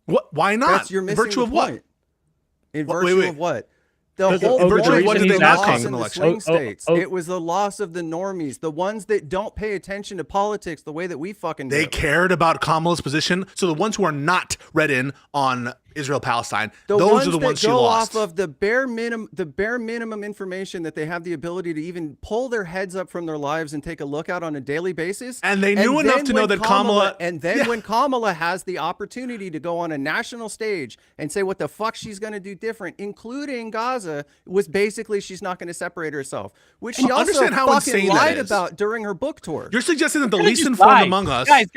What? Why not? That's you're missing virtue the of what? point. In virtue of what? The The whole virtue point of what is did the they loss asking? in the Election. swing states. It was the loss of the normies, the ones that don't pay attention to politics the way that we fucking do. They cared about Kamala's position. So the ones who are not read in on Israel-Palestine, those are the ones she lost. Off of the bare minimum information that they have the ability to even pull their heads up from their lives and take a look out on a daily basis. And they knew enough to know that Kamala. And then when Kamala has the opportunity to go on a national stage and say what the fuck she's going to do different, including Gaza, was basically she's not going to separate herself, which she also Understand how fucking insane that lied is. about during her book tour. You're suggesting that the Could've least just informed lied. among us. Guys.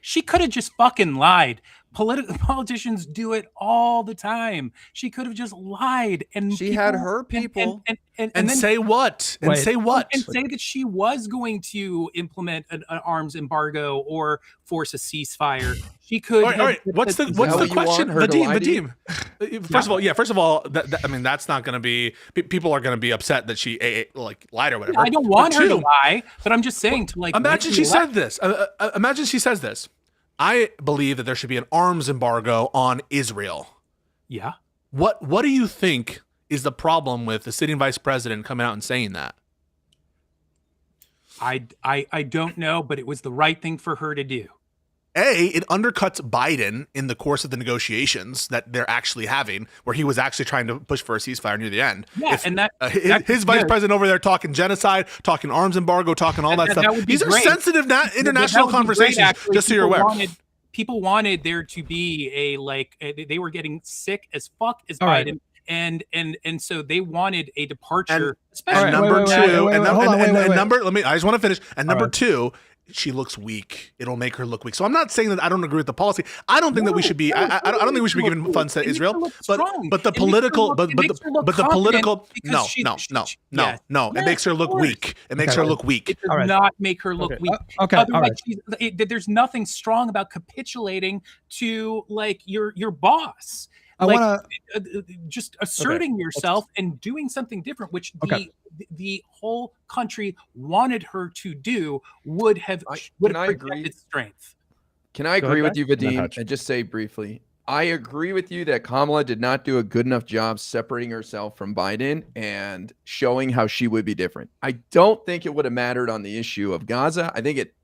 She could have just fucking lied. Politicians do it all the time. She could have just lied, and She had her people. and And then say what? And Wait. say what? and say that she was going to implement an arms embargo or force a ceasefire. She could. All right. What's the that what you question, want her to lie to you? Vadim? First of all, I mean, that's not going to be. People are going to be upset that she lied or whatever. I don't want But her to two, lie, but I'm just saying to like. Imagine she said this. Imagine she says this. I believe that there should be an arms embargo on Israel. Yeah. What do you think is the problem with the sitting vice president coming out and saying that? I don't know, but it was the right thing for her to do. It undercuts Biden in the course of the negotiations that they're actually having, where he was actually trying to push for a ceasefire near the end. Yeah, If, and that his vice president over there talking genocide, talking arms embargo, talking all that that stuff. would be These are great. sensitive international That would be great, conversations. actually. Just so you're aware. People wanted there to be they were getting sick as fuck as All right. Biden. And so they wanted a departure, And especially number two, wait. I just want to finish. And number right. two, she looks weak. It'll make her look weak. So I'm not saying that I don't agree with the policy. I don't think that we should be. I don't think we should be giving funds to Israel. But the political, but the political. No. It makes her look weak. It makes her look weak. It does All right. not make her look weak. Okay, all Otherwise, right. there's nothing strong about capitulating to like your boss. I Like, wanna- just asserting yourself and doing something different, which the whole country wanted her to do, would have protected strength. Can I Go agree ahead, with you, Vadim. Vadim, Hutch. and just say briefly, I agree with you that Kamala did not do a good enough job separating herself from Biden and showing how she would be different. I don't think it would have mattered on the issue of Gaza. I think it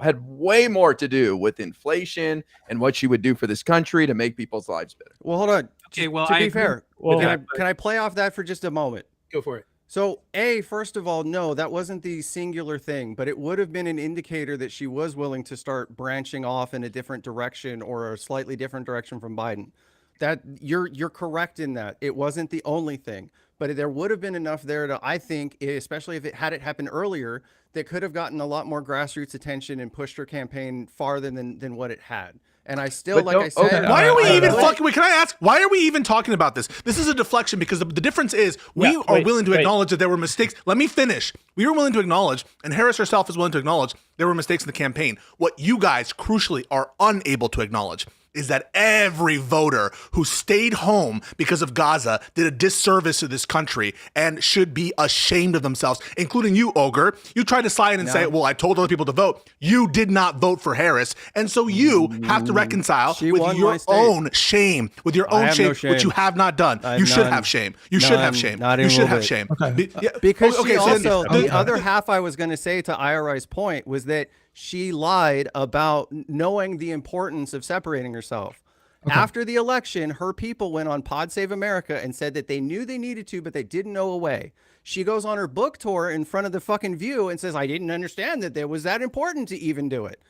had way more to do with inflation and what she would do for this country to make people's lives better. Well, hold on. Okay, well, to I be agree fair, with can I play off that for just a moment? Go for it. So, first of all, no, that wasn't the singular thing, but it would have been an indicator that she was willing to start branching off in a different direction or a slightly different direction from Biden. That you're correct in that. It wasn't the only thing, but there would have been enough there to, I think, especially if it happened earlier, that could have gotten a lot more grassroots attention and pushed her campaign farther than what it had. And I still, But like I don't- said, okay. Why are we I even would- fucking? Wait, can I ask? Why are we even talking about this? This is a deflection because the difference is we are willing to acknowledge that there were mistakes. Let me finish. We were willing to acknowledge, and Harris herself is willing to acknowledge there were mistakes in the campaign. What you guys crucially are unable to acknowledge is that every voter who stayed home because of Gaza did a disservice to this country and should be ashamed of themselves, including you, Ogre. You tried to slide in and say, well, I told other people to vote. You did not vote for Harris. And so you have to reconcile She with won your my state. own shame, with your I own have shame, no shame. which you have not done. I have You should none. have shame. You should have None. shame. Not You even a should little have bit. shame. Okay. Because Okay, she so then- also, the other half I was going to say to IRI's point was that she lied about knowing the importance of separating herself. After the election, her people went on Pod Save America and said that they knew they needed to, but they didn't know a way. She goes on her book tour in front of the fucking View and says, I didn't understand that it was that important to even do it.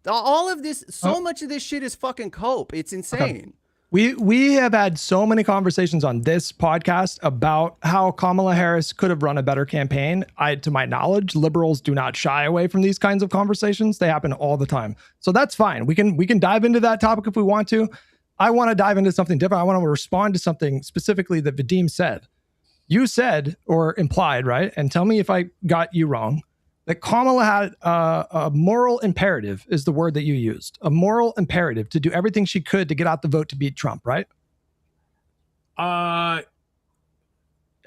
All of this, so much of this shit is fucking cope. It's insane. We have had so many conversations on this podcast about how Kamala Harris could have run a better campaign. To my knowledge, liberals do not shy away from these kinds of conversations. They happen all the time. So that's fine. We can dive into that topic if we want to. I want to dive into something different. I want to respond to something specifically that Vadim said. You said or implied, right? And tell me if I got you wrong, that Kamala had a moral imperative, is the word that you used, a moral imperative to do everything she could to get out the vote to beat Trump, right?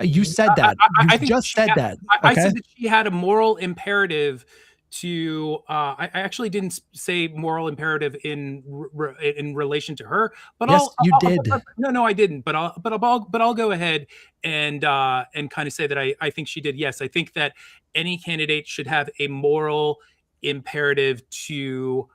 You said that. I said that. I said that she had a moral imperative to. I actually didn't say moral imperative in relation to her, but yes, you did. No, I didn't. But I'll go ahead and kind of say that I think she did. Yes, I think that any candidate should have a moral imperative to.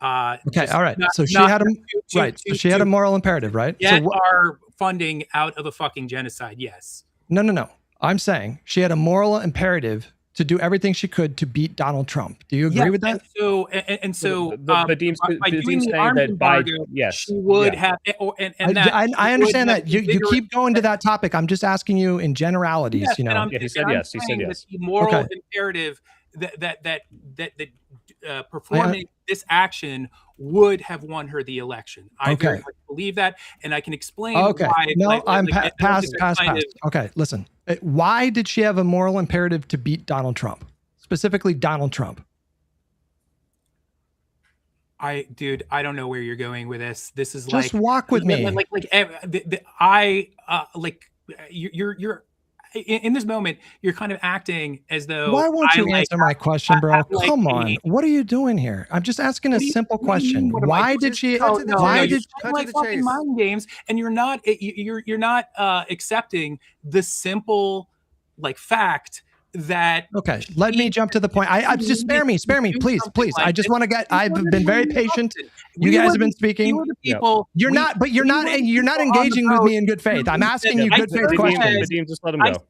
Okay, all right. So she had a moral imperative, right? Get our funding out of a fucking genocide. Yes. No. I'm saying she had a moral imperative to do everything she could to beat Donald Trump. Do you agree with that? And so, Vadim's saying that yes, she would have. I understand that you keep going to that topic. I'm just asking you in generalities. Yes, you know, he said yes. He said yes. The moral imperative that performing this action would have won her the election. I very much believe that, and I can explain why. No, I'm past. Okay, listen. Why did she have a moral imperative to beat Donald Trump, specifically Donald Trump? I don't know where you're going with this. This is just walk with me. You're in this moment, you're kind of acting as though. Why won't you answer my question, bro? Come on. What are you doing here? I'm just asking a simple question. Why did she? Why did like fucking mind games? And you're not accepting the simple fact that. Okay, let me jump to the point. I just spare me, please. I just want to get. I've been very patient. You guys have been speaking. You're not engaging with me in good faith. I'm asking you good faith questions. Just let him go.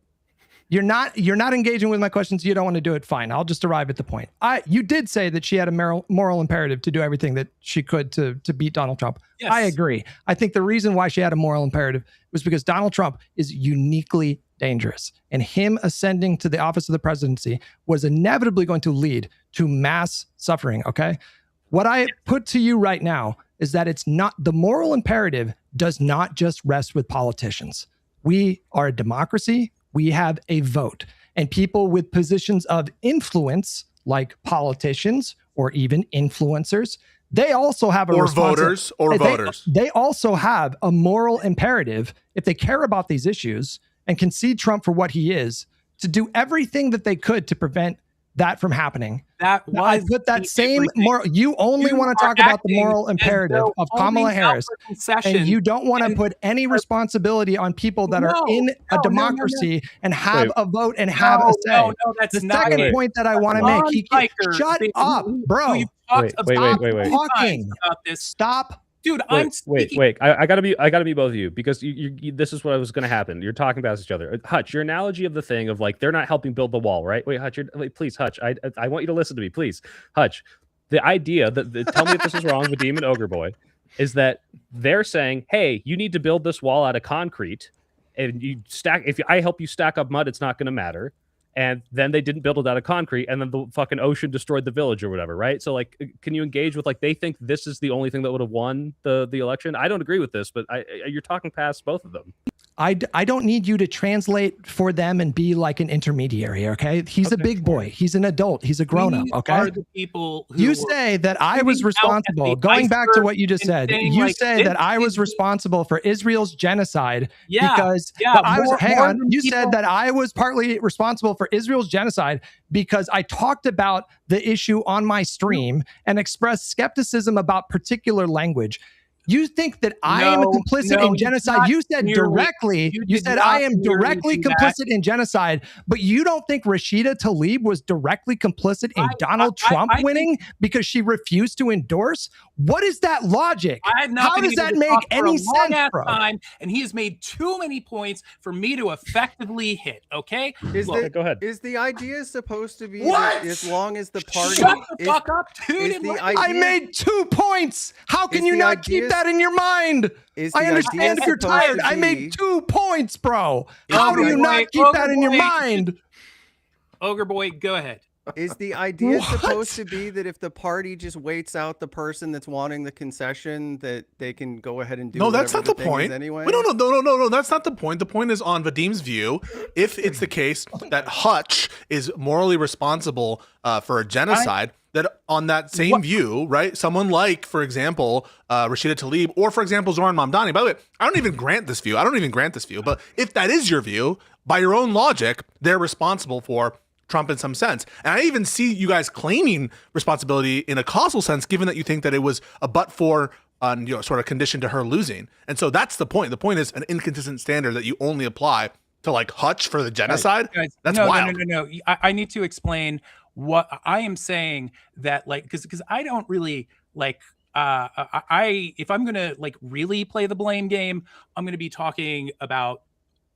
You're not engaging with my questions. You don't want to do it. Fine. I'll just arrive at the point. You did say that she had a moral imperative to do everything that she could to beat Donald Trump. Yes. I agree. I think the reason why she had a moral imperative was because Donald Trump is uniquely dangerous, and him ascending to the office of the presidency was inevitably going to lead to mass suffering. Okay. What I put to you right now is that it's not, the moral imperative does not just rest with politicians. We are a democracy. We have a vote, and people with positions of influence, like politicians or even influencers, they also have voters. They also have a moral imperative, if they care about these issues and can see Trump for what he is, to do everything that they could to prevent that from happening. I put that same moral. You only want to talk about the moral imperative of Kamala Harris, and you don't want to put any responsibility on people that are in a democracy and have a vote and have a say. The second point that I want to make, shut up, bro. Wait. Talking. Stop. Dude, wait. I gotta be both of you, because you this is what was going to happen. You're talking about each other. Hutch, your analogy of the thing of they're not helping build the wall, right? Wait, Hutch, please, Hutch. I want you to listen to me, please, Hutch. The idea that tell me if this is wrong, Vadim and Ogre Boy, is that they're saying, hey, you need to build this wall out of concrete, and you stack. If I help you stack up mud, it's not going to matter. And then they didn't build it out of concrete, and then the fucking ocean destroyed the village or whatever, right? So, can you engage with they think this is the only thing that would have won the election? I don't agree with this, but you're talking past both of them. I don't need you to translate for them and be like an intermediary, okay? He's a big boy. He's an adult. He's a grown-up, okay? Are the people who you say that I was responsible, going back to what you just said, you say that I was responsible for Israel's genocide because you said that I was partly responsible for Israel's genocide because I talked about the issue on my stream and expressed skepticism about particular language. You think that I am complicit in genocide? You said directly. You said I am directly complicit in genocide, but you don't think Rashida Tlaib was directly complicit in Donald Trump winning because she refused to endorse? What is that logic? How does that make any sense, bro? And he has made too many points for me to effectively hit. Okay, go ahead. Is the idea supposed to be that as long as the party? Shut the fuck up, dude! I made 2 points. How can you not keep that in your mind? I understand if you're tired. I made 2 points, bro. How do you not keep that in your mind? Ogre Boy, go ahead. Is the idea What? supposed to be that if the party just waits out the person that's wanting the concession, that they can go ahead and do? No, that's whatever not the the thing is point. anyway. Wait, no. That's not the point. The point is on Vadim's view. If it's the case that Hutch is morally responsible for a genocide, that on that same view, right? Someone like, for example, Rashida Tlaib, or for example, Zoran Mamdani. By the way, I don't even grant this view. But if that is your view, by your own logic, they're responsible for Trump in some sense. And I even see you guys claiming responsibility in a causal sense, given that you think that it was a but-for sort of condition to her losing. And so that's the point. The point is an inconsistent standard that you only apply to like Hutch for the genocide. Guys, that's no, wild. No. I need to explain what I am saying, that like, because I don't really like, if I'm going to like really play the blame game, I'm going to be talking about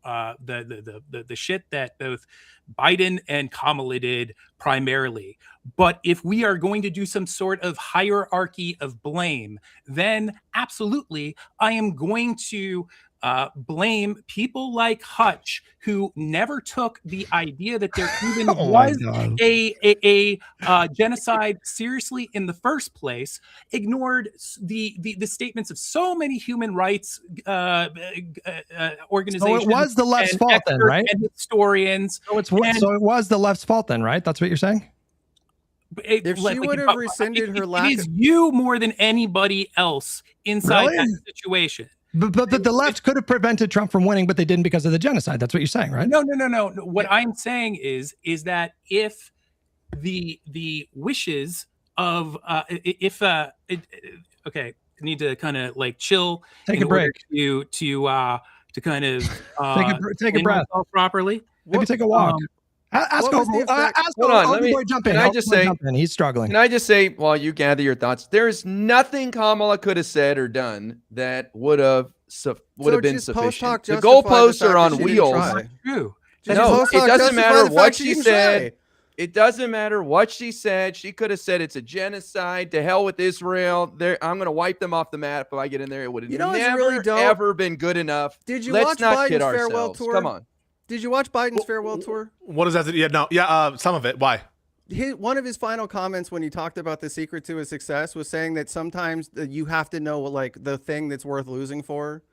the shit that both Biden and Kamala did primarily. But if we are going to do some sort of hierarchy of blame, then absolutely I am going to blame people like Hutch, who never took the idea that there even was a genocide seriously in the first place, ignored the statements of so many human rights organizations. So it was the left's fault then, right? And historians. So it was the left's fault then, right? That's what you're saying? If she would have rescinded her lack, it is you more than anybody else inside that situation. But the left could have prevented Trump from winning, but they didn't because of the genocide. That's what you're saying, right? No. What I'm saying is that if the wishes of okay, I need to kind of like chill. Take a break. To kind of take a breath properly. Maybe take a walk. Ask Overboy jump in. Can I just say, he's struggling. Can I just say, while you gather your thoughts, there's nothing Kamala could have said or done that would have been sufficient. The goalposts are on wheels. True. No, it doesn't matter what she said. It doesn't matter what she said. She could have said it's a genocide. To hell with Israel. I'm going to wipe them off the map if I get in there. It would have never, ever been good enough. Did you Let's watch not Biden's kid farewell ourselves. tour? Come on. Did you watch Biden's farewell tour? What does that? Some of it. Why? One of his final comments when he talked about the secret to his success was saying that sometimes you have to know like the thing that's worth losing for.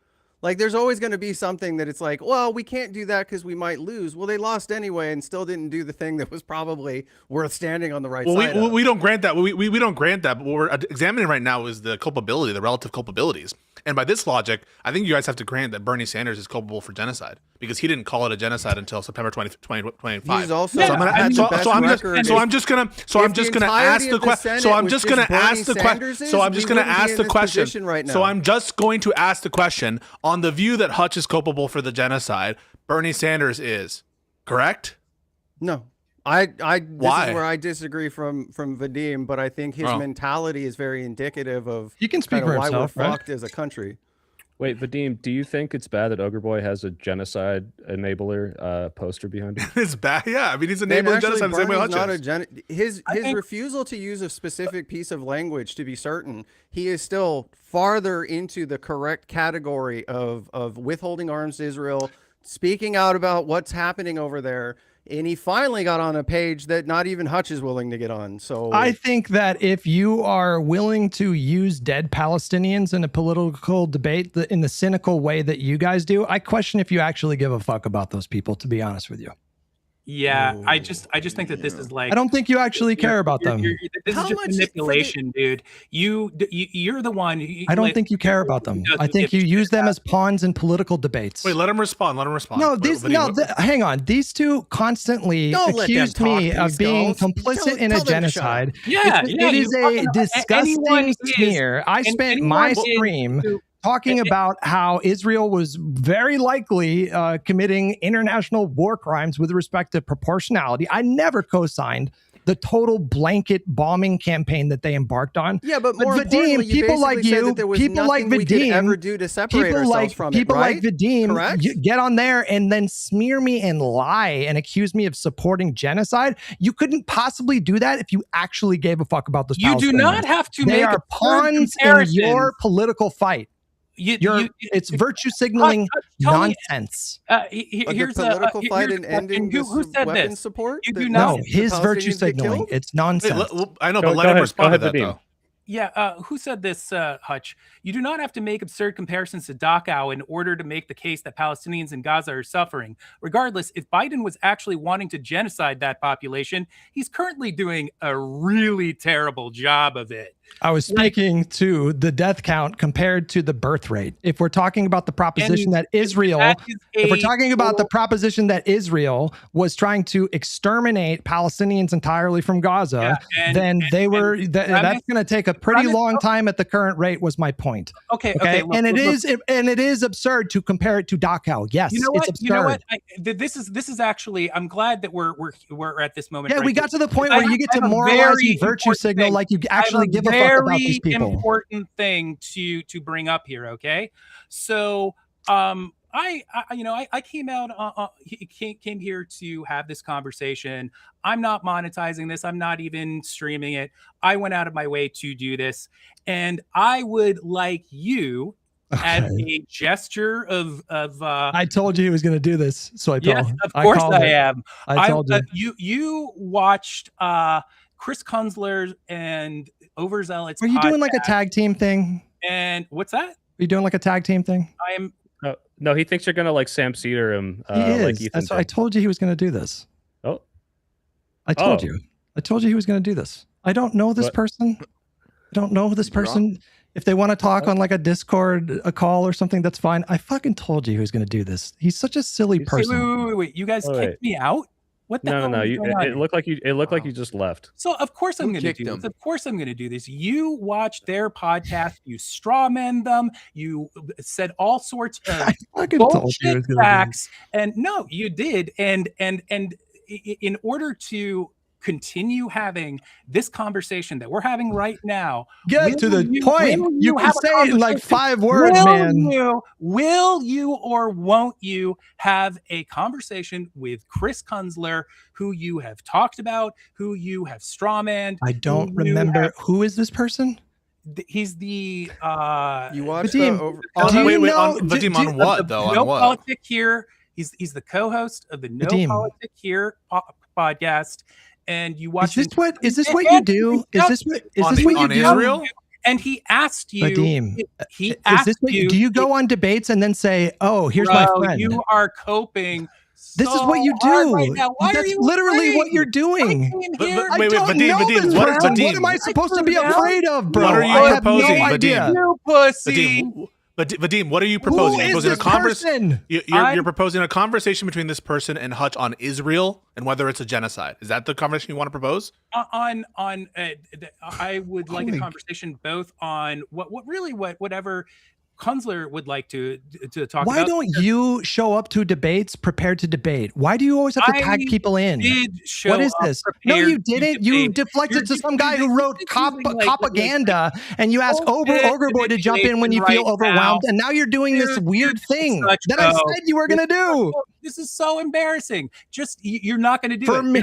Like there's always going to be something that it's like, well, we can't do that because we might lose. Well, they lost anyway and still didn't do the thing that was probably worth standing on the right side of. We don't grant that. We don't grant that. But what we're examining right now is the culpability, the relative culpabilities. And by this logic, I think you guys have to grant that Bernie Sanders is culpable for genocide because he didn't call it a genocide until September 2025. He's also I'm just gonna ask the question. So I'm just gonna ask the question on the view that Hutch is culpable for the genocide. Bernie Sanders is correct. No. Why? This is where I disagree from Vadim, but I think his mentality is very indicative of he can speak for why himself, we're right? fucked as a country. Wait, Vadim, do you think it's bad that Ogreboy has a genocide enabler poster behind him? It's bad. Yeah, I mean he's enabling genocide the same way Hutch is. His refusal to use a specific piece of language, to be certain, he is still farther into the correct category of withholding arms to Israel, speaking out about what's happening over there. And he finally got on a page that not even Hutch is willing to get on. So I think that if you are willing to use dead Palestinians in a political debate in the cynical way that you guys do, I question if you actually give a fuck about those people, to be honest with you. Yeah, I just think that this is like, I don't think you actually care about them. This is just manipulation, dude. You're the one. I don't think you care about them. I think you use them as pawns in political debates. Wait, let him respond. No, hang on. These two constantly accused me of being complicit in a genocide. It is a disgusting smear. I spent my stream talking about how Israel was very likely committing international war crimes with respect to proportionality. I never co-signed the total blanket bombing campaign that they embarked on. Yeah, but more importantly, people like you, people like Vadim, ever do to separate ourselves from it, right? People like Vadim, get on there and then smear me and lie and accuse me of supporting genocide. You couldn't possibly do that if you actually gave a fuck about this. You do not have to they make are pawns in your political fight. It's virtue signaling nonsense. Here's the political fight and ending who said weapons this? Support. You do not. No, his virtue signaling. It's nonsense. Wait, I know, but let him respond to that though. Yeah, who said this, Hutch? You do not have to make absurd comparisons to Dachau in order to make the case that Palestinians in Gaza are suffering. Regardless, if Biden was actually wanting to genocide that population, he's currently doing a really terrible job of it. I was speaking to the death count compared to the birth rate. If we're talking about the proposition that Israel, if we're talking about the proposition that Israel was trying to exterminate Palestinians entirely from Gaza, then they were. That's going to take a pretty long time at the current rate. Was my point? Okay. Look, and it is absurd to compare it to Dachau. Yes, it's absurd. You know what? This is actually. I'm glad that we're at this moment. Yeah, we got to the point where you get to moralize and virtue signal like you actually give a fuck about these people. Very important thing to bring up here. Okay, so I came out came here to have this conversation. I'm not monetizing this. I'm not even streaming it. I went out of my way to do this, and I would like you. As a gesture of I told you he was going to do this, so I told him. Of course I am. I told you. You watched Chris Kunzler and Overzealot's Are you doing like a tag team thing? And what's that? Are you doing like a tag team thing? I am. No, he thinks you're going to like Sam Cedar him. He is. Like Ethan. That's why I told you he was going to do this. Oh. I told you. I told you he was going to do this. I don't know this person. I don't know this person. If they want to talk on like a Discord, a call or something, that's fine. I fucking told you he was going to do this. He's such a silly person. Wait. You guys kicked me out? What the hell? No. It looked like you just left. So of course I'm going to do this. Of course I'm going to do this. You watched their podcast. You strawman them. You said all sorts of bullshit facts. And no, you did. And in order to continue having this conversation that we're having right now. Get to the point. You can say it in like 5 words, man. Will you or won't you have a conversation with Chris Kunzler, who you have talked about, who you have strawmanned? I don't remember. Who is this person? He's the you watched Vadim. Vadim on what though? No Politic Here. He's the co-host of the No Politic Here podcast. And you watch. Is this what you do? Is this what you do? Israel? And he asked you. Vadim, do you go on debates and then say, "Oh, here's my friend"? You are coping. This is what you do. Right now. That's literally what you're doing. Wait, Vadim, what am I supposed to be afraid of, bro? What are you proposing, Vadim? You pussy. Vadim, what are you proposing? Who is this person? You're proposing a conversation between this person and Hutch on Israel and whether it's a genocide. Is that the conversation you want to propose? I would like a conversation both on whatever Kunzler would like to talk about. Why don't you show up to debates prepared to debate? Why do you always have to tag people in? What is this? No, you didn't. You deflected to some guy who wrote propaganda, and you asked Ogre Boy to jump in when you feel overwhelmed, and now you're doing this weird thing that I said you were going to do. This is so embarrassing. Just you're not going to do it. For me,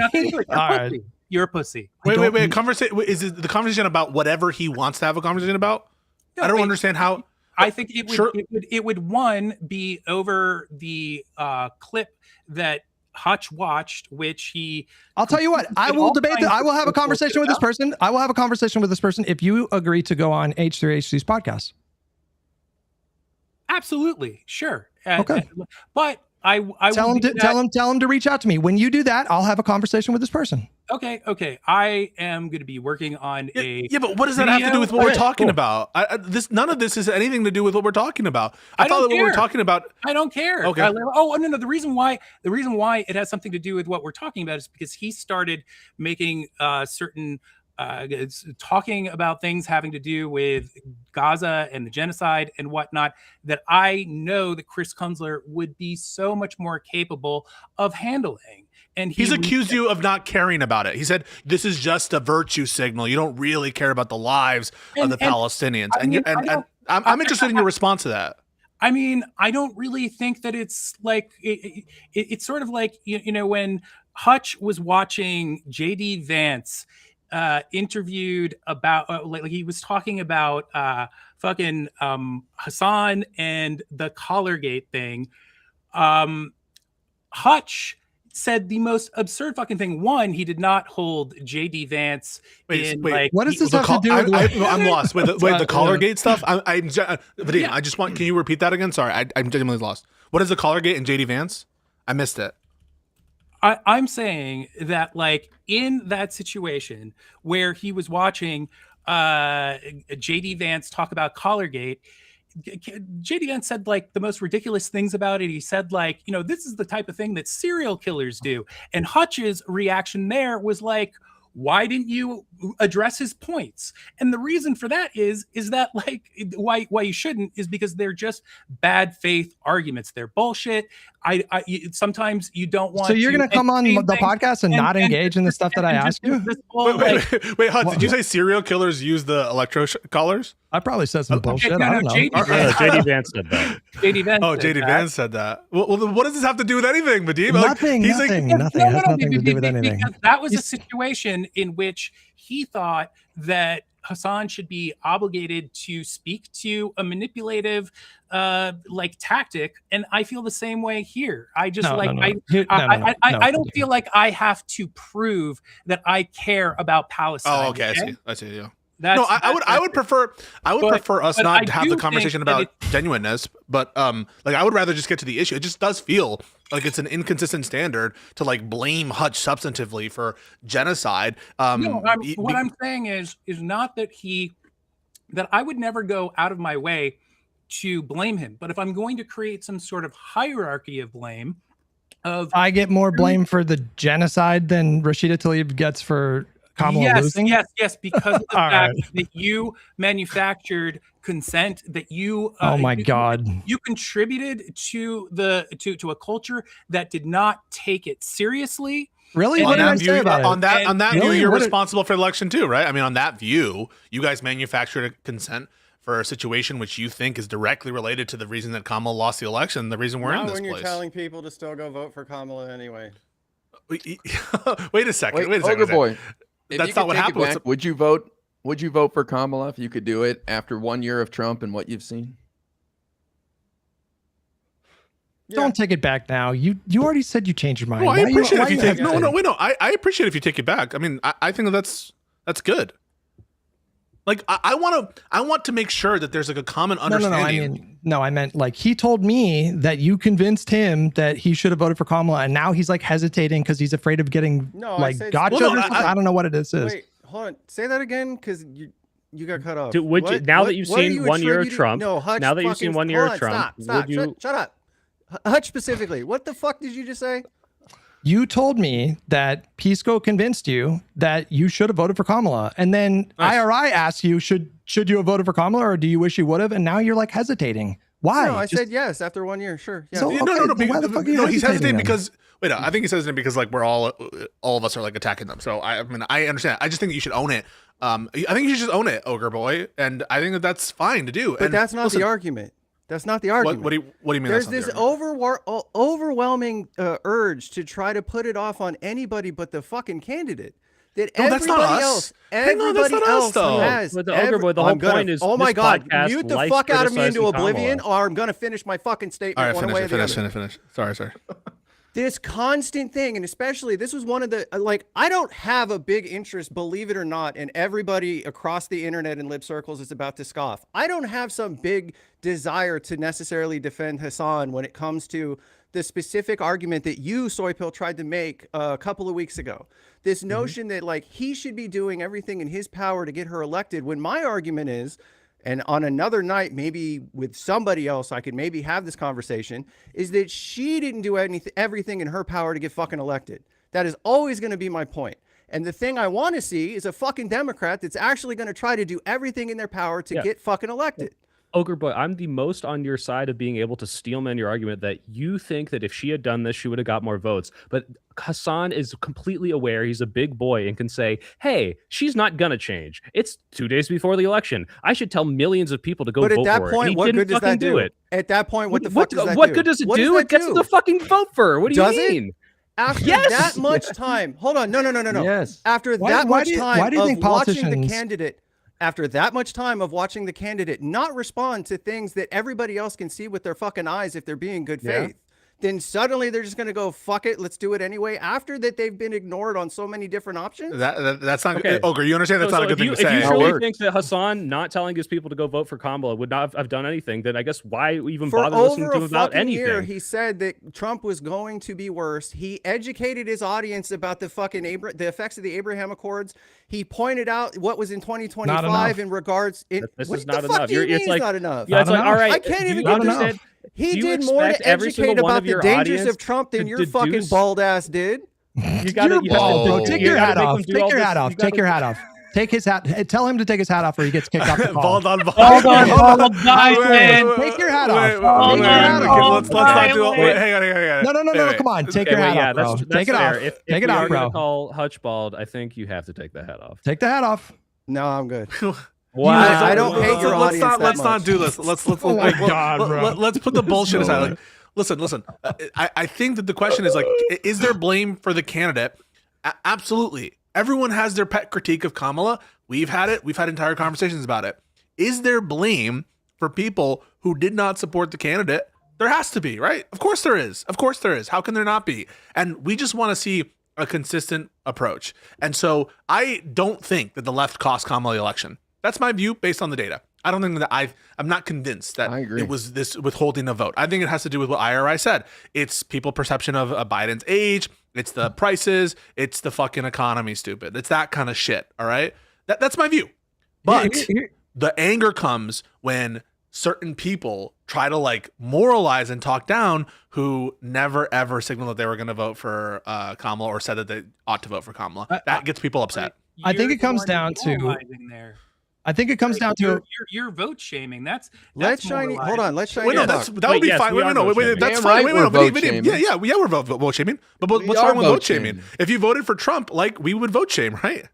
you're a pussy. Wait. Is it the conversation about whatever he wants to have a conversation about? I don't understand how. I think it would one be over the clip that Hutch watched, which he. I'll tell you what. I will debate that. I will have a conversation with this person. I will have a conversation with this person if you agree to go on H3HC's podcast. Absolutely, sure. Okay, but I tell him to reach out to me. When you do that, I'll have a conversation with this person. Okay. I am going to be working on Yeah, but what does that have to do with what we're talking about? None of this is anything to do with what we're talking about. I thought that what we're talking about. I don't care. Okay. No. The reason why it has something to do with what we're talking about is because he started making certain talking about things having to do with Gaza and the genocide and whatnot that I know that Chris Kunzler would be so much more capable of handling. And he's accused you of not caring about it. He said, this is just a virtue signal. You don't really care about the lives of the Palestinians. I'm interested in your response to that. I mean, I don't really think that it's like, it's sort of like, when Hutch was watching J.D. Vance interviewed about like he was talking about fucking Hassan and the Collargate thing. Hutch said the most absurd fucking thing. One, he did not hold JD Vance wait, like. What does this have to do with? I'm lost. Wait, the Collargate stuff. Vadim, I just want. Can you repeat that again? Sorry, I'm genuinely lost. What is the Collargate and JD Vance? I missed it. I'm saying that, like, in that situation where he was watching JD Vance talk about Collargate, JD Vance said like the most ridiculous things about it. He said like, you know, this is the type of thing that serial killers do. And Hutch's reaction there was like, why didn't you address his points? And the reason for that is that like why you shouldn't is because they're just bad faith arguments. They're bullshit. Sometimes you don't want. So you're going to come on the podcast and not engage in the stuff that I asked you? Wait, Hutch, did you say serial killers use the electro collars? I probably said some bullshit. No, I don't know. JD Vance said that. JD Vance. Oh, JD Vance said that. Well, what does this have to do with anything, Vadim? Nothing. Nothing. It has nothing to do with anything. Because that was a situation in which he thought that Hassan should be obligated to speak to a manipulative like tactic, and I feel the same way here. I just I don't feel like I have to prove that I care about Palestine. Oh, okay. I see. Yeah. I would prefer us not to have the conversation about genuineness, but like I would rather just get to the issue. It just does feel like it's an inconsistent standard to like blame Hutch substantively for genocide. What I'm saying is not that that I would never go out of my way to blame him, but if I'm going to create some sort of hierarchy of blame, I get more blame for the genocide than Rashida Tlaib gets for Kamala losing? Yes, because of the fact that you manufactured consent, that you you contributed to a culture that did not take it seriously. Really? What did I say about it? On that view, you're responsible for the election too, right? I mean, on that view, you guys manufactured a consent for a situation which you think is directly related to the reason that Kamala lost the election, the reason we're in this place. When you're telling people to still go vote for Kamala anyway. Wait a second. Ogre boy. That's not what happened. Would you vote for Kamala if you could do it after 1 year of Trump and what you've seen? Don't take it back now. You already said you changed your mind. No, I appreciate if you take. No. I appreciate if you take it back. I mean, I think that's good. Like I want to make sure that there's like a common understanding. I meant like he told me that you convinced him that he should have voted for Kamala, and now he's like hesitating because he's afraid of getting gotcha. I don't know what it is. Wait, hold on. Say that again, because you got cut off. Dude, now that you've seen 1 year of Trump, now that you've seen 1 year of Trump, stop. Shut up. Hutch specifically, what the fuck did you just say? You told me that Pisco convinced you that you should have voted for Kamala. And then IRI asked you, should you have voted for Kamala, or do you wish you would have? And now you're like hesitating. Why? No, I said yes after 1 year. Sure. Yeah. So, no, he's hesitating because I think he's hesitating because like we're all of us are like attacking them. So I mean, I understand. I just think that you should own it. I think you should just own it, Ogre Boy. And I think that's fine to do. But that's not the argument. That's not the argument. What do you mean? There's this overwhelming urge to try to put it off on anybody but the fucking candidate. That everybody else has. But the Ogre Boy, the whole point is, oh my God, mute the fuck out of me into oblivion, or I'm gonna finish my fucking statement. All right, finish. Sorry. This constant thing, and especially this was one of the I don't have a big interest, believe it or not, and everybody across the internet and lib circles is about to scoff. I don't have some big desire to necessarily defend Hassan when it comes to the specific argument that you, Soypill, tried to make a couple of weeks ago. This notion that he should be doing everything in his power to get her elected, when my argument is, and on another night, maybe with somebody else, I could maybe have this conversation, is that she didn't do everything in her power to get fucking elected. That is always going to be my point. And the thing I want to see is a fucking Democrat that's actually going to try to do everything in their power to get fucking elected. Ogre Boy, I'm the most on your side of being able to steelman your argument that you think that if she had done this, she would have got more votes. But Hassan is completely aware. He's a big boy and can say, hey, she's not going to change. It's 2 days before the election. I should tell millions of people to go vote for her. But at that point, what good does that do? At that point, what the fuck does that do? What good does it do? It gets them to fucking vote for her. What do you mean? After that much time, hold on, no. Yes. After Why- that why much do you- time why do you of think watching the politicians- candidate, after that much time of watching the candidate not respond to things that everybody else can see with their fucking eyes if they're being good faith, then suddenly they're just gonna go, fuck it, let's do it anyway. After that, they've been ignored on so many different options. That's not Okay. Ogre. You understand that's not a good thing to say. If you truly works. think that Hassan not telling his people to go vote for Kamala would not have done anything, then I guess why even For bother listening over to a him about fucking anything? year, he said that Trump was going to be worse. He educated his audience about the fucking the effects of the Abraham Accords. He pointed out what was in 2025 in regards. This what is the not fuck enough. do you mean It's like not enough? Yeah, it's Not like, enough. all right. I can't even Not enough. understand. He you did more expect to every single educate one about of the your dangers audience of Trump than to your fucking deduce- bald ass did. You gotta, You're bald, bro. Take your hat off. Take Take your hat off. Take your hat off. Take his hat. Tell him to take his hat off, or he gets kicked off the call. Bald on bald. Hold on, hold on, Take your hat off. Wait, Take your hat off. Let's not do it. Wait, hang on. No. Wait. Come on. Take Okay, your well, hat yeah, off, bro. that's Take it fair. off. If Take it we off, are gonna bro. call Hutch bald, I think you have to take the hat off. Take the hat off. No, I'm good. Wow. I don't hate your Let's audience not. that Let's not much. do this. Let's. Oh my God, bro. Let's put the bullshit aside. Like, listen. I think that the question is like, is there blame for the candidate? Absolutely. Everyone has their pet critique of Kamala. We've had it. We've had entire conversations about it. Is there blame for people who did not support the candidate? There has to be, right? Of course there is. Of course there is. How can there not be? And we just want to see a consistent approach. And so I don't think that the left cost Kamala the election. That's my view based on the data. I don't think that I'm not convinced that I agree. it was this withholding a vote. I think it has to do with what IRI said. It's people perception of Biden's age. It's the prices. It's the fucking economy, stupid. It's that kind of shit. All right. That's my view. But the anger comes when certain people try to like moralize and talk down who never ever signaled that they were going to vote for Kamala or said that they ought to vote for Kamala. That gets people upset. I think it comes down to. I think it comes down to your vote shaming. That's Let's shiny. Hold on. Let's shiny. Wait, no, talk. that would be yes, fine. we Wait, are no, vote wait, shaming. that's Damn fine. right Wait, no, we're vote Vadim, shaming. yeah, we're vote shaming. But We what's are wrong with vote vote shaming? shaming. If you voted for Trump, like we would vote shame, right?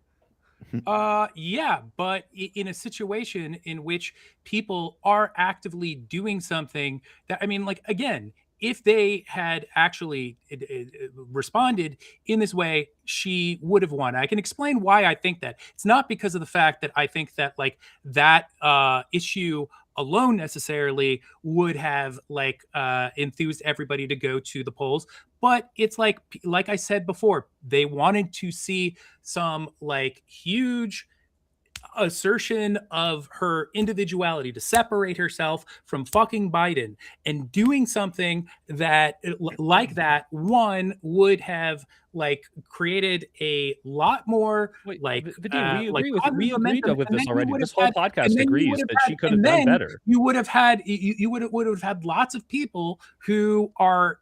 Yeah, but in a situation in which people are actively doing something that, I mean, like, again, if they had actually responded in this way, she would have won. I can explain why I think that. It's not because of the fact that I think that like that issue alone necessarily would have like enthused everybody to go to the polls, but it's like I said before, they wanted to see some like huge assertion of her individuality to separate herself from fucking Biden, and doing something that like that one would have like created a lot more like Vadim, we like agree with positive we agreed momentum, with and this then you already. would This have whole had- podcast and then you agrees would have that had- she could have and done then better. You would have had you would have had lots of people who are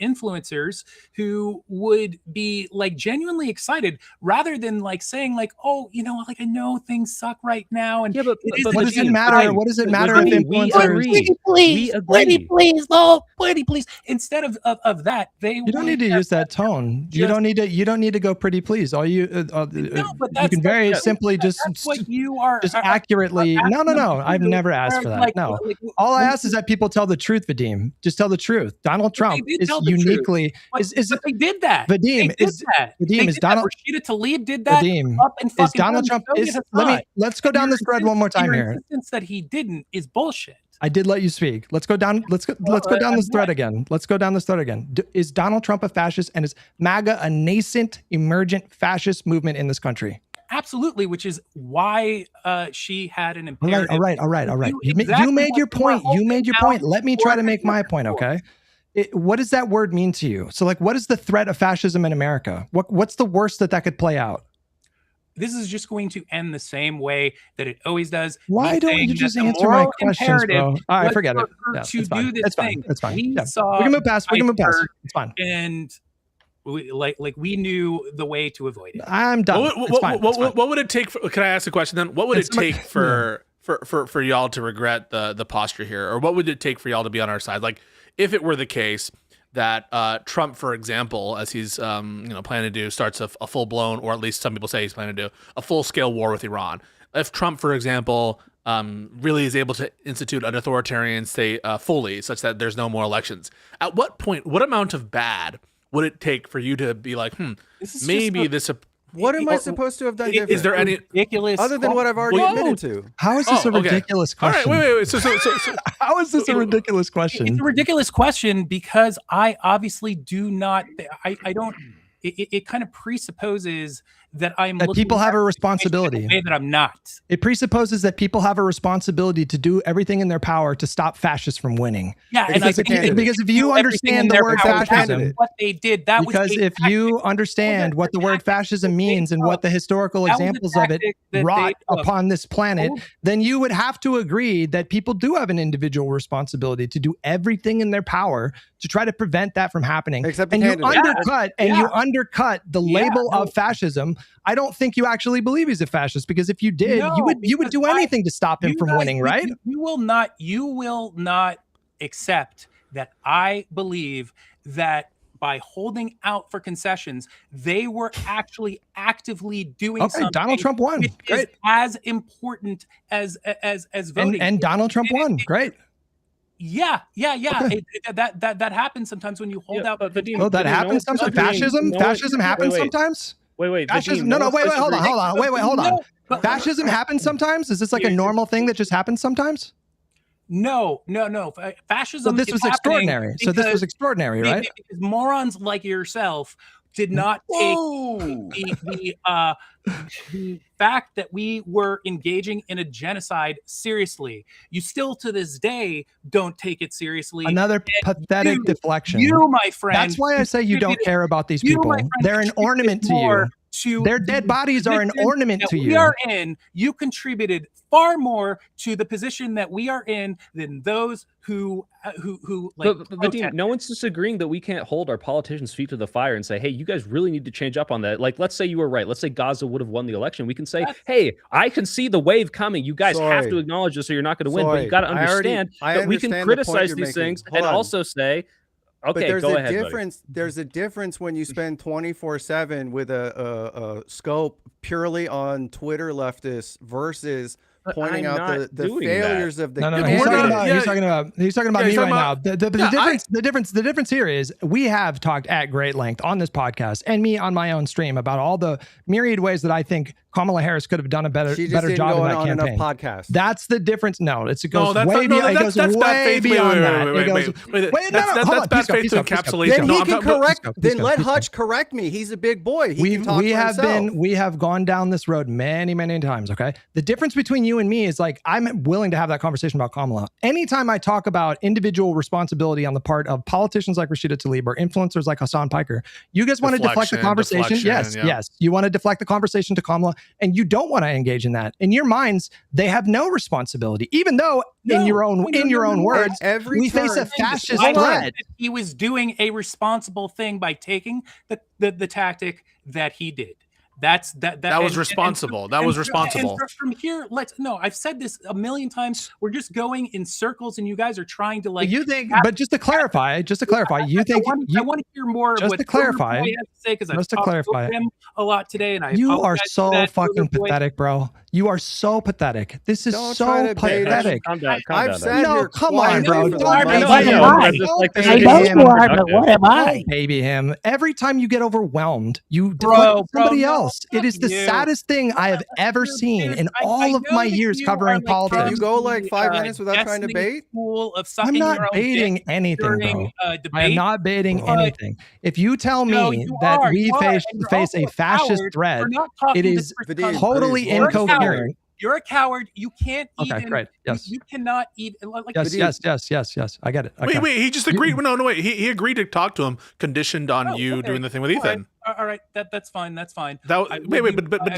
influencers who would be like genuinely excited rather than like saying like, oh, you know, like I know things suck right now, and Yeah, but what does it Vadim, matter? Vadim, What does it Vadim, matter if we influencers? agree. Please, agree. please, no. pretty please, instead of that, they You don't need to use that tone. You don't need to. You don't need to go pretty please. All you but you that's can very yeah, simply just that's what you are just accurately. No. I've never asked for that. Like, No. like, All I ask is that people tell the truth, Vadim. Just tell the truth. Donald Trump did is tell the truth. uniquely but they did that. Vadim, They did is- that. Vadim, They is did that. Donald- Rashida Tlaib did that. Vadim, Up and is fucking Donald down Trump the is Soviet let's go down this thread one more time your here. insistence that he didn't is bullshit. I did let you speak. Let's go down. Let's go down this thread again. Let's go down this thread again. Is Donald Trump a fascist, and is MAGA a nascent, emergent fascist movement in this country? Absolutely, which is why she had an All right, imperative. all right. You exactly made your what you were point. You made your holding point. Let me try to down make my point, okay? What does that word mean to you? So, like, what is the threat of fascism in America? What's the worst that could play out? This is just going to end the same way that it always does. Why Me don't saying you that just the answer my moral questions, imperative bro? All right, was forget for it. her Yeah, to it's fine. do this It's fine. thing. It's fine. We Yeah. saw We can move past. We can move past. her, It's fine. and we knew the way to avoid it. I'm done. It's fine. It's fine. What would it take? Can I ask a question then? What would it take for y'all to regret the posture here, or what would it take for y'all to be on our side? Like, if it were the case that Trump, for example, as he's planning to do, starts a full blown, or at least some people say he's planning to do a full scale war with Iran. If Trump, for example, really is able to institute an authoritarian state fully, such that there's no more elections, at what point, what amount of bad would it take for you to be like, This is maybe just this? What am I supposed to have done different? Is there any ridiculous other than what I've already admitted to? How is this a okay. ridiculous All question? right, wait. So How is this a ridiculous question? It's a ridiculous question because I obviously do not. I don't. It kind of presupposes that I'm That looking people have at a it responsibility. in a way that I'm not. It presupposes that people have a responsibility to do everything in their power to stop fascists from winning. Yeah, and Because I a candidate. Because if you everything in understand the their word power to fascism, do what they did, that was because a if you tactic. understand what the word fascism means and what the historical That was a examples of it tactic that wrought they took. upon this planet, Oh. then you would have to agree that people do have an individual responsibility to do everything in their power to try to prevent that from happening. Except the And you candidate. undercut the label of fascism. I don't think you actually believe he's a fascist, because if you did, No, you would because do anything to stop him You from guys- winning, right? You will not accept that I believe that by holding out for concessions, they were actually actively doing Okay, something. Donald Trump won. Which Great. is as important as voting. And Donald Trump won. Great. Yeah. That happens sometimes when you hold out. But Vadim, Oh, that Vadim, no happens one's sometimes. disagreeing. Fascism happens sometimes. Wait. Fascism. Vadim, No, one's wait, hold on. disagreeing. Wait, hold on. No, but- Fascism happens sometimes. Is this like a normal thing that just happens sometimes? No. Fascism. So this is was happening extraordinary. So this was because- extraordinary, right? Because morons like yourself did not take the fact that we were engaging in a genocide seriously. You still to this day don't take it seriously. Another pathetic deflection. You, my friend. That's why I say you don't care about these you, people. my friend, They're an ornament to you. more to Their the dead bodies are an position ornament that to we you. are in. You contributed far more to the position that we are in than those who like. But Vadim, no one's disagreeing that we can't hold our politicians' feet to the fire and say, hey, you guys really need to change up on that. Like, let's say you were right. Let's say Gaza would have won the election. We can say, hey, I can see the wave coming. You guys have to acknowledge this or you're not going to win. But you got to understand that we can criticize these things and also say, okay, but there's go a ahead, difference. buddy. There's a difference when you spend 24/7 with a scope purely on Twitter leftists versus But pointing I'm out not the doing failures of the. No. Yeah, He's we're talking, not- about, yeah. he's talking about Yeah, me he's right talking now. about- The difference here is we have talked at great length on this podcast and me on my own stream about all the myriad ways that I think Kamala Harris could have done a better She just didn't job go in that on enough campaign. podcasts. That's the difference. No, it goes that's way not, no, beyond. that's It goes bad way faith. beyond that. Wait, It goes. That's bad faith to encapsulation. Then No, he I'm can talking about- correct. Please Then go, let please go. Hutch correct me. He's a big boy. He can talk for himself. We have gone down this road many times. Okay, the difference between you and me is like I'm willing to have that conversation about Kamala. Anytime I talk about individual responsibility on the part of politicians like Rashida Tlaib or influencers like Hassan Piker, you guys want to deflect the conversation. Yes, you want to deflect the conversation to Kamala, and you don't want to engage in that. In your minds, they have no responsibility, even though in your own words, Every we face a turn- fascist I threat. said he was doing a responsible thing by taking the tactic that he did. That was responsible. That was responsible. From here, I've said this a million times. We're just going in circles, and you guys are trying to like. You think, but just to clarify, you think I want to hear more just of what to clarify, Silver Boy has to say because I've just to talked clarify, to him a lot today, and you are apologize so for that, fucking Silver Boy. pathetic, bro. You are so pathetic. This is Don't try so to bait us. pathetic. Calm down. I've sat No, here come quietly on, bro. for the Don't last baby What him. am I? Like, this I is know being you are, but productive. what am I? Don't baby him. Every time you get overwhelmed, you Bro, deflect somebody no, else. It is the fuck you. saddest thing I have ever seen in I all of know my that years you covering are, like, politics. Can you go like 5 the, minutes without trying to destiny bait? pool of I'm sucking your not own baiting dick anything, during, bro. I am debate. not baiting But- anything. If you tell me No, you that are, we you are, face and you're face also a fascist coward threat, for not talking it to is Vadim, totally Vadim, You're a coward. incoherent. You're a coward. You can't Okay, even. great. Yes. You cannot even. Like, Yes, yes. I get it. Okay. Wait. He just agreed. No, wait. He agreed to talk to him, conditioned on Oh, you okay. doing the thing with All Ethan. All right. That's fine. That's fine. But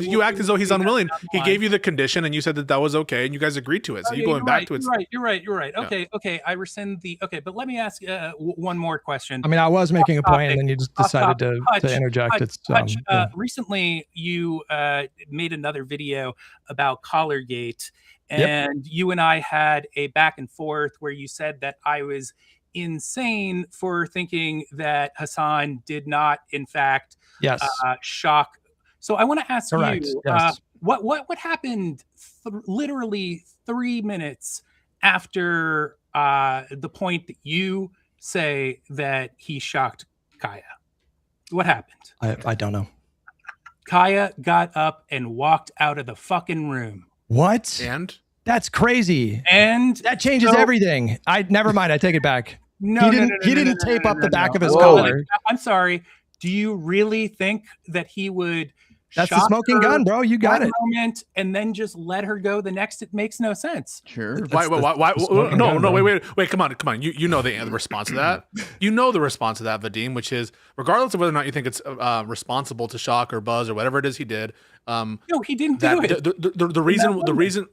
you act as though he's unwilling. He gave you the condition, and you said that was okay, and you guys agreed to it. So you going back to it. You're right. Okay. I rescind the. Okay, but let me ask one more question. I mean, I was making a point, and then you just decided to interject. Hutch, recently, you made another video about Collargate, and you and I had a back and forth where you said that I was insane for thinking that Hassan did not, in fact, shock. So I want to ask you, what happened literally 3 minutes after the point that you say that he shocked Kaya? What happened? I don't know. Kaya got up and walked out of the fucking room. What? And That's crazy. And That changes so- everything. Never mind. I take it back. No, he didn't tape up the back of his Whoa. collar. I'm sorry. Do you really think that he would? That's the shock smoking her gun, bro. You got one it. moment and then just let her go the next? It makes no sense. Sure. why? smoking No, gun, no, bro. wait, come on. You know the response to that. You know the response to that, Vadim, which is regardless of whether or not you think it's responsible to shock or buzz or whatever it is he did. No, he didn't do it. The reason.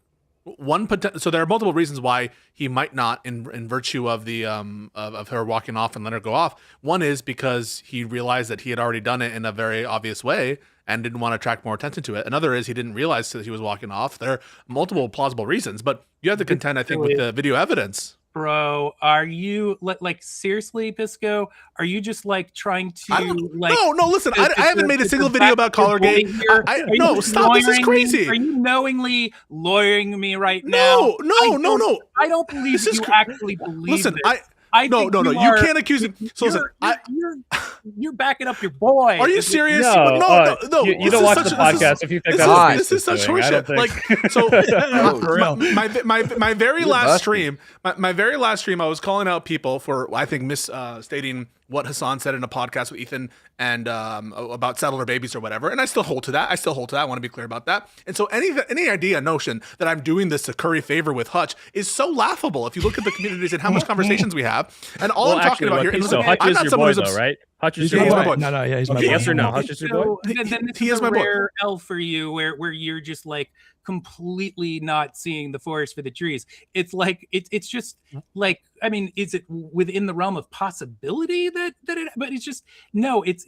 So there are multiple reasons why he might not, in virtue of the of her walking off and let her go off. One is because he realized that he had already done it in a very obvious way and didn't want to attract more attention to it. Another is he didn't realize that he was walking off. There are multiple plausible reasons, but you have to contend, I think, with the video evidence. Bro, are you like seriously, Pisco? Are you just like trying to like? No. Listen, I haven't made a single video about Collargate. No, stop. This is crazy. Are you knowingly lawyering me right now? No. I don't believe you actually believe. Listen, this. No. You can't accuse him. So listen, you're backing up your boy. Are you serious? No, no. You don't watch the podcast if you think that's what this is such horseshit. Like, so For real. my very last stream, my very last stream, I was calling out people for I think misstating what Hassan said in a podcast with Ethan and about settler babies or whatever, and I still hold to that. I want to be clear about that. And so any idea, notion that I'm doing this to curry favor with Hutch is so laughable. If you look at the communities and how much conversations we have, and all I'm talking about here. And listen, Hutch I'm is not your someone boy, who's though, right? Hutch is He's your my boy. boy. No, yeah, he's my Okay, boy. yes or no? Hutch is your boy. So, then this He is is a my boy. rare L for you, where you're just like completely not seeing the forest for the trees. It's like it's just like, I mean, is it within the realm of possibility that it? But it's just no. It's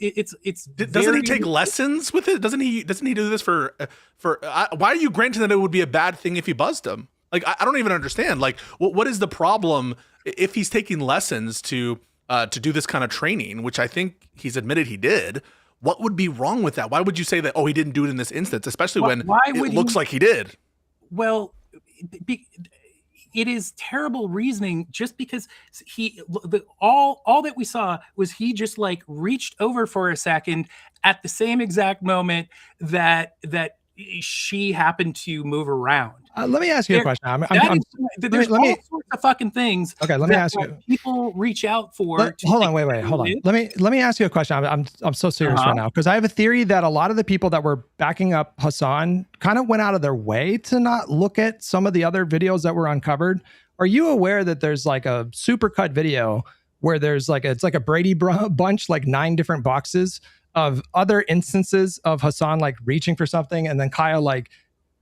Doesn't he take lessons with it? Doesn't he do this for why are you granting that it would be a bad thing if he buzzed him? Like, I don't even understand. Like, what is the problem if he's taking lessons to do this kind of training, which I think he's admitted he did? What would be wrong with that? Why would you say that, oh, he didn't do it in this instance, especially when it looks like he did? Well, it is terrible reasoning just because all that we saw was he just like reached over for a second at the same exact moment that she happened to move around. Let me ask you a question. There's all sorts of fucking things. Okay, let me ask you. People reach out for. Hold on. Let me ask you a question. I'm so serious right now because I have a theory that a lot of the people that were backing up Hassan kind of went out of their way to not look at some of the other videos that were uncovered. Are you aware that there's like a supercut video where there's like it's like a Brady bunch, like 9 different boxes of other instances of Hassan like reaching for something and then Kaya like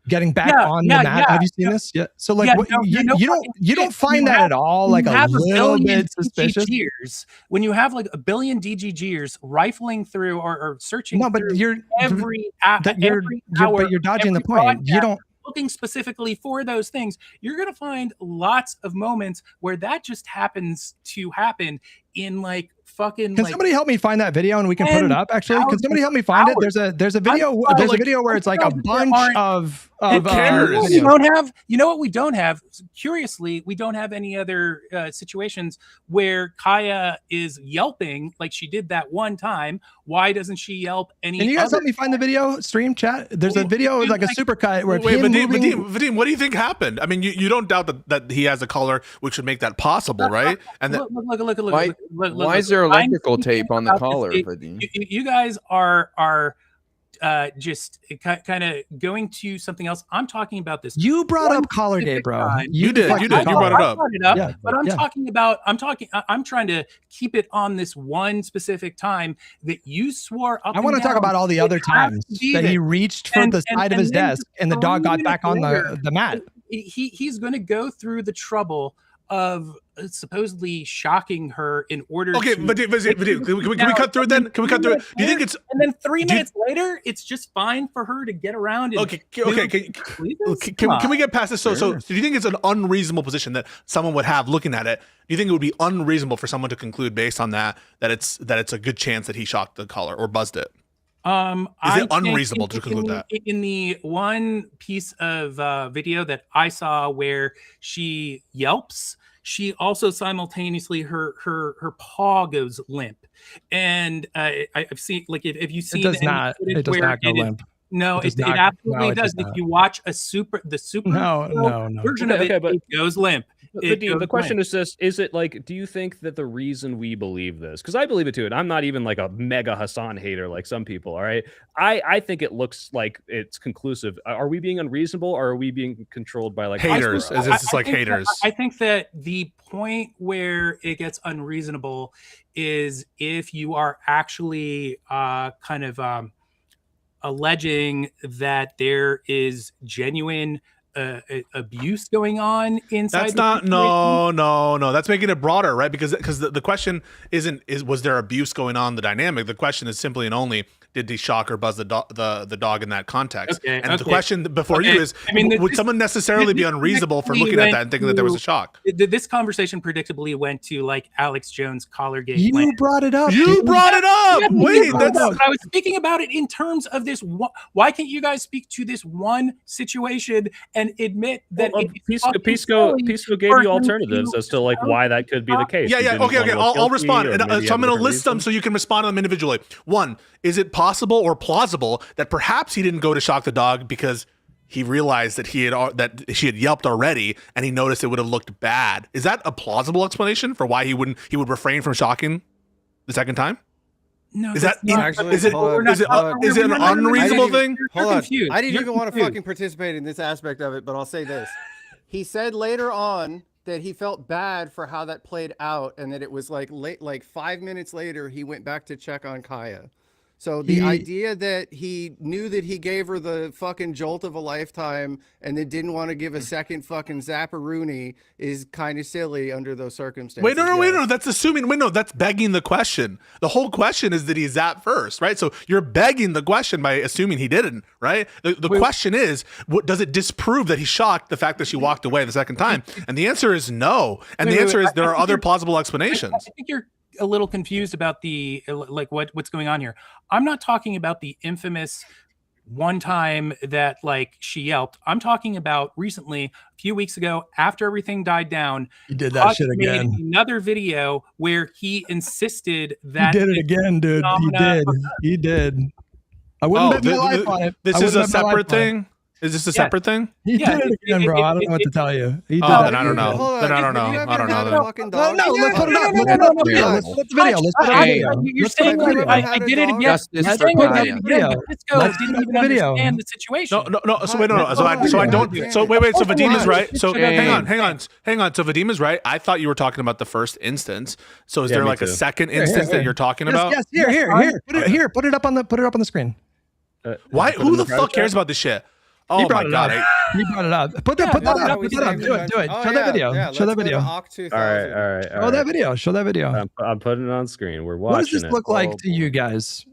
getting back on the mat? Have you seen this? Yeah. So like you don't find that at all like a little bit suspicious? DGGers, when you have like a billion DGGers rifling through or searching. No, but you're but you're dodging the point. You don't. Looking specifically for those things, you're going to find lots of moments where that just happens to happen in like fucking. Can somebody help me find that video and we can put it up? Actually, can somebody help me find it? There's a video. There's a video where it's like a bunch of we don't have. You know what we don't have? Curiously, we don't have any other situations where Kaya is yelping like she did that one time. Why doesn't she yelp any? Can you guys help me find the video? Stream chat. There's a video like a supercut where. Wait, Vadim, what do you think happened? I mean, you don't doubt that he has a collar, which would make that possible, right? And look. Why is there electrical tape on the collar, Vadim? You guys are just kind of going to something else. I'm talking about this. You brought up Collargate, bro. You did. You brought it up. Yeah, but I'm trying to keep it on this one specific time that you swore up. I want to talk about all the other times that he reached for the side of his desk and the dog got back on the mat. He's going to go through the trouble of supposedly shocking her in order to... But can we cut through it then? Can we cut through it? Do you think it's... And then 3 minutes later, it's just fine for her to get around and... Can we get past this? So do you think it's an unreasonable position that someone would have looking at it? Do you think it would be unreasonable for someone to conclude based on that it's a good chance that he shocked the collar or buzzed it? Is it unreasonable to conclude that? In the one piece of video that I saw where she yelps, she also simultaneously her paw goes limp, and I've seen like if you've seen it does not go limp. No, it absolutely does. If you watch the super no. version of it, it goes limp. The question is this: is it like? Do you think that the reason we believe this? Because I believe it too, and I'm not even like a mega Hassan hater like some people. All right, I think it looks like it's conclusive. Are we being unreasonable, or are we being controlled by like haters? Is this like haters? I think that the point where it gets unreasonable is if you are actually kind of alleging that there is genuine abuse going on inside. That's not no. That's making it broader, right? Because the question was there abuse going on? The dynamic. The question is simply and only, did he shock or buzz the dog in that context? The question before you is, would someone necessarily be unreasonable for looking at that and thinking that there was a shock? This conversation predictably went to like Alex Jones Collargate. You brought it up. You brought it up. Wait, I was speaking about it in terms of this. Why can't you guys speak to this one situation and admit that Pisco gave you alternatives as to like why that could be the case? Yeah. Okay. I'll respond. So I'm going to list them so you can respond to them individually. One, is it possible or plausible that perhaps he didn't go to shock the dog because he realized that she had yelped already and he noticed it would have looked bad? Is that a plausible explanation for why he would refrain from shocking the second time? No, is it an unreasonable thing? Hold on. I didn't even want to fucking participate in this aspect of it, but I'll say this. He said later on that he felt bad for how that played out, and that it was like 5 minutes later he went back to check on Kaya. So the idea that he knew that he gave her the fucking jolt of a lifetime and then didn't want to give a second fucking zapparoonie is kind of silly under those circumstances. Wait, no. That's assuming. That's begging the question. The whole question is, did he zap first, right? So you're begging the question by assuming he didn't, right? The question is, does it disprove that he shocked the fact that she walked away the second time? And the answer is no. And the answer is there are other plausible explanations. I think you're a little confused about the like what's going on here. I'm not talking about the infamous one time that like she yelped. I'm talking about recently, a few weeks ago, after everything died down. He did that shit again. Another video where he insisted that he did it again, dude. He did. I wouldn't bet my life on it. This is a separate thing. Is this a separate thing? He did it again, bro. I don't know what to tell you. He did then I don't know. Then I don't know. I don't know. No, let's put it up. Let's put the video. Let's put the video. You're saying I did it again. You're saying I did it again. Let's didn't even understand the situation. No. So wait, no. So I don't. So wait. So Vadim is right. So hang on. So Vadim is right. I thought you were talking about the first instance. So is there like a second instance that you're talking about? Yes. Here. Put it up on the screen. Why? Who the fuck cares about this shit? Oh my god! He brought it up. Put that up. Do it. Show that video. Show that video. All right. Show that video. I'm putting it on screen. We're watching. What does this look like to you guys?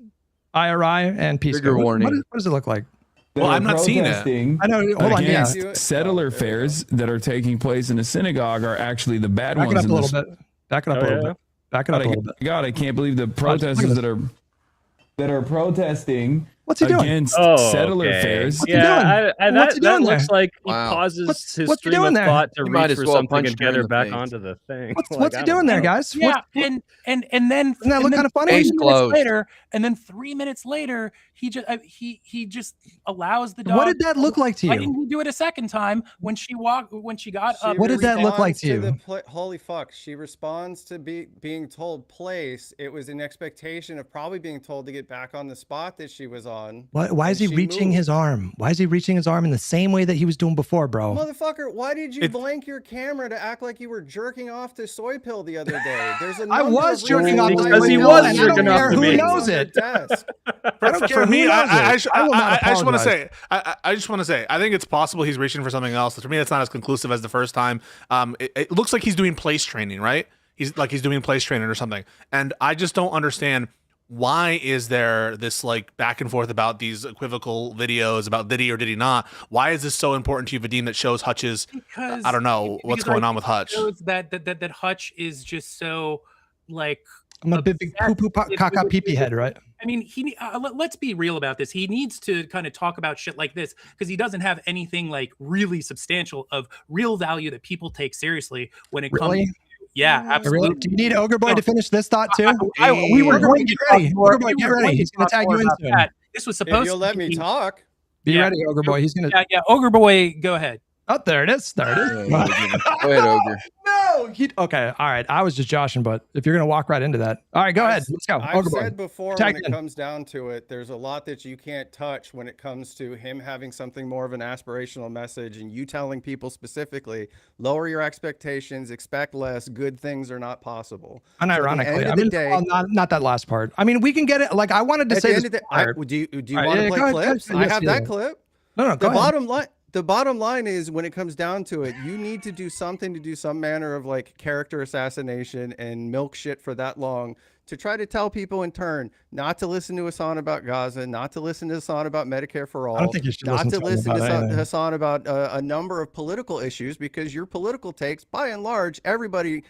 IRI and Peace. What does it look like? Well, I'm not seeing it. I know. Hold on. Yeah. Settler fairs that are taking place in a synagogue are actually the bad ones. Back it up a little bit. Back it up a little bit. Back it up a little bit. God, I can't believe the protesters that are protesting. What's he doing? Against settler fairs. That looks like he pauses his stream of thought to reach for something and get her back onto the thing. What's he doing there, guys? Yeah, and then doesn't that look kind of funny? 3 minutes later, he just allows the dog. What did that look like to you? Why didn't he do it a second time when she got up? What did that look like to you? Holy fuck! She responds to being told place. It was an expectation of probably being told to get back on the spot that she was on. Why is he reaching his arm? Why is he reaching his arm in the same way that he was doing before, bro? Motherfucker, why did you blank your camera to act like you were jerking off to Soy Pill the other day? There's a I was jerking off because he was jerking off to me. Who knows it? For me, I just want to say, I think it's possible he's reaching for something else. For me, it's not as conclusive as the first time. It looks like he's doing place training, right? He's doing place training or something. And I just don't understand, why is there this like back and forth about these equivocal videos about did he or did he not? Why is this so important to you, Vadim, that shows Hutch's? Because I don't know what's going on with Hutch. That Hutch is just so like I'm a big poo poo caca pee pee head, right? I mean, let's be real about this. He needs to kind of talk about shit like this because he doesn't have anything like really substantial of real value that people take seriously when it comes. Yeah, absolutely. Really? Do you need Ogre Boy to finish this thought too? We were going to get ready. Ogre Boy, get ready. He's going to tag you in soon. This was supposed. If you'll let me talk. Be ready, Ogre Boy. He's going to. Yeah, Ogre Boy, go ahead. Oh, there it is. There it is. Go ahead, Ogre. No. Okay. All right. I was just joshing, but if you're going to walk right into that. All right, go ahead. Let's go. I've said before, Tag when in. it comes down to it, there's a lot that you can't touch when it comes to him having something more of an aspirational message and you telling people specifically, lower your expectations, expect less, good things are not possible. Unironically, I mean, not that last part. I mean, we can get it. Like, I wanted to say this. Do you want to play clips? I have that clip. No, go ahead. The bottom line is, when it comes down to it, you need to do something to do some manner of like character assassination and milk shit for that long to try to tell people in turn not to listen to Hassan about Gaza, not to listen to Hassan about Medicare for all, I don't think you should not to listen to Hassan about a number of political issues, because your political takes, by and large, everybody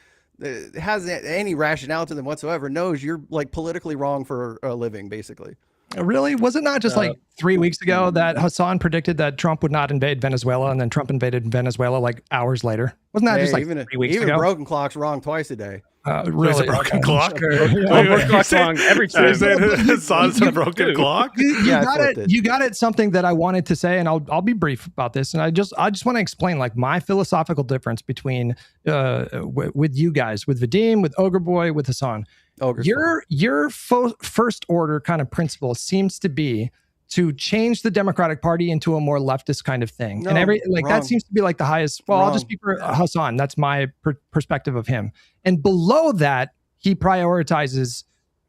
has any rationale to them whatsoever knows you're like politically wrong for a living, basically. Really? Was it not just like 3 weeks ago that Hassan predicted that Trump would not invade Venezuela, and then Trump invaded Venezuela like hours later? Wasn't that just like 3 weeks ago? Even broken clock's wrong twice a day. Really? A broken clock? Broken clock's wrong every time. Hassan's a broken clock? You got it. Something that I wanted to say, and I'll be brief about this. And I just want to explain like my philosophical difference between with you guys, with Vadim, with Ogre Boy, with Hassan. Your first order kind of principle seems to be to change the Democratic Party into a more leftist kind of thing. No, and wrong. That seems to be like the highest. Well, I'll just speak for Hassan. That's my perspective of him. And below that, he prioritizes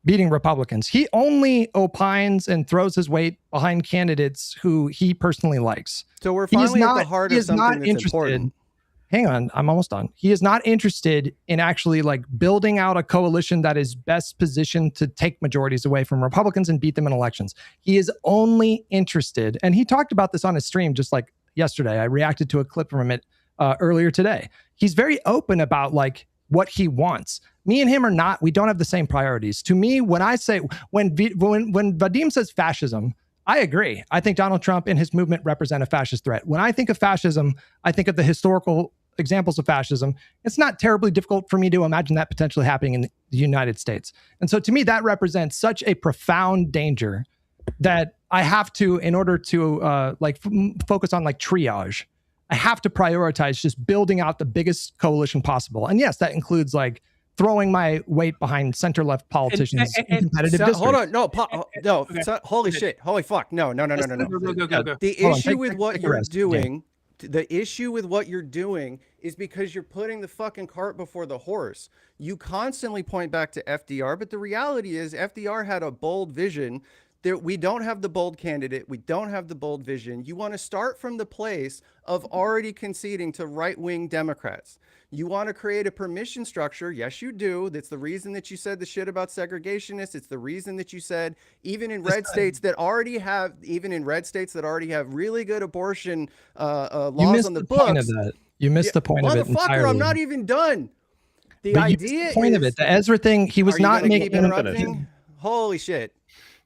beating Republicans. He only opines and throws his weight behind candidates who he personally likes. So we're finally at the heart of something that's important. Hang on, I'm almost done. He is not interested in actually like building out a coalition that is best positioned to take majorities away from Republicans and beat them in elections. He is only interested, and he talked about this on his stream just like yesterday. I reacted to a clip from it earlier today. He's very open about like what he wants. Me and him are not, we don't have the same priorities. To me, when I say, when Vadim says fascism, I agree. I think Donald Trump and his movement represent a fascist threat. When I think of fascism, I think of the historical examples of fascism. It's not terribly difficult for me to imagine that potentially happening in the United States. And so to me, that represents such a profound danger that I have to, in order to focus on like triage, I have to prioritize just building out the biggest coalition possible. And yes, that includes like throwing my weight behind center-left politicians in competitive districts. Hold on, holy shit, holy fuck, no. The issue with what you're doing, the issue with what you're doing is because you're putting the fucking cart before the horse. You constantly point back to FDR, but the reality is FDR had a bold vision. We don't have the bold candidate. We don't have the bold vision. You want to start from the place of already conceding to right-wing Democrats. You want to create a permission structure. Yes, you do. That's the reason that you said the shit about segregationists. It's the reason that you said even in red states that already have really good abortion laws on the books. You missed the point of it entirely. Motherfucker, I'm not even done. The point of it, the Ezra thing, he was not making interrupting. Holy shit.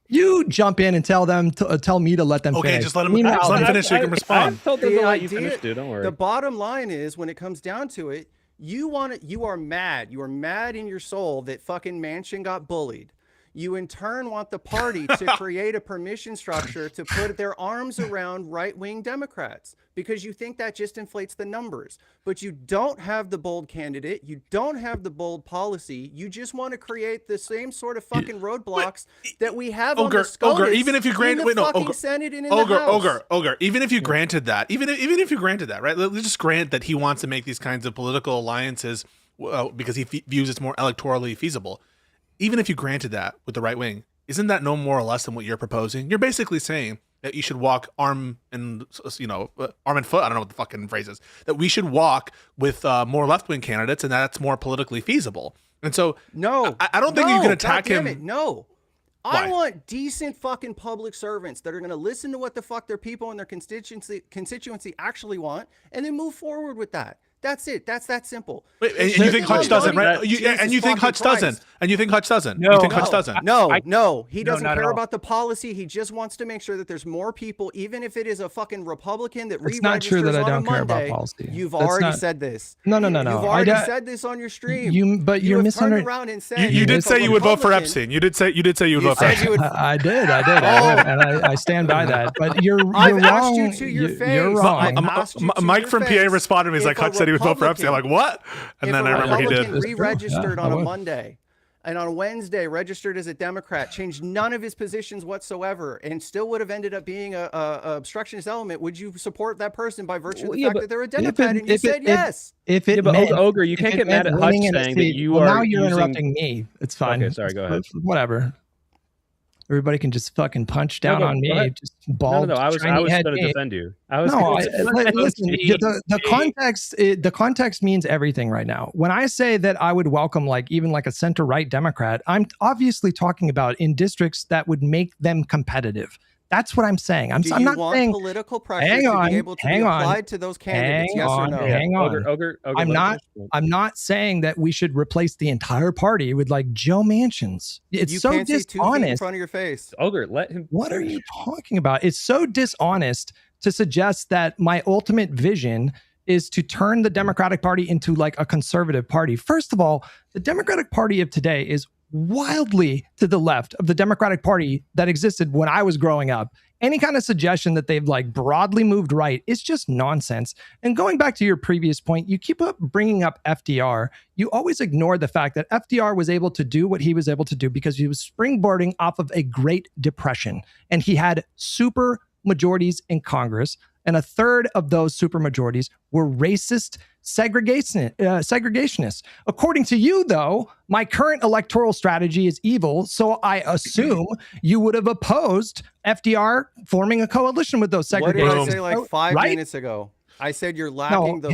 You jump in and tell them tell me to let them finish. Okay, just let him finish so you can respond. I told them to let you finish, dude. Don't worry. The bottom line is, when it comes down to it, you are mad. You are mad in your soul that fucking Manchin got bullied. You in turn want the party to create a permission structure to put their arms around right-wing Democrats because you think that just inflates the numbers. But you don't have the bold candidate. You don't have the bold policy. You just want to create the same sort of fucking roadblocks that we have on the SCOTUS, even if you grant, in the fucking Senate and in the House. Even if you granted that, even if you granted that, right? Let's just grant that he wants to make these kinds of political alliances because he views it's more electorally feasible. Even if you granted that with the right wing, isn't that no more or less than what you're proposing? You're basically saying that you should walk arm and foot. I don't know what the fucking phrase is. That we should walk with more left wing candidates, and that's more politically feasible. And so, I don't think you can attack him. No, Why? I want decent fucking public servants that are going to listen to what the fuck their people and their constituency actually want, and then move forward with that. That's it. That's that simple. Wait, and you think Hutch doesn't, right? And you think Hutch doesn't? And you think Hutch doesn't? You think Hutch doesn't? No. He doesn't care about the policy. He just wants to make sure that there's more people, even if it is a fucking Republican that re-registers on a Monday. It's not true that I don't care about policy. You've already said this. No. You've already said this on your stream. You're misunderstanding. Around and said you did say you would vote for Epstein. You did say you would vote for Epstein. I did, and I stand by that. But you're wrong. I've asked you to your face. You're wrong. Mike from PA responded to me. He's like, Hutch said he would vote for Epstein. I'm like, what? And then I remember he did. Re-registered on a Monday, and on a Wednesday registered as a Democrat, changed none of his positions whatsoever, and still would have ended up being a obstructionist element. Would you support that person by virtue of the fact that they're a Democrat? And you said yes. But Ogre, you can't get mad at Hutch saying that you are. Now you're interrupting me. It's fine. Okay, sorry. Go ahead. Whatever. Everybody can just fucking punch down on me. Just bald. No. I was going to defend you. Listen. The context means everything right now. When I say that I would welcome even a center right Democrat, I'm obviously talking about in districts that would make them competitive. That's what I'm saying. I'm not saying political pressure to be able to be applied to those candidates. Yes or no? Hang on. Ogre, I'm not saying that we should replace the entire party with Joe Manchin's. It's so can't dishonest. See 2 feet in front of your face. Ogre, let him. What are you talking about? It's so dishonest to suggest that my ultimate vision is to turn the Democratic Party into a conservative party. First of all, the Democratic Party of today is wildly to the left of the Democratic Party that existed when I was growing up. Any kind of suggestion that they've broadly moved right is just nonsense. And going back to your previous point, you keep up bringing up FDR. You always ignore the fact that FDR was able to do what he was able to do because he was springboarding off of a Great Depression. And he had super majorities in Congress. And a third of those supermajorities were racist segregationists. According to you, though, my current electoral strategy is evil, so I assume you would have opposed FDR forming a coalition with those segregationists. What did I say 5 minutes ago? I said you're lacking the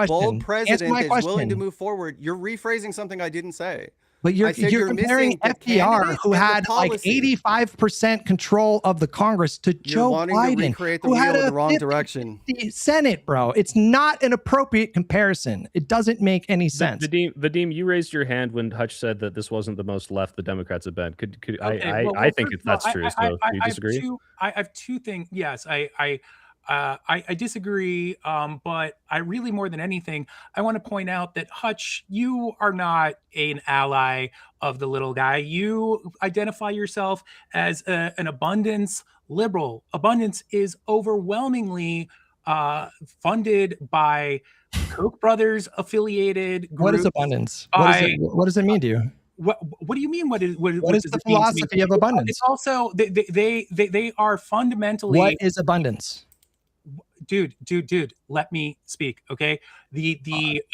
bold president is willing to move forward. You're rephrasing something I didn't say. But you're comparing FDR, who had 85% control of the Congress, to Joe Biden, who had a wrong direction. Senate, bro. It's not an appropriate comparison. It doesn't make any sense. Vadim, you raised your hand when Hutch said that this wasn't the most left the Democrats have been. I think that's true. So do you disagree? I have 2 things. Yes, I disagree, but I really, more than anything, I want to point out that Hutch, you are not an ally of the little guy. You identify yourself as an abundance liberal. Abundance is overwhelmingly funded by Koch brothers affiliated groups. What is abundance? What does it mean to you? What do you mean? What is the philosophy of abundance? It's also they are fundamentally. What is abundance? Dude, let me speak. Okay. The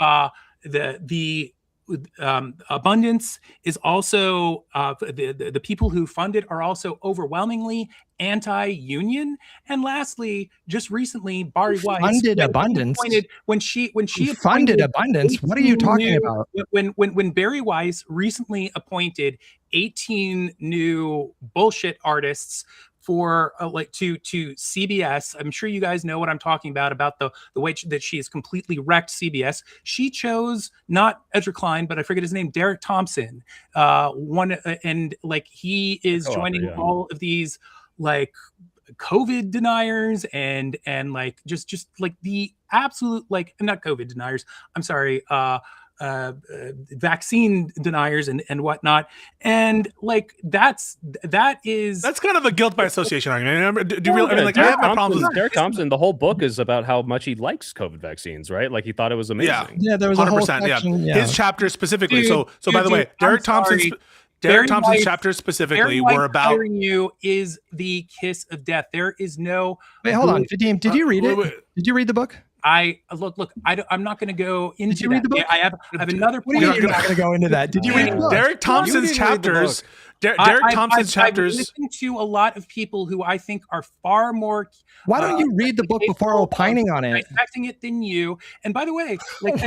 abundance is also the people who fund it are also overwhelmingly anti-union. And lastly, just recently, Bari Weiss funded abundance. When she funded abundance. What are you talking about? When Bari Weiss recently appointed 18 new bullshit artists for to CBS. I'm sure you guys know what I'm talking about the way that she has completely wrecked CBS. She chose not Ezra Klein, but I forget his name, Derek Thompson. He is joining all of these COVID deniers and just the absolute not COVID deniers. I'm sorry. Vaccine deniers and whatnot, and that's kind of a guilt by association argument. Do you really? I have my problems with Derek Thompson. The whole book is about how much he likes COVID vaccines, right? He thought it was amazing. Yeah, there was 100%, a whole section. Yeah. His chapter specifically. So by the way, Derek Thompson's chapters specifically were about you is the kiss of death. There is no. Wait, hold on, Vadim. Did you read it? Did you read the book? Look. I'm not going to go into. Did you read the book? I have another point. You're not going to go into that. Did you read the book? Derek Thompson's chapters? Derek Thompson's chapters. I've listened to a lot of people who I think are far more. Why don't you read the book before opining on it? Dissecting it than you. And by the way, like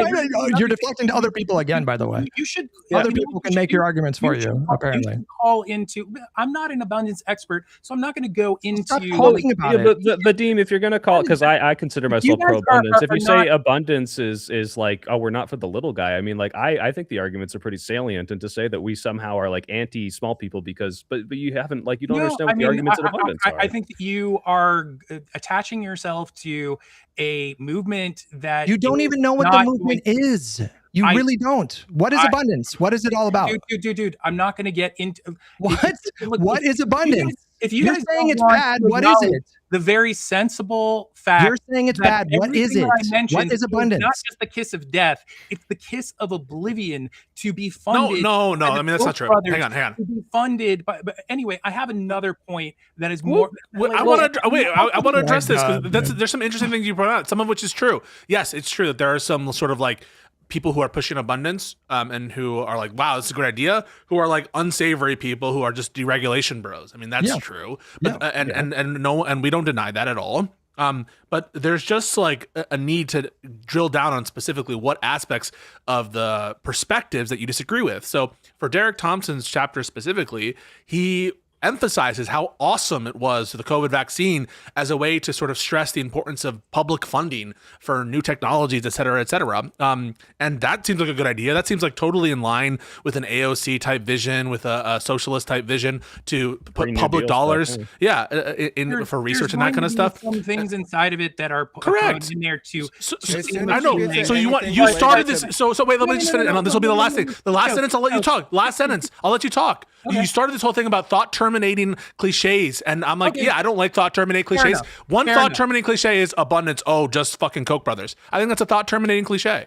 you're deflecting to other people again. By the way, you should. Other people can make your arguments for you. Apparently, call into. I'm not an abundance expert, so I'm not going to go into talking about it. Vadim, if you're going to call, because I consider myself pro abundance. If you say abundance is like, oh, we're not for the little guy. I mean, like I think the arguments are pretty salient, and to say that we somehow are like anti small people because, but you haven't like you don't understand what the arguments of abundance are. I think that you are attaching yourself to a movement that you don't even know what the movement is. You really don't. What is abundance? What is it all about? Dude, I'm not going to get into what. What is abundance? If you're saying it's bad, what is it? The very sensible fact. You're saying it's bad. What is it? What is abundance? Not just the kiss of death. It's the kiss of oblivion to be funded. No. I mean, that's not true. Hang on. To be funded. But anyway, I have another point that is more. I want to address this because there's some interesting things you brought out. Some of which is true. Yes, it's true that there are some sort of like people who are pushing abundance and who are like, wow, this is a great idea, who are like unsavory people who are just deregulation bros. I mean, that's true. But, and we don't deny that at all. But there's just like a need to drill down on specifically what aspects of the perspectives that you disagree with. So for Derek Thompson's chapter specifically, he emphasizes how awesome it was to the COVID vaccine as a way to sort of stress the importance of public funding for new technologies, et cetera, et cetera. And that seems like a good idea. That seems like totally in line with an AOC type vision, with a socialist type vision to put public dollars, for research and that kind of stuff. Some things inside of it that are correct in there too. I know. So you started this. So wait, let me just finish. And this will be the last thing. The last sentence, I'll let you talk. Last sentence, I'll let you talk. Okay. You started this whole thing about thought terminating cliches, and I'm like, I don't like thought terminating cliches. One thought terminating cliche is abundance. Oh, just fucking Koch brothers. I think that's a thought terminating cliche.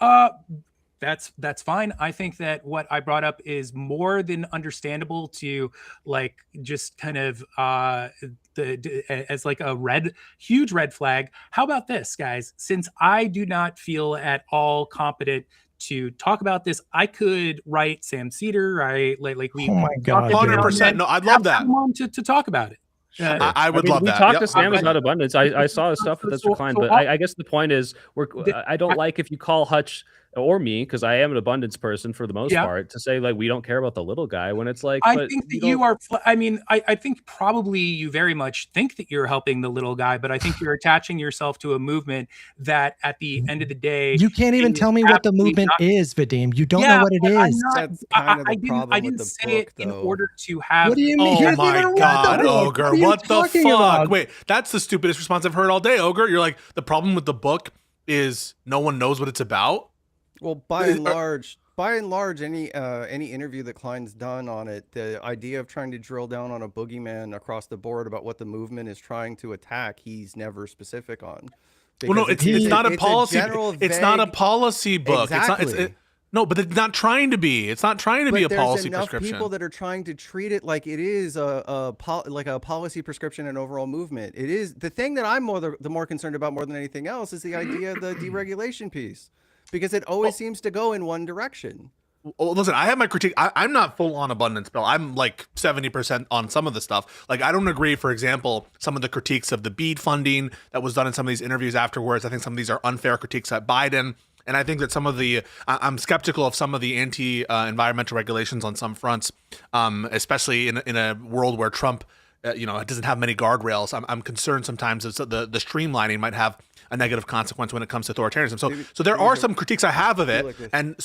That's fine. I think that what I brought up is more than understandable to like just kind of as like a huge red flag. How about this, guys? Since I do not feel at all competent to talk about this, I could write Sam Cedar, right? Like we. Oh my God, 100%. No, I'd love that. To talk about it. I would love that. We talked to Sam about abundance. I saw his stuff, but that's declined. But I guess the point is, I don't like if you call Hutch or me, because I am an abundance person for the most part, to say like we don't care about the little guy when it's like. I think that you are. I mean, I think probably you very much think that you're helping the little guy, but I think you're attaching yourself to a movement that, at the end of the day, you can't even tell me what the movement is, Vadim. You don't know what it is. I didn't say it in order to have. What do you mean? Oh my God, Ogre! What the fuck? Wait, that's the stupidest response I've heard all day, Ogre. You're like, the problem with the book is no one knows what it's about. Well, by and large, any interview that Klein's done on it, the idea of trying to drill down on a boogeyman across the board about what the movement is trying to attack, he's never specific on. Well, no, it's not a policy. It's not a policy book. Exactly. No, but it's not trying to be. It's not trying to be a policy enough prescription. People that are trying to treat it like it is a policy prescription and overall movement. It is the thing that I'm the more concerned about more than anything else is the idea of the deregulation piece, because it always seems to go in one direction. Well, listen, I have my critique. I'm not full on abundance, Bill. I'm like 70% on some of the stuff. Like, I don't agree, for example, some of the critiques of the BEAD funding that was done in some of these interviews afterwards. I think some of these are unfair critiques at Biden. And I think that some of the, I'm skeptical of some of the anti-environmental regulations on some fronts, especially in a world where Trump, doesn't have many guardrails. I'm concerned sometimes that the streamlining might have a negative consequence when it comes to authoritarianism. So there are some critiques I have of it. And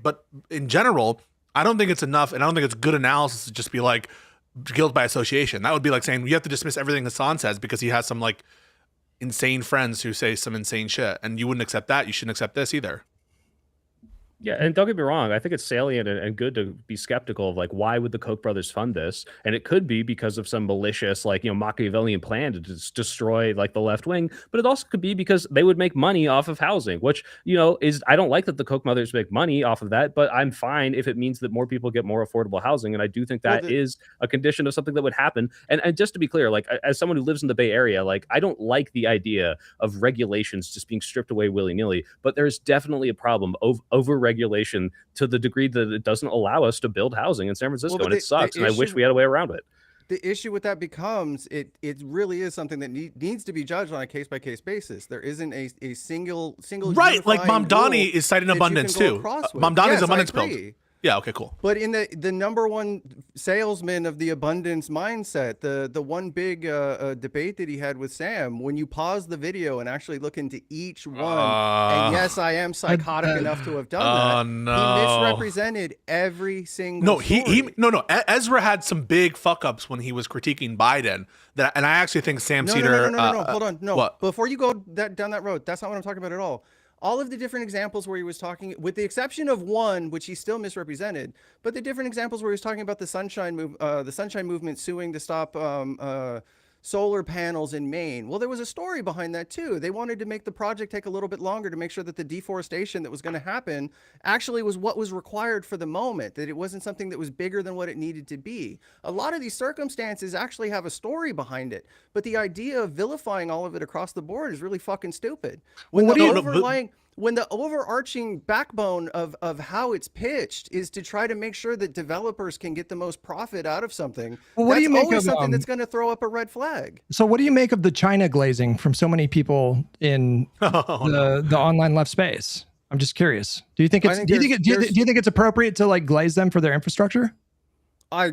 but in general, I don't think it's enough, and I don't think it's good analysis to just be like guilt by association. That would be like saying you have to dismiss everything Hassan says because he has some like insane friends who say some insane shit, and you wouldn't accept that. You shouldn't accept this either. Yeah, and don't get me wrong, I think it's salient and good to be skeptical of like, why would the Koch brothers fund this? And it could be because of some malicious, like, Machiavellian plan to destroy like the left wing, but it also could be because they would make money off of housing, which, is, I don't like that the Koch brothers make money off of that, but I'm fine if it means that more people get more affordable housing. And I do think that is a condition of something that would happen. And just to be clear, like, as someone who lives in the Bay Area, like, I don't like the idea of regulations just being stripped away willy-nilly, but there's definitely a problem over over-regulation to the degree that it doesn't allow us to build housing in San Francisco, and it sucks, and I wish we had a way around it. The issue with that becomes it really is something that needs to be judged on a case-by-case basis. There isn't a single right, like Mamdani is citing abundance too. Mamdani's abundance build. Yeah, okay, cool. But in the number one salesman of the abundance mindset, the one big debate that he had with Sam, when you pause the video and actually look into each one, and yes, I am psychotic enough to have done that. He misrepresented every single story. Ezra had some big fuck ups when he was critiquing Biden. And I actually think Sam Cedar. No, hold on, no. What? Before you go down that road, that's not what I'm talking about at all. All of the different examples where he was talking, with the exception of one, which he still misrepresented, but the different examples where he was talking about the Sunshine Movement suing to stop solar panels in Maine. Well, there was a story behind that too. They wanted to make the project take a little bit longer to make sure that the deforestation that was going to happen actually was what was required for the moment, that it wasn't something that was bigger than what it needed to be. A lot of these circumstances actually have a story behind it, but the idea of vilifying all of it across the board is really fucking stupid. When the overarching backbone of how it's pitched is to try to make sure that developers can get the most profit out of something, what do you make of something that's going to throw up a red flag? So what do you make of the China glazing from so many people in the online left space? I'm just curious. Do you think it's appropriate to like glaze them for their infrastructure? I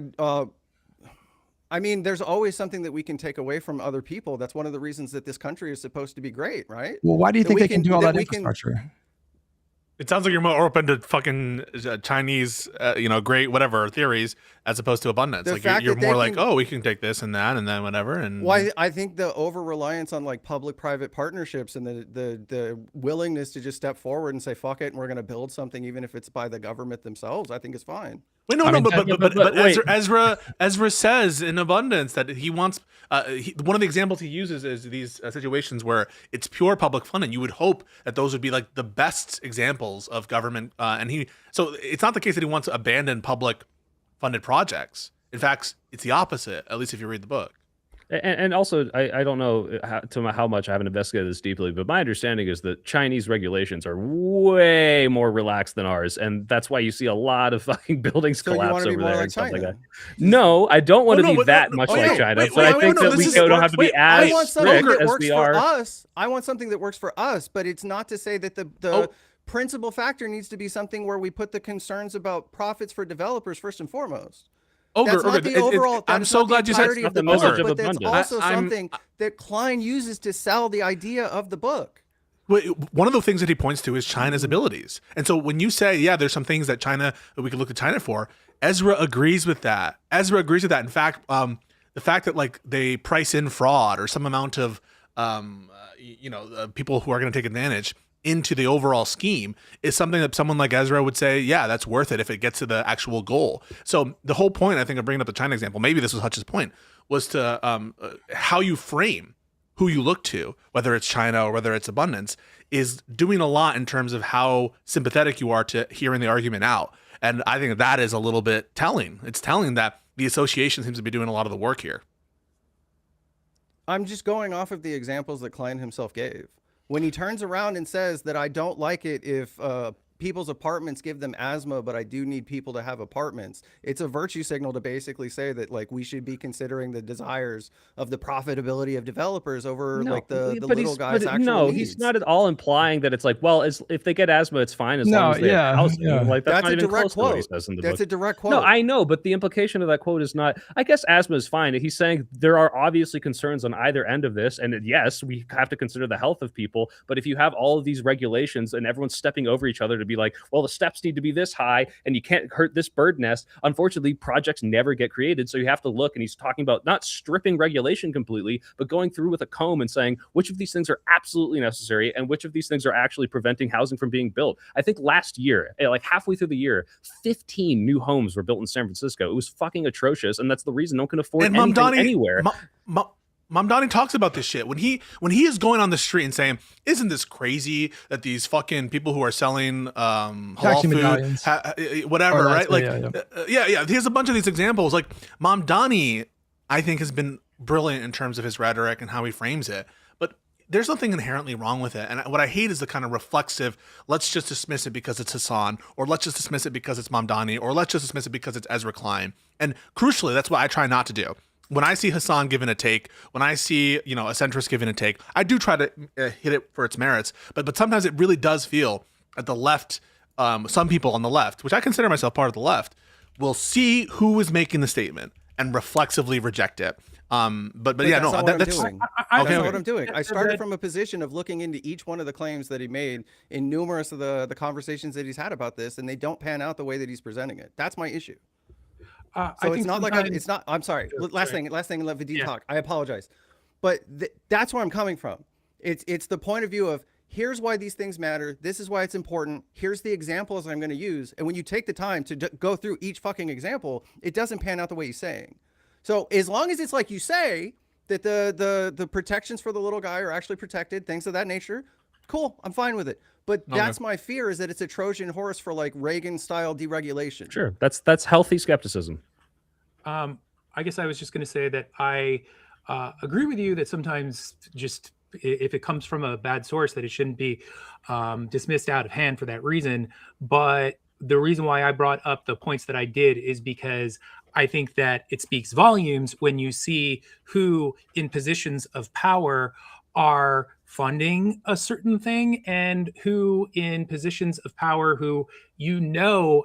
mean, there's always something that we can take away from other people. That's one of the reasons that this country is supposed to be great, right? Well, why do you think they can do all that infrastructure? It sounds like you're more open to fucking Chinese, great whatever theories as opposed to abundance. Like you're more like, oh, we can take this and that and then whatever. And well, I think the over reliance on like public-private partnerships and the willingness to just step forward and say fuck it and we're going to build something even if it's by the government themselves, I think is fine. Wait, but Ezra says in abundance that he wants. One of the examples he uses is these situations where it's pure public funding. You would hope that those would be like the best examples of government. So it's not the case that he wants to abandon public funded projects. In fact, it's the opposite. At least if you read the book. And also, I don't know how much I haven't investigated this deeply, but my understanding is that Chinese regulations are way more relaxed than ours, and that's why you see a lot of fucking buildings collapse over there and stuff like that. No, I don't want to be that much like China, but I think that we don't have to be as strict as we are. I want something that works for us, but it's not to say that the principal factor needs to be something where we put the concerns about profits for developers first and foremost. I'm so glad you said the message of abundance. That's also something that Klein uses to sell the idea of the book. One of the things that he points to is China's abilities. And so when you say, yeah, there's some things that we could look to China for, Ezra agrees with that. In fact, the fact that like they price in fraud or some amount of, people who are going to take advantage into the overall scheme is something that someone like Ezra would say, yeah, that's worth it if it gets to the actual goal. So the whole point, I think, of bringing up the China example, maybe this was Hutch's point, was to how you frame who you look to, whether it's China or whether it's abundance, is doing a lot in terms of how sympathetic you are to hearing the argument out. And I think that is a little bit telling. It's telling that the association seems to be doing a lot of the work here. I'm just going off of the examples that Klein himself gave. When he turns around and says that I don't like it if people's apartments give them asthma, but I do need people to have apartments, it's a virtue signal to basically say that like we should be considering the desires of the profitability of developers over the little guys' actual needs. He's not at all implying that it's like, well, if they get asthma, it's fine as long as they have housing. Yeah. Like that's not even close to what he says in the book. That's a direct quote. No, I know, but the implication of that quote is not, I guess asthma is fine. He's saying there are obviously concerns on either end of this, and yes, we have to consider the health of people, but if you have all of these regulations and everyone's stepping over each other to be like, well, the steps need to be this high and you can't hurt this bird nest. Unfortunately, projects never get created. So you have to look, and he's talking about not stripping regulation completely, but going through with a comb and saying which of these things are absolutely necessary and which of these things are actually preventing housing from being built. I think last year, like halfway through the year, 15 new homes were built in San Francisco. It was fucking atrocious. And that's the reason no one can afford anything anywhere. Mamdani talks about this shit when he is going on the street and saying, "Isn't this crazy that these fucking people who are selling halal food, whatever, right?" Like, yeah. He has a bunch of these examples. Like Mamdani, I think, has been brilliant in terms of his rhetoric and how he frames it. But there's nothing inherently wrong with it. And what I hate is the kind of reflexive, let's just dismiss it because it's Hassan, or let's just dismiss it because it's Mamdani, or let's just dismiss it because it's Ezra Klein. And crucially, that's what I try not to do. When I see Hassan giving a take, when I see, a centrist giving a take, I do try to hit it for its merits. But sometimes it really does feel at the left, some people on the left, which I consider myself part of the left, will see who is making the statement and reflexively reject it. But yeah, no, that's what I'm doing. I started from a position of looking into each one of the claims that he made in numerous of the conversations that he's had about this, and they don't pan out the way that he's presenting it. That's my issue. So it's not like it's not. I'm sorry. Last thing. Let Vadim talk. I apologize, but that's where I'm coming from. It's the point of view of here's why these things matter. This is why it's important. Here's the examples I'm going to use. And when you take the time to go through each fucking example, it doesn't pan out the way he's saying. So as long as it's like you say that the protections for the little guy are actually protected, things of that nature, cool. I'm fine with it. But that's my fear, is that it's a Trojan horse for like Reagan style deregulation. Sure. That's healthy skepticism. I guess I was just going to say that I agree with you that sometimes just if it comes from a bad source, that it shouldn't be dismissed out of hand for that reason. But the reason why I brought up the points that I did is because I think that it speaks volumes when you see who in positions of power are funding a certain thing and who in positions of power who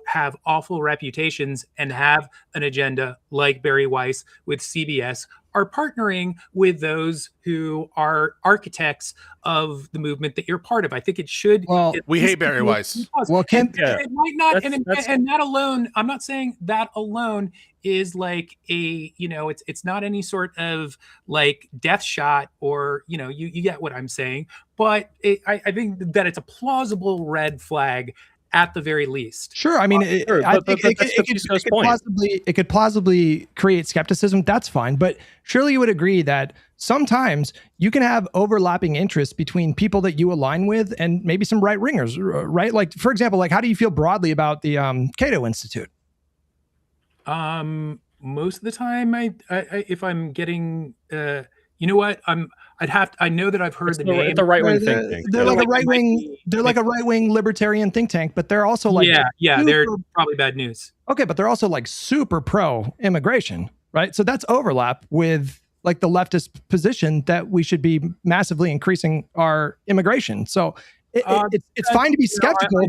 have awful reputations and have an agenda, like Barry Weiss with CBS, are partnering with those who are architects of the movement that you're part of. I think it should. Well, we hate Barry Weiss. Well, it might not, and that alone, I'm not saying that alone is like it's not any sort of like death shot, or you get what I'm saying. But I think that it's a plausible red flag at the very least. Sure. I mean, it could plausibly create skepticism. That's fine. But surely you would agree that sometimes you can have overlapping interests between people that you align with and maybe some right wingers, right? Like, for example, like, how do you feel broadly about the Cato Institute? Most of the time, I if I'm getting, you know what, I know that I've heard the name. It's a right-wing think tank. They're like a right-wing. They're like a right-wing libertarian think tank, but they're also like they're probably bad news. Okay, but they're also like super pro-immigration, right? So that's overlap with like the leftist position that we should be massively increasing our immigration. So it's fine to be skeptical,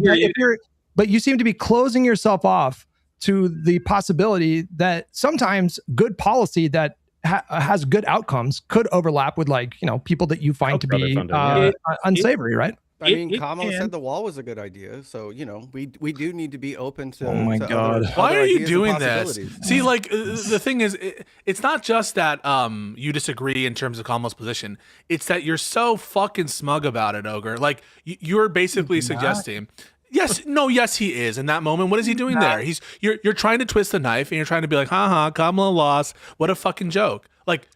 but you seem to be closing yourself off to the possibility that sometimes good policy that has good outcomes could overlap with people that you find to be unsavory, right? I mean, Kamala said the wall was a good idea, so we do need to be open to. Oh my God! Why are you doing this? See, like the thing is, it's not just that you disagree in terms of Kamala's position; it's that you're so fucking smug about it, Ogre. Like you're basically suggesting. Yes, he is. In that moment, what is he doing there? You're trying to twist the knife, and you're trying to be like, haha, Kamala lost. What a fucking joke. Like,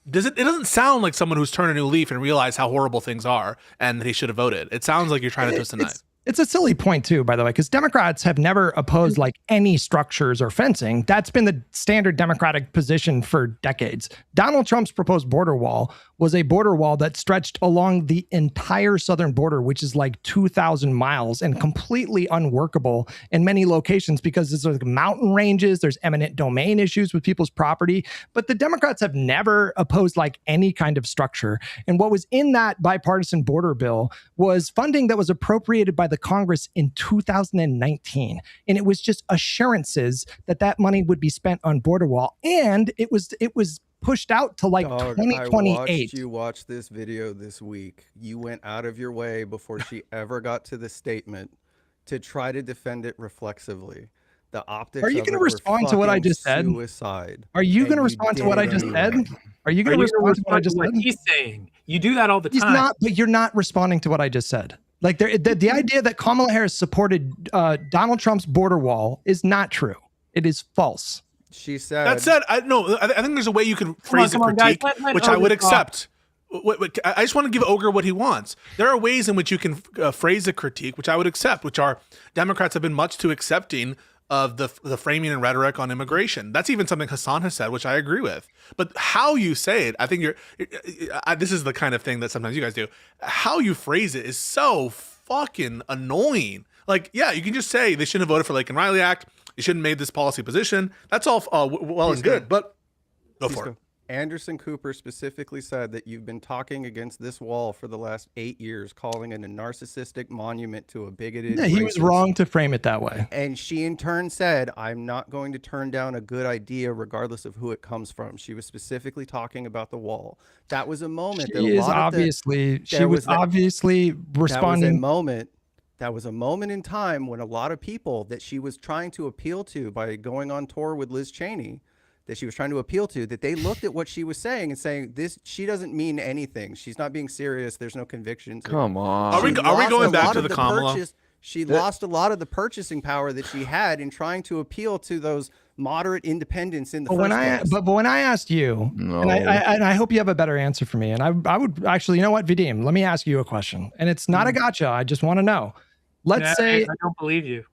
it doesn't sound like someone who's turned a new leaf and realized how horrible things are and that he should have voted. It sounds like you're trying to twist the knife. It's a silly point too, by the way, because Democrats have never opposed like any structures or fencing. That's been the standard Democratic position for decades. Donald Trump's proposed border wall was a border wall that stretched along the entire southern border, which is like 2,000 miles and completely unworkable in many locations because there's like mountain ranges, there's eminent domain issues with people's property. But the Democrats have never opposed like any kind of structure. And what was in that bipartisan border bill was funding that was appropriated by the Congress in 2019. And it was just assurances that money would be spent on border wall. And it was pushed out to like 2028. I watched you watch this video this week. You went out of your way before she ever got to the statement to try to defend it reflexively. The optics. Are you going to respond to what I just said? Suicide. Are you going to respond to what I just said? Are you going to respond to what I just said? He's saying you do that all the time. He's not, but you're not responding to what I just said. Like the idea that Kamala Harris supported Donald Trump's border wall is not true. It is false. She said. That said, I think there's a way you can phrase a critique, which I would accept. I just want to give Ogre what he wants. There are ways in which you can phrase a critique, which I would accept, which are Democrats have been much too accepting of the framing and rhetoric on immigration. That's even something Hassan has said, which I agree with. But how you say it, I think this is the kind of thing that sometimes you guys do. How you phrase it is so fucking annoying. Like, yeah, you can just say they shouldn't have voted for Laken Riley Act. You shouldn't have made this policy position. That's all well and good, but go for it. Anderson Cooper specifically said that you've been talking against this wall for the last 8 years, calling it a narcissistic monument to a bigoted. Yeah, he was wrong to frame it that way. And she in turn said, I'm not going to turn down a good idea regardless of who it comes from. She was specifically talking about the wall. That was a moment. She was obviously responding. That was a moment in time when a lot of people that she was trying to appeal to by going on tour with Liz Cheney, that she was trying to appeal to, that they looked at what she was saying and saying, she doesn't mean anything. She's not being serious. There's no convictions. Come on. Are we going back to the Kamala? She lost a lot of the purchasing power that she had in trying to appeal to those moderate independents in the first place. But when I asked you, and I hope you have a better answer for me, and I would actually, you know what, Vadim, let me ask you a question. And it's not a gotcha. I just want to know. Let's say I don't believe you.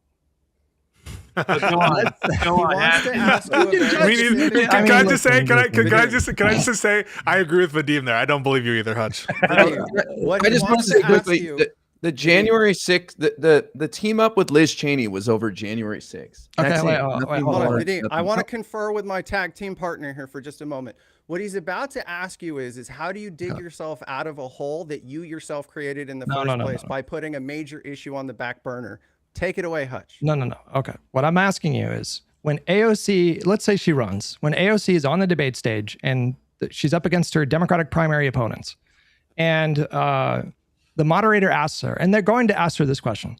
Go on. Can I just say I agree with Vadim there. I don't believe you either, Hutch. I just want to say quickly, the January 6th, the team up with Liz Cheney was over January 6th. Okay, wait, hold on. I want to confer with my tag team partner here for just a moment. What he's about to ask you is how do you dig yourself out of a hole that you yourself created in the first place by putting a major issue on the back burner? Take it away, Hutch. No. Okay. What I'm asking you is when AOC, let's say she runs, when AOC is on the debate stage and she's up against her Democratic primary opponents, and the moderator asks her, and they're going to ask her this question.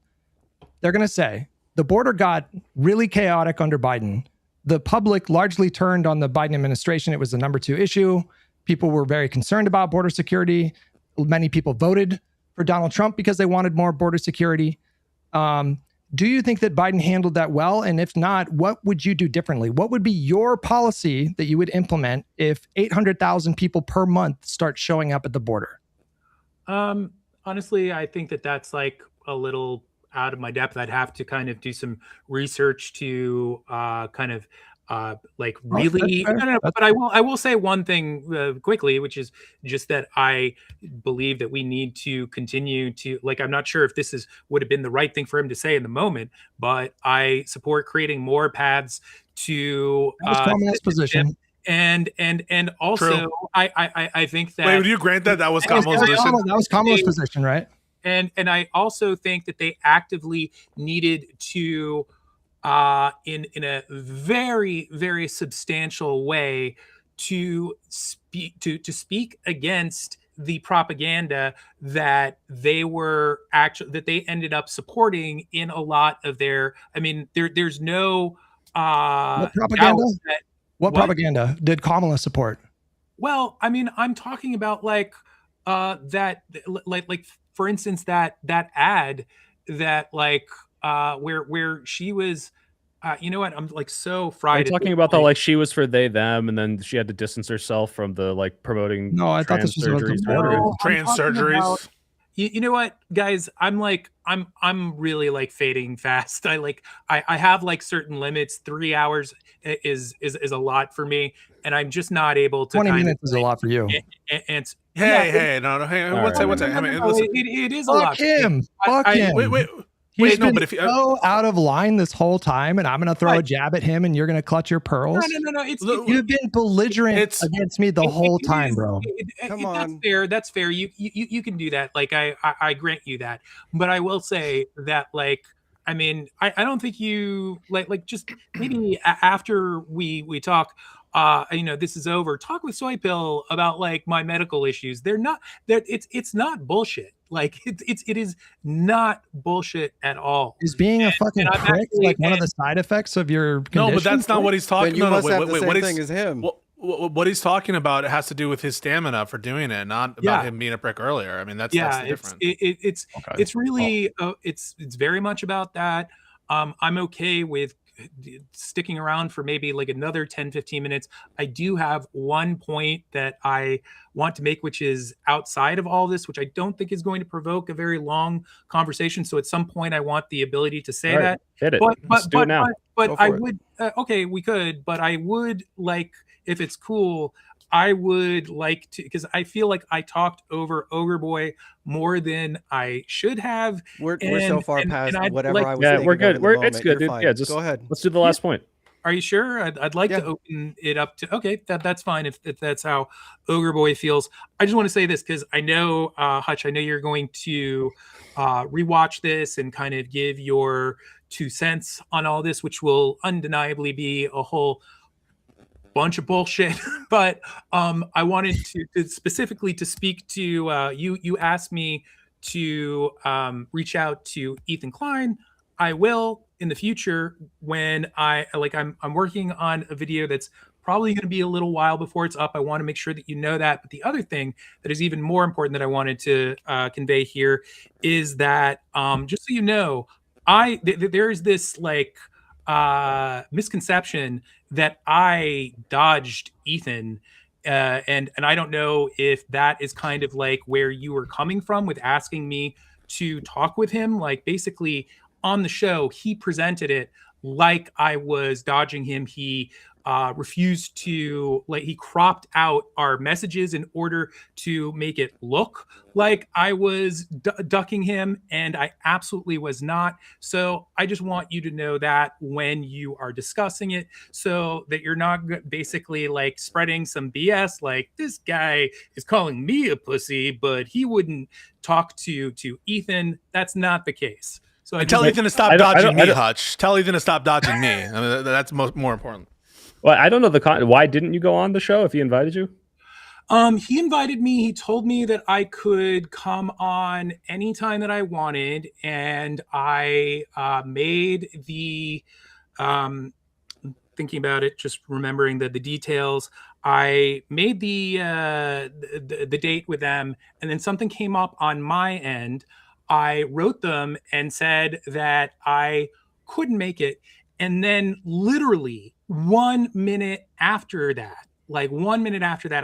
They're going to say, the border got really chaotic under Biden. The public largely turned on the Biden administration. It was the number 2 issue. People were very concerned about border security. Many people voted for Donald Trump because they wanted more border security. Do you think that Biden handled that well? And if not, what would you do differently? What would be your policy that you would implement if 800,000 people per month start showing up at the border? Honestly, I think that's like a little out of my depth. I'd have to kind of do some research to really. But I will say one thing quickly, which is just that I believe that we need to continue to, like, I'm not sure if this would have been the right thing for him to say in the moment, but I support creating more paths to position. And also True. I think that. Wait, would you grant that was Kamala's position? That was Kamala's position, right? And I also think that they actively needed to, in a very, very substantial way, to speak against the propaganda that they ended up supporting in a lot of their. I mean, there's no what propaganda? What propaganda did Kamala support? Well, I mean, I'm talking about like for instance, that ad that where she was, you know what? I'm like so fried. Are you talking about the she was for they them, and then she had to distance herself from the promoting. No, I thought this was about the trans surgeries. You know what, guys? I'm really fading fast. I have certain limits. 3 hours is a lot for me, and I'm just not able to. 20 minutes is a lot for you. And hey, one second. It is a lot. Fuck him. Wait. He's been so out of line this whole time, and I'm going to throw a jab at him, and you're going to clutch your pearls. No. You've been belligerent against me the whole time, bro. Come on. That's fair. You can do that. I grant you that. But I will say that I mean, I don't think you just maybe after we talk, this is over. Talk with Soy Pill about my medical issues. It's not bullshit. It is not bullshit at all. Is being a fucking prick one of the side effects of your condition? No, but that's not what he's talking about. What is him? What he's talking about has to do with his stamina for doing it, not about him being a prick earlier. I mean, that's the difference. It's really it's very much about that. I'm okay with sticking around for maybe like another 10-15 minutes, I do have one point that I want to make, which is outside of all this, which I don't think is going to provoke a very long conversation. So at some point I want the ability to say that. Hit it. Let's do it now. But I would okay, we could, but I would like, if it's cool, I would like to, because I feel like I talked over Ogre Boy more than I should have. We're so far past whatever I was yeah, thinking we're good. of in the It's moment. good, You're dude. fine. Yeah, just go ahead. Let's do the last point. Are you sure? I'd like to open it up to, okay, that's fine if that's how Ogre Boy feels. I just want to say this because I know, Hutch, I know you're going to rewatch this and kind of give your 2 cents on all this, which will undeniably be a whole bunch of bullshit. But I wanted to specifically to speak to you asked me to reach out to Ethan Klein. I will in the future when I'm working on a video that's probably going to be a little while before it's up. I want to make sure that you know that. But the other thing that is even more important that I wanted to convey here is that just so you know, there's this like misconception that I dodged Ethan. And I don't know if that is kind of like where you were coming from with asking me to talk with him. Like basically on the show, he presented it like I was dodging him. He refused to, like, he cropped out our messages in order to make it look like I was ducking him, and I absolutely was not. So I just want you to know that when you are discussing it, so that you're not basically like spreading some BS, like this guy is calling me a pussy, but he wouldn't talk to Ethan. That's not the case. So tell Ethan to stop dodging me, Hutch. Tell Ethan to stop dodging me. I mean, that's more important. Well, I don't know why didn't you go on the show if he invited you? He invited me. He told me that I could come on anytime that I wanted, and I made the thinking about it, just remembering the details. I made the date with them, and then something came up on my end. I wrote them and said that I couldn't make it. And then literally 1 minute after that,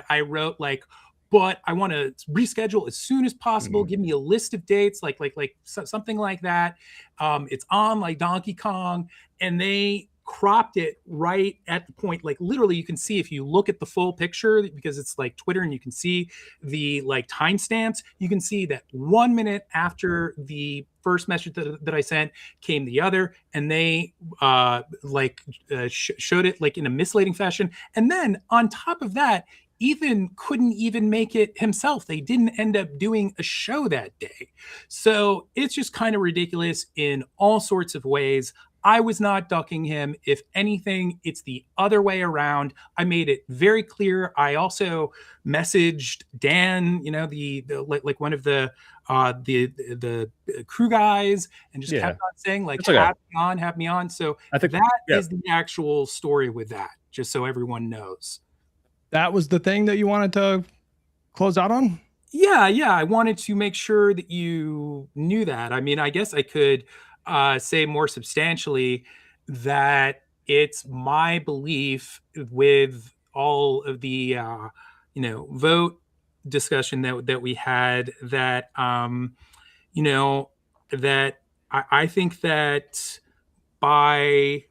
I wrote like, but I want to reschedule as soon as possible. Give me a list of dates, like something like that. It's on like Donkey Kong, and they cropped it right at the point. Like literally, you can see if you look at the full picture, because it's like Twitter, and you can see the like timestamps. You can see that 1 minute after the first message that I sent came the other, and they showed it like in a misleading fashion. And then on top of that, Ethan couldn't even make it himself. They didn't end up doing a show that day. So it's just kind of ridiculous in all sorts of ways. I was not ducking him. If anything, it's the other way around. I made it very clear. I also messaged Dan, you know, the like one of the crew guys, and just kept on saying like, have me on. So I think that is the actual story with that, just so everyone knows. That was the thing that you wanted to close out on? Yeah. I wanted to make sure that you knew that. I mean, I guess I could say more substantially that it's my belief, with all of the vote discussion that we had, that that I think that by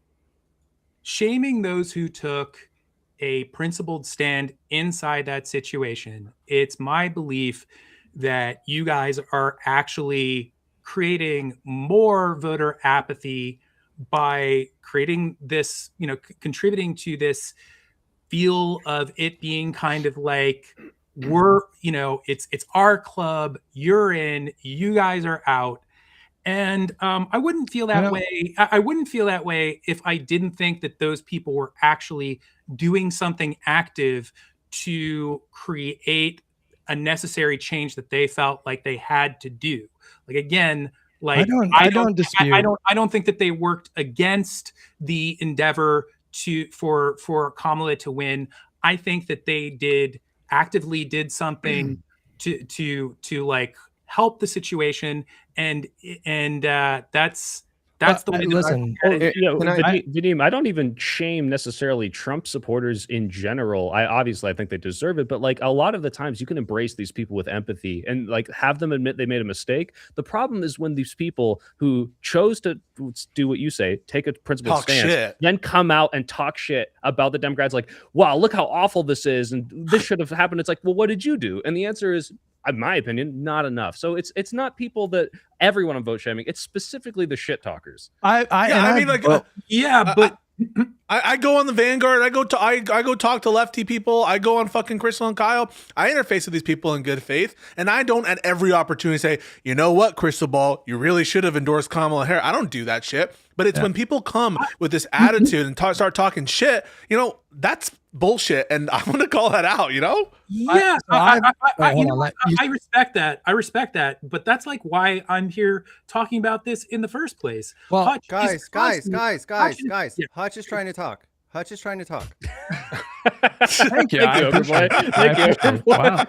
shaming those who took a principled stand inside that situation, it's my belief that you guys are actually creating more voter apathy by creating this, contributing to this feel of it being kind of like, it's our club, you're in, you guys are out. And I wouldn't feel that way. I wouldn't feel that way if I didn't think that those people were actually doing something active to create a necessary change that they felt like they had to do. Like, again, like I don't dispute. I don't think that they worked against the endeavor for Kamala to win. I think that they actively did something to like help the situation, and that's That's the way. Listen, Vadim, I don't even shame necessarily Trump supporters in general. I think they deserve it, but like a lot of the times you can embrace these people with empathy and like have them admit they made a mistake. The problem is when these people who chose to do what you say, take a principled stance, then come out and talk shit about the Democrats, like, wow, look how awful this is, and this should have happened. It's like, well, what did you do? And the answer is, in my opinion, not enough. So it's not people that everyone on vote shaming. It's specifically the shit talkers. I go on the Vanguard. I go talk to lefty people. I go on fucking Crystal and Kyle. I interface with these people in good faith, and I don't at every opportunity say, you know what, Crystal Ball, you really should have endorsed Kamala Harris. I don't do that shit. But it's when people come with this attitude and start talking shit, that's bullshit, and I want to call that out. Yeah, I respect that. I respect that, but that's like why I'm here talking about this in the first place. Well, Hutch guys, Hutch is trying to talk. Hutch is trying to talk. Thank you. Thank you. Wow,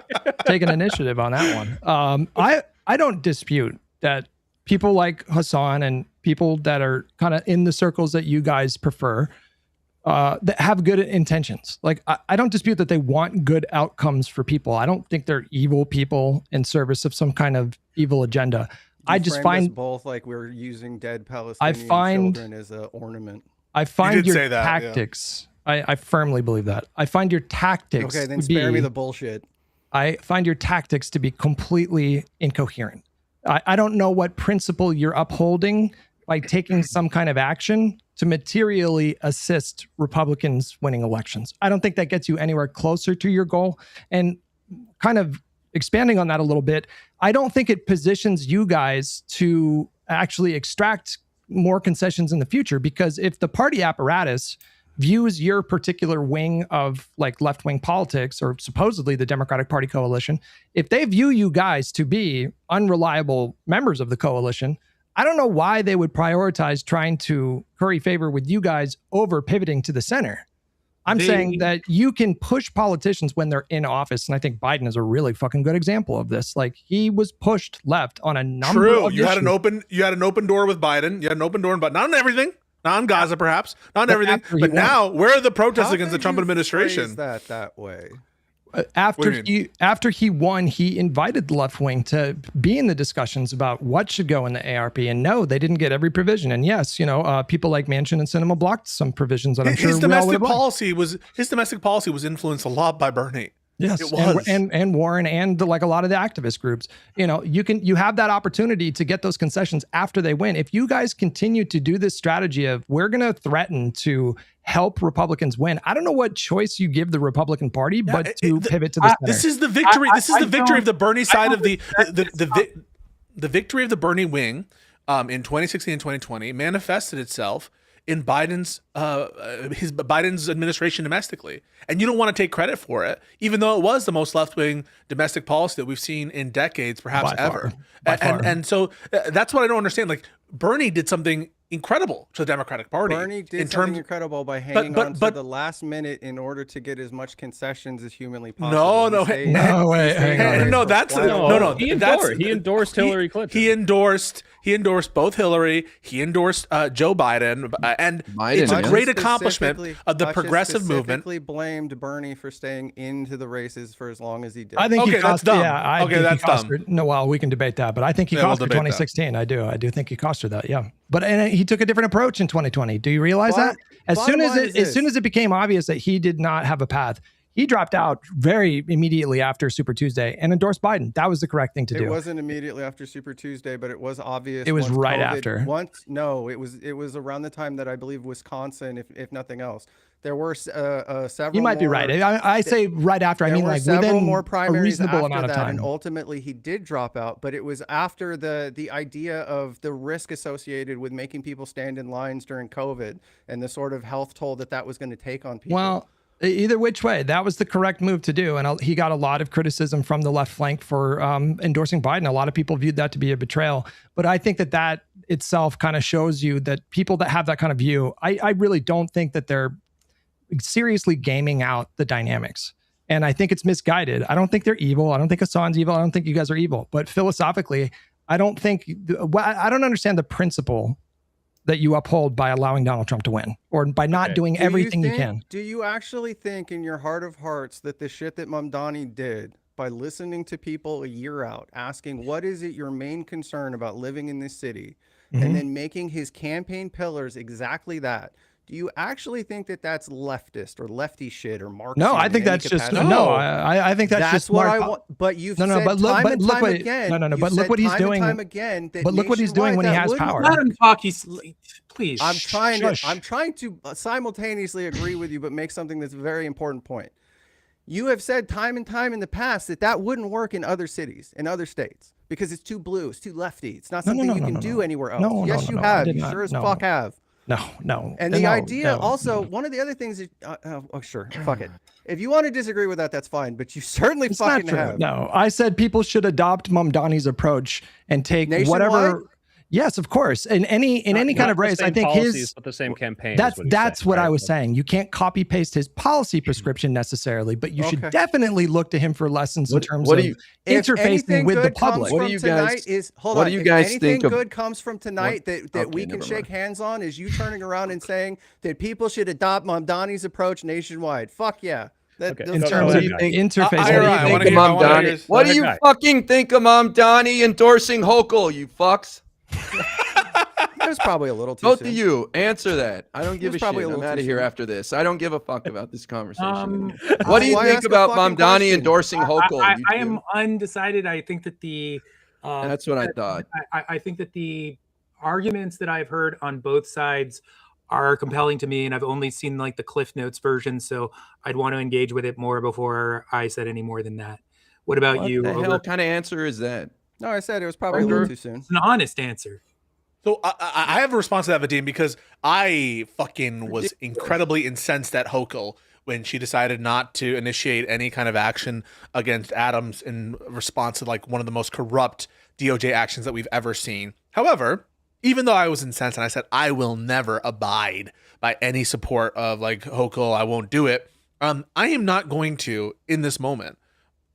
taking initiative on that one. I don't dispute that people like Hassan and people that are kind of in the circles that you guys prefer that have good intentions. Like, I don't dispute that they want good outcomes for people. I don't think they're evil people in service of some kind of evil agenda. I just find both like we're using dead Palestinian children as an ornament. I find your tactics. Yeah. I firmly believe that. I find your tactics. Okay, then spare me the bullshit. I find your tactics to be completely incoherent. I don't know what principle you're upholding by taking some kind of action to materially assist Republicans winning elections. I don't think that gets you anywhere closer to your goal. And kind of expanding on that a little bit, I don't think it positions you guys to actually extract more concessions in the future, because if the party apparatus views your particular wing of like left-wing politics, or supposedly the Democratic Party coalition, if they view you guys to be unreliable members of the coalition, I don't know why they would prioritize trying to curry favor with you guys over pivoting to the center. I'm saying that you can push politicians when they're in office, and I think Biden is a really fucking good example of this. Like, he was pushed left on a number of issues. You had an open door with Biden. You had an open door, but not on everything. Not on Gaza, perhaps. Not on everything. But now, where are the protests against the Trump administration? That way. After he won, he invited the left wing to be in the discussions about what should go in the ARP. And no, they didn't get every provision. And yes, people like Manchin and Sinema blocked some provisions that I'm sure his domestic policy was influenced a lot by Bernie. Yes, it was. And Warren and like a lot of the activist groups. You have that opportunity to get those concessions after they win. If you guys continue to do this strategy of we're going to threaten to help Republicans win, I don't know what choice you give the Republican Party, but to pivot to the center. This is the victory. This is the victory of the Bernie side of the victory of the Bernie wing in 2016 and 2020 manifested itself in Biden's administration domestically, and you don't want to take credit for it, even though it was the most left-wing domestic policy that we've seen in decades, perhaps ever. And so that's what I don't understand. Like, Bernie did something incredible to the Democratic Party. Bernie did something incredible by hanging on to the last minute in order to get as much concessions as humanly possible. No, He endorsed Hillary Clinton. He endorsed both Hillary. He endorsed Joe Biden, and it's a great accomplishment of the progressive movement. Specifically blamed Bernie for staying into the races for as long as he did. I think that's dumb. Yeah, that's dumb. No, well, we can debate that, but I think he cost her 2016. I do think he cost her that. Yeah, but he took a different approach in 2020. Do you realize that? As soon as it became obvious that he did not have a path, he dropped out very immediately after Super Tuesday and endorsed Biden. That was the correct thing to do. It wasn't immediately after Super Tuesday, but it was obvious. It was right after. It was around the time that I believe Wisconsin, if nothing else. There were several. You might be right. I say right after. I mean, like within more primaries a reasonable amount of time. And ultimately, he did drop out. But it was after the idea of the risk associated with making people stand in lines during COVID and the sort of health toll that was going to take on people. Well, either which way, that was the correct move to do. And he got a lot of criticism from the left flank for endorsing Biden. A lot of people viewed that to be a betrayal. But I think that itself kind of shows you that people that have that kind of view, I really don't think that they're seriously gaming out the dynamics. And I think it's misguided. I don't think they're evil. I don't think Hassan's evil. I don't think you guys are evil. But philosophically, I don't understand the principle that you uphold by allowing Donald Trump to win, or by not doing everything you can. Do you actually think in your heart of hearts that the shit that Mamdani did by listening to people a year out, asking what is it your main concern about living in this city, and then making his campaign pillars exactly that? Do you actually think that that's leftist or lefty shit or Marxian? No, I think that's just I think that's just what smart. I want. But you've No, said but look, time but and look time what again. but look what he's doing. Time again. But look what he's doing when he has power. Let him talk. Please. I'm trying to simultaneously agree with you, but make something that's a very important point. You have said time and time in the past that wouldn't work in other cities, in other states, because it's too blue, it's too lefty. It's not something you can do anywhere else. Yes, you have. You sure as fuck have. No. And the idea also, one of the other things that, sure, fuck it. If you want to disagree with that, that's fine, but you certainly fucking have. No, I said people should adopt Mamdani's approach and take Nationwide? whatever. Yes, of course. In any kind of race, I think the same campaign. That's what I was saying. You can't copy paste his policy prescription necessarily, but you should definitely look to him for lessons in terms of interfacing with the public. What do you guys? What do you guys think? Anything good comes from tonight that we can shake hands on is you turning around and saying that people should adopt Mamdani's approach nationwide. Fuck yeah. In terms of interface, what do you fucking think of Mamdani endorsing Hochul, you fucks? It was probably a little too soon. Both of you answer that. I don't give a shit. I'm out of here after this. I don't give a fuck about this conversation. What do you think about Mamdani endorsing Hochul? I am undecided. I think that that's what I thought. I think that the arguments that I've heard on both sides are compelling to me, and I've only seen like the Cliff Notes version, so I'd want to engage with it more before I said any more than that. What about you? What the hell kind of answer is that? No, I said it was probably a little too soon. It's an honest answer. So I have a response to that, Vadim, because I fucking was incredibly incensed at Hochul when she decided not to initiate any kind of action against Adams in response to like one of the most corrupt DOJ actions that we've ever seen. However, even though I was incensed and I said I will never abide by any support of like Hochul, I won't do it. I am not going to, in this moment,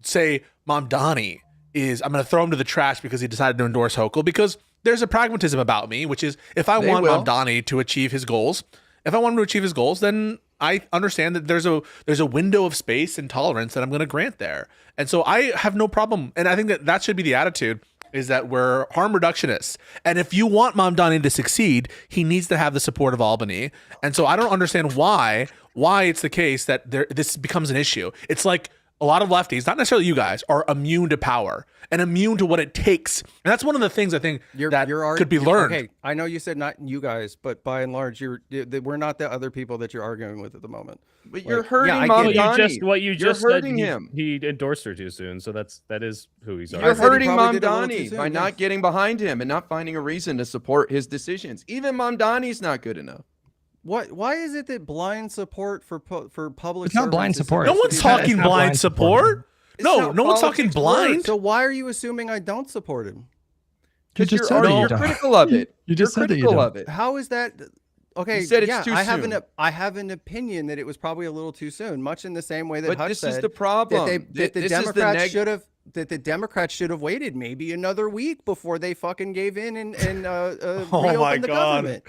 say Mamdani I'm going to throw him to the trash because he decided to endorse Hochul, because there's a pragmatism about me, which is if I want Mamdani to achieve his goals, then I understand that there's a window of space and tolerance that I'm going to grant there. And so I have no problem. And I think that should be the attitude, is that we're harm reductionists. And if you want Mamdani to succeed, he needs to have the support of Albany. And so I don't understand why it's the case that this becomes an issue. It's like a lot of lefties, not necessarily you guys, are immune to power and immune to what it takes. And that's one of the things I think could be learned. Okay, I know you said not you guys, but by and large, we're not the other people that you're arguing with at the moment. But you're hurting Mamdani. What you just said, he endorsed her too soon, so that is who he's arguing. You're hurting Mamdani by not getting behind him and not finding a reason to support his decisions. Even Mamdani's not good enough. Why is it that blind support for public? It's not blind support. No one's talking blind support. No one's talking blind. So why are you assuming I don't support him? Because you're critical of it. You just said critical of it. How is that? Okay, you said it's too soon. I have an opinion that it was probably a little too soon, much in the same way that Hutch this said is the problem. That the Democrats should have waited maybe another week before they fucking gave in and reopened the government.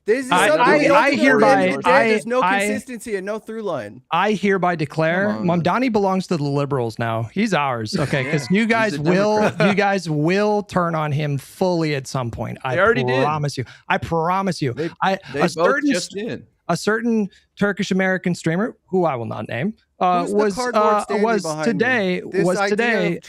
This is there's no consistency and no through line. I hereby declare Mamdani belongs to the liberals now. He's ours. Okay, because you guys will turn on him fully at some point. I promise you. I promise you. A certain Turkish American streamer who I will not name was today.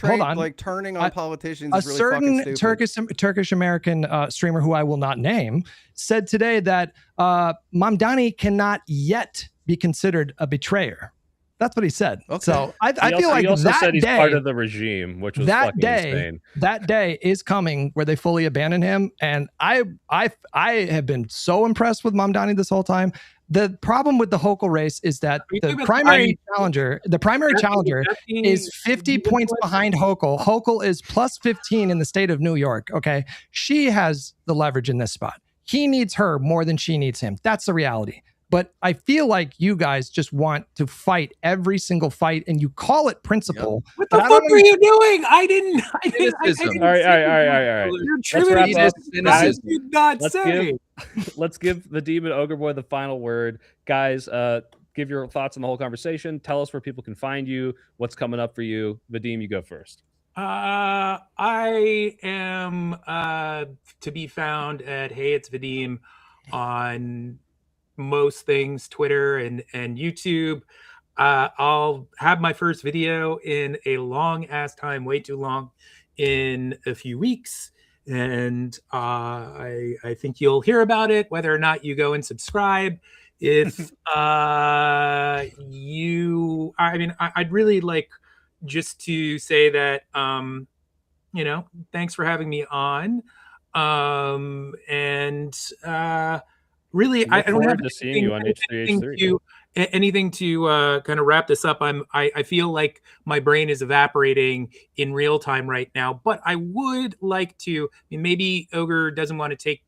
Hold on, like turning on politicians. A certain Turkish American streamer who I will not name said today that Mamdani cannot yet be considered a betrayer. That's what he said. Okay. So I feel like he also that said he's day, part of the regime, which was fucking insane. That day is coming where they fully abandon him, and I have been so impressed with Mamdani this whole time. The problem with the Hochul race is that the primary challenger is 50 points behind Hochul. Hochul is plus 15 in the state of New York. Okay, she has the leverage in this spot. He needs her more than she needs him. That's the reality. But I feel like you guys just want to fight every single fight, and you call it principle. Yep. What the fuck are you doing? I didn't. All right. You're truly. Let's let's give the Demon Ogre Boy the final word. Guys, give your thoughts on the whole conversation. Tell us where people can find you, what's coming up for you. Vadim, you go first. I am to be found at Hey It's Vadim on most things, Twitter and YouTube. I'll have my first video in a long ass time, way too long, in a few weeks. And I think you'll hear about it, whether or not you go and subscribe. If I'd really like just to say that, thanks for having me on. Really, I don't have to seeing you on anything to kind of wrap this up. I feel like my brain is evaporating in real time right now, but I would like to. Maybe Ogre doesn't want to take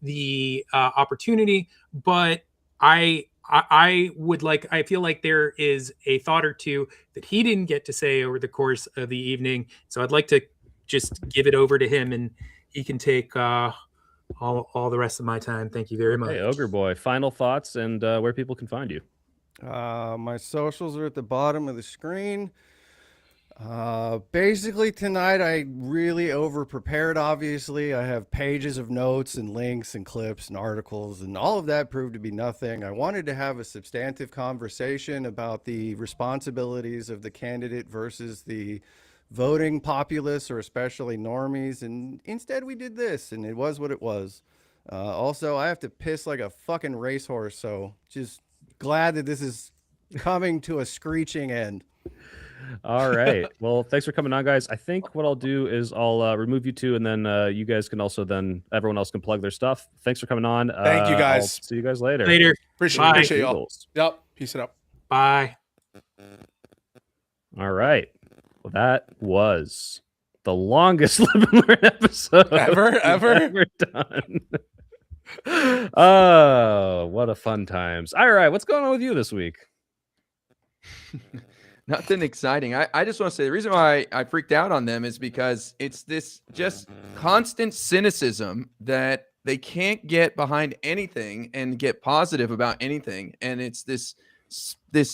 the opportunity, but I would like. I feel like there is a thought or two that he didn't get to say over the course of the evening, so I'd like to just give it over to him, and he can take all the rest of my time. Thank you very much. Hey, Ogre Boy, final thoughts and where people can find you. My socials are at the bottom of the screen. Basically tonight I really over prepared. Obviously I have pages of notes and links and clips and articles, and all of that proved to be nothing. I wanted to have a substantive conversation about the responsibilities of the candidate versus the voting populace, or especially normies, and instead we did this, and it was what it was. Also, I have to piss like a fucking racehorse, so just glad that this is coming to a screeching end. All right. Well, thanks for coming on, guys. I think what I'll do is I'll remove you two, and then you guys can also everyone else can plug their stuff. Thanks for coming on. Thank you, guys. I'll see you guys later. Appreciate y'all. Yep. Peace it up. Bye. All right. Well, that was the longest Live and Learn episode ever done. Oh, what a fun times. All right. What's going on with you this week? Nothing exciting. I just want to say the reason why I freaked out on them is because it's this just constant cynicism that they can't get behind anything and get positive about anything. And it's this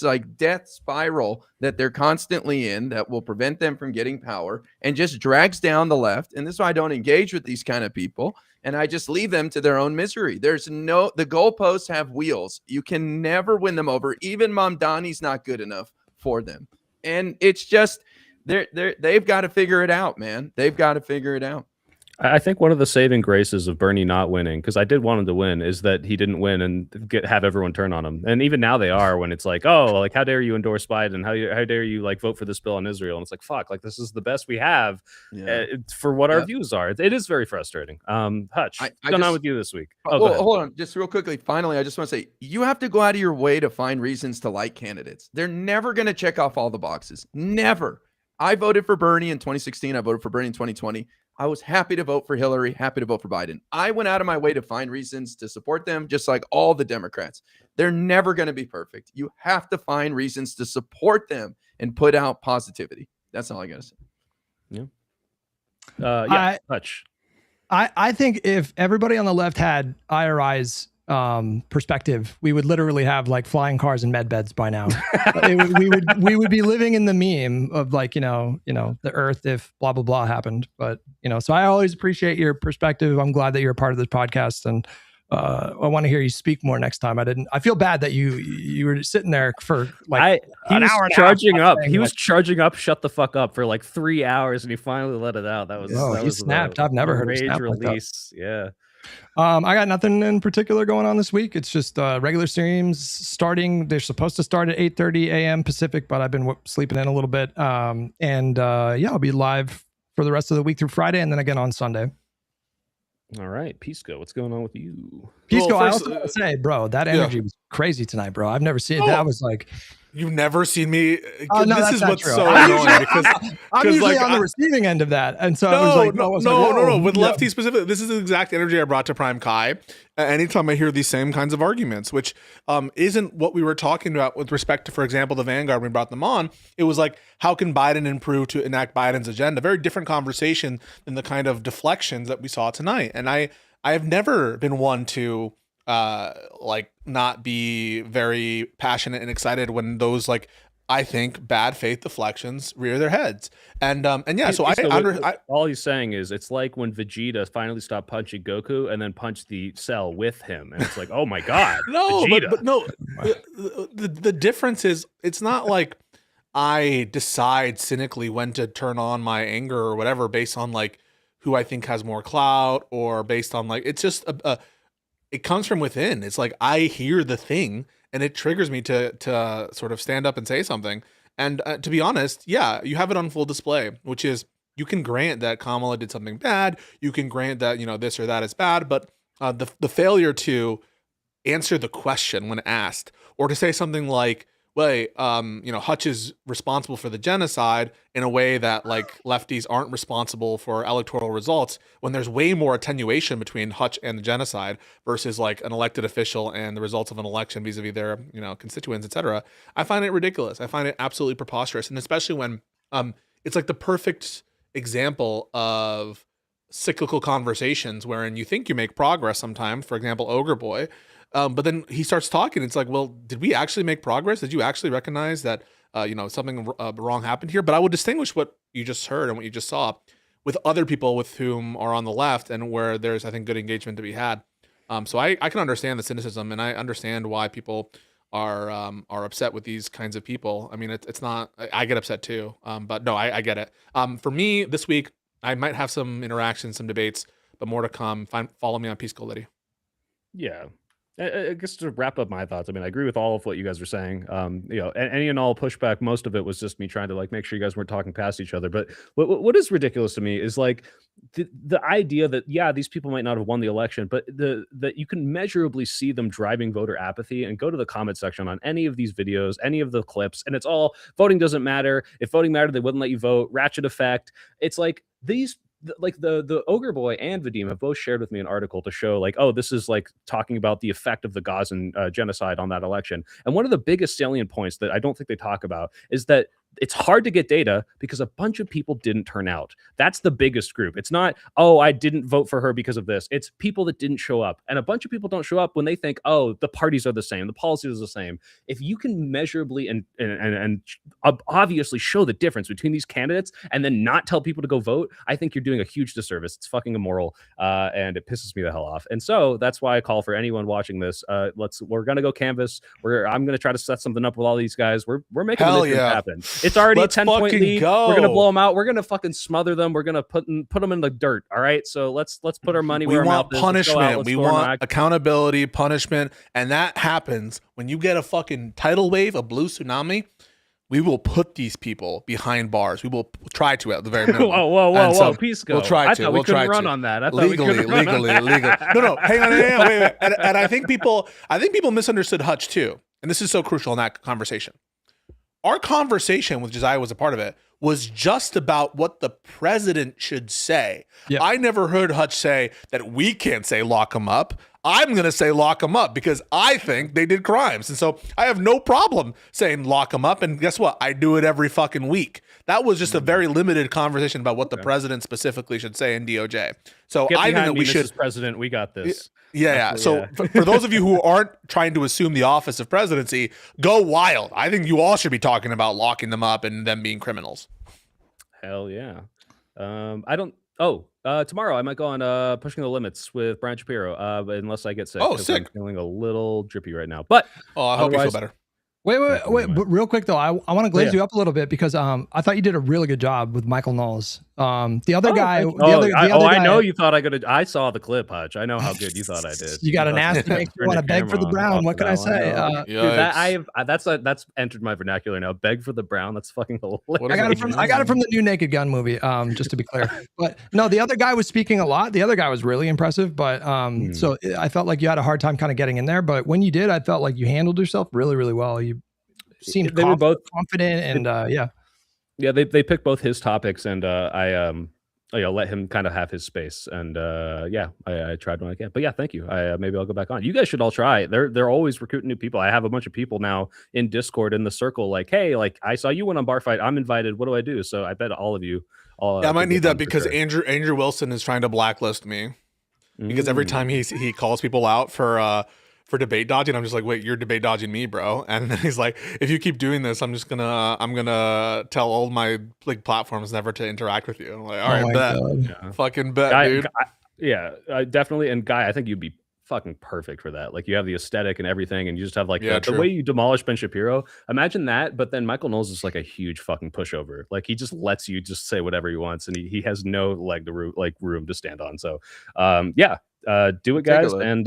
like death spiral that they're constantly in that will prevent them from getting power and just drags down the left. And this is why I don't engage with these kind of people. And I just leave them to their own misery. The goalposts have wheels. You can never win them over. Even Mamdani's not good enough for them. And it's just, they've got to figure it out, man. They've got to figure it out. I think one of the saving graces of Bernie not winning, because I did want him to win, is that he didn't win and have everyone turn on him. And even now they are, when it's like, oh, like, how dare you endorse Biden? How dare you like vote for this bill on Israel? And it's like, fuck, like, this is the best we have for what our views are. It is very frustrating. Hutch, what's going on with you this week? Hold on, just real quickly. Finally, I just want to say, you have to go out of your way to find reasons to like candidates. They're never going to check off all the boxes. Never. I voted for Bernie in 2016. I voted for Bernie in 2020. I was happy to vote for Hillary, happy to vote for Biden. I went out of my way to find reasons to support them, just like all the Democrats. They're never going to be perfect. You have to find reasons to support them and put out positivity. That's all I got to say. Yeah. Hutch. I think if everybody on the left had IRI's perspective, we would literally have like flying cars and med beds by now. we would be living in the meme of like, the earth if blah, blah, blah happened. But, so I always appreciate your perspective. I'm glad that you're a part of this podcast, and I want to hear you speak more next time. I feel bad that you were sitting there for like an hour and charging up. He was charging up. Shut the fuck up for like 3 hours, and he finally let it out. That was he snapped. I've never heard rage a snap release. Like that. Yeah. I got nothing in particular going on this week. It's just regular streams starting. They're supposed to start at 8:30 a.m. Pacific, but I've been sleeping in a little bit. I'll be live for the rest of the week through Friday, and then again on Sunday. All right, Pisco, what's going on with you? Pisco, I also want to say, bro, that energy was crazy tonight, bro. I've never seen it. That was like, you've never seen me. No, this is what's true. so annoying because I'm usually on the receiving end of that, and so I was like, no. With Lefty specifically, this is the exact energy I brought to Prime Kai. Anytime I hear these same kinds of arguments, which isn't what we were talking about with respect to, for example, the Vanguard. When we brought them on, it was like, how can Biden improve to enact Biden's agenda? Very different conversation than the kind of deflections that we saw tonight. And I I have never been one to like not be very passionate and excited when those like I think bad faith deflections rear their heads. And yeah, so all he's saying is it's like when Vegeta finally stopped punching Goku and then punched the Cell with him, and it's like, oh my god, no, Vegeta. but no, the difference is it's not like I decide cynically when to turn on my anger or whatever based on like who I think has more clout or based on like it's just it comes from within. It's like I hear the thing and it triggers me to sort of stand up and say something. And to be honest, yeah, you have it on full display, which is you can grant that Kamala did something bad. You can grant that, you know, this or that is bad, but the failure to answer the question when asked or to say something like, well, you know, Hutch is responsible for the genocide in a way that like lefties aren't responsible for electoral results when there's way more attenuation between Hutch and the genocide versus like an elected official and the results of an election vis-a-vis their, you know, constituents, etc. I find it ridiculous. I find it absolutely preposterous. And especially when it's like the perfect example of cyclical conversations wherein you think you make progress sometimes, for example, Ogre Boy, but then he starts talking. It's like, well, did we actually make progress? Did you actually recognize that, you know, something wrong happened here? But I would distinguish what you just heard and what you just saw with other people with whom are on the left and where there's, I think, good engagement to be had. So I can understand the cynicism and I understand why people are upset with these kinds of people. I mean, it's not, I get upset too. But no, I get it. For me this week, I might have some interactions, some debates, but more to come. Follow me on Peace Liddy. Yeah. I guess to wrap up my thoughts, I mean, I agree with all of what you guys were saying. You know, any and all pushback, most of it was just me trying to like make sure you guys weren't talking past each other. But what is ridiculous to me is like the idea that, yeah, these people might not have won the election, but that you can measurably see them driving voter apathy. And go to the comment section on any of these videos, any of the clips, and it's all voting doesn't matter. If voting mattered, they wouldn't let you vote. Ratchet effect. It's like these. Like the Ogre Boy and Vadim have both shared with me an article to show like, oh, this is like talking about the effect of the Gazan genocide on that election. And one of the biggest salient points that I don't think they talk about is that it's hard to get data because a bunch of people didn't turn out. That's the biggest group. It's not, oh, I didn't vote for her because of this. It's people that didn't show up. And a bunch of people don't show up when they think, oh, the parties are the same, the policies are the same. If you can measurably and obviously show the difference between these candidates and then not tell people to go vote, I think you're doing a huge disservice. It's fucking immoral, and it pisses me the hell off. And so that's why I call for anyone watching this. We're gonna go canvass. I'm gonna try to set something up with all these guys. We're making this happen. It's already a 10-point lead. We're gonna blow them out. We're gonna fucking smother them. We're gonna put them in the dirt. All right. So let's put our money where our mouth is. Punishment. We want accountability, punishment, and that happens when you get a fucking tidal wave, a blue tsunami. We will put these people behind bars. We will try to at the very minimum. whoa, peace go. We'll try to. We'll try run on that. Legally. No, hang on. Wait. And I think people misunderstood Hutch too. And this is so crucial in that conversation. Our conversation with Josiah was a part of it, was just about what the president should say. Yep. I never heard Hutch say that we can't say lock him up. I'm going to say lock him up because I think they did crimes. And so I have no problem saying lock him up. And guess what? I do it every fucking week. That was just a very limited conversation about what the president specifically should say in DOJ. So I think that we should. President, we got this. Yeah. So for those of you who aren't trying to assume the office of presidency, go wild. I think you all should be talking about locking them up and them being criminals. Hell yeah. Tomorrow I might go on Pushing the Limits with Brian Shapiro, unless I get sick. Oh, sick. I'm feeling a little drippy right now. But I hope you feel better. Wait, but real quick though, I want to glaze you up a little bit because I thought you did a really good job with Michael Knowles. The other guy, I know you thought I saw the clip, Hutch. I know how good you thought I did. You got an ass to make you want to beg for the brown. What can I say? Dude, that's entered my vernacular now. Beg for the brown. That's fucking hilarious. I got it from the new Naked Gun movie. Just to be clear, but no, the other guy was speaking a lot. The other guy was really impressive, but so I felt like you had a hard time kind of getting in there. But when you did, I felt like you handled yourself really, really well. You seemed were both confident and they picked both his topics and I let him kind of have his space and I tried when I can. But yeah, thank you. Maybe I'll go back on. You guys should all try. They're always recruiting new people. I have a bunch of people now in Discord in the circle like, hey, like I saw you went on Bar Fight. I'm invited. What do I do? So I bet all of you I might need that because sure. Andrew Wilson is trying to blacklist me. because every time he calls people out for debate dodging, I'm just like, wait, you're debate dodging me, bro. And then he's like, if you keep doing this, I'm gonna tell all my like platforms never to interact with you. I'm like, all right, bet, Yeah. fucking bet, Guy, dude. Definitely. And Guy, I think you'd be fucking perfect for that. Like you have the aesthetic and everything, and you just have like the way you demolish Ben Shapiro. Imagine that, but then Michael Knowles is like a huge fucking pushover. Like he just lets you just say whatever he wants, and he has no room to stand on. So do it, guys. And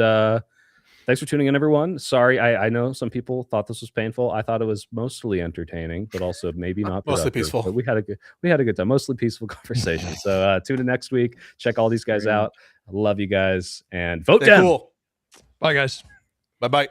thanks for tuning in, everyone. Sorry, I know some people thought this was painful. I thought it was mostly entertaining, but also maybe not mostly peaceful. But we had a good time, mostly peaceful conversation. So tune in next week. Check all these guys out. I love you guys and vote Dem. Cool. Bye, guys. Bye-bye.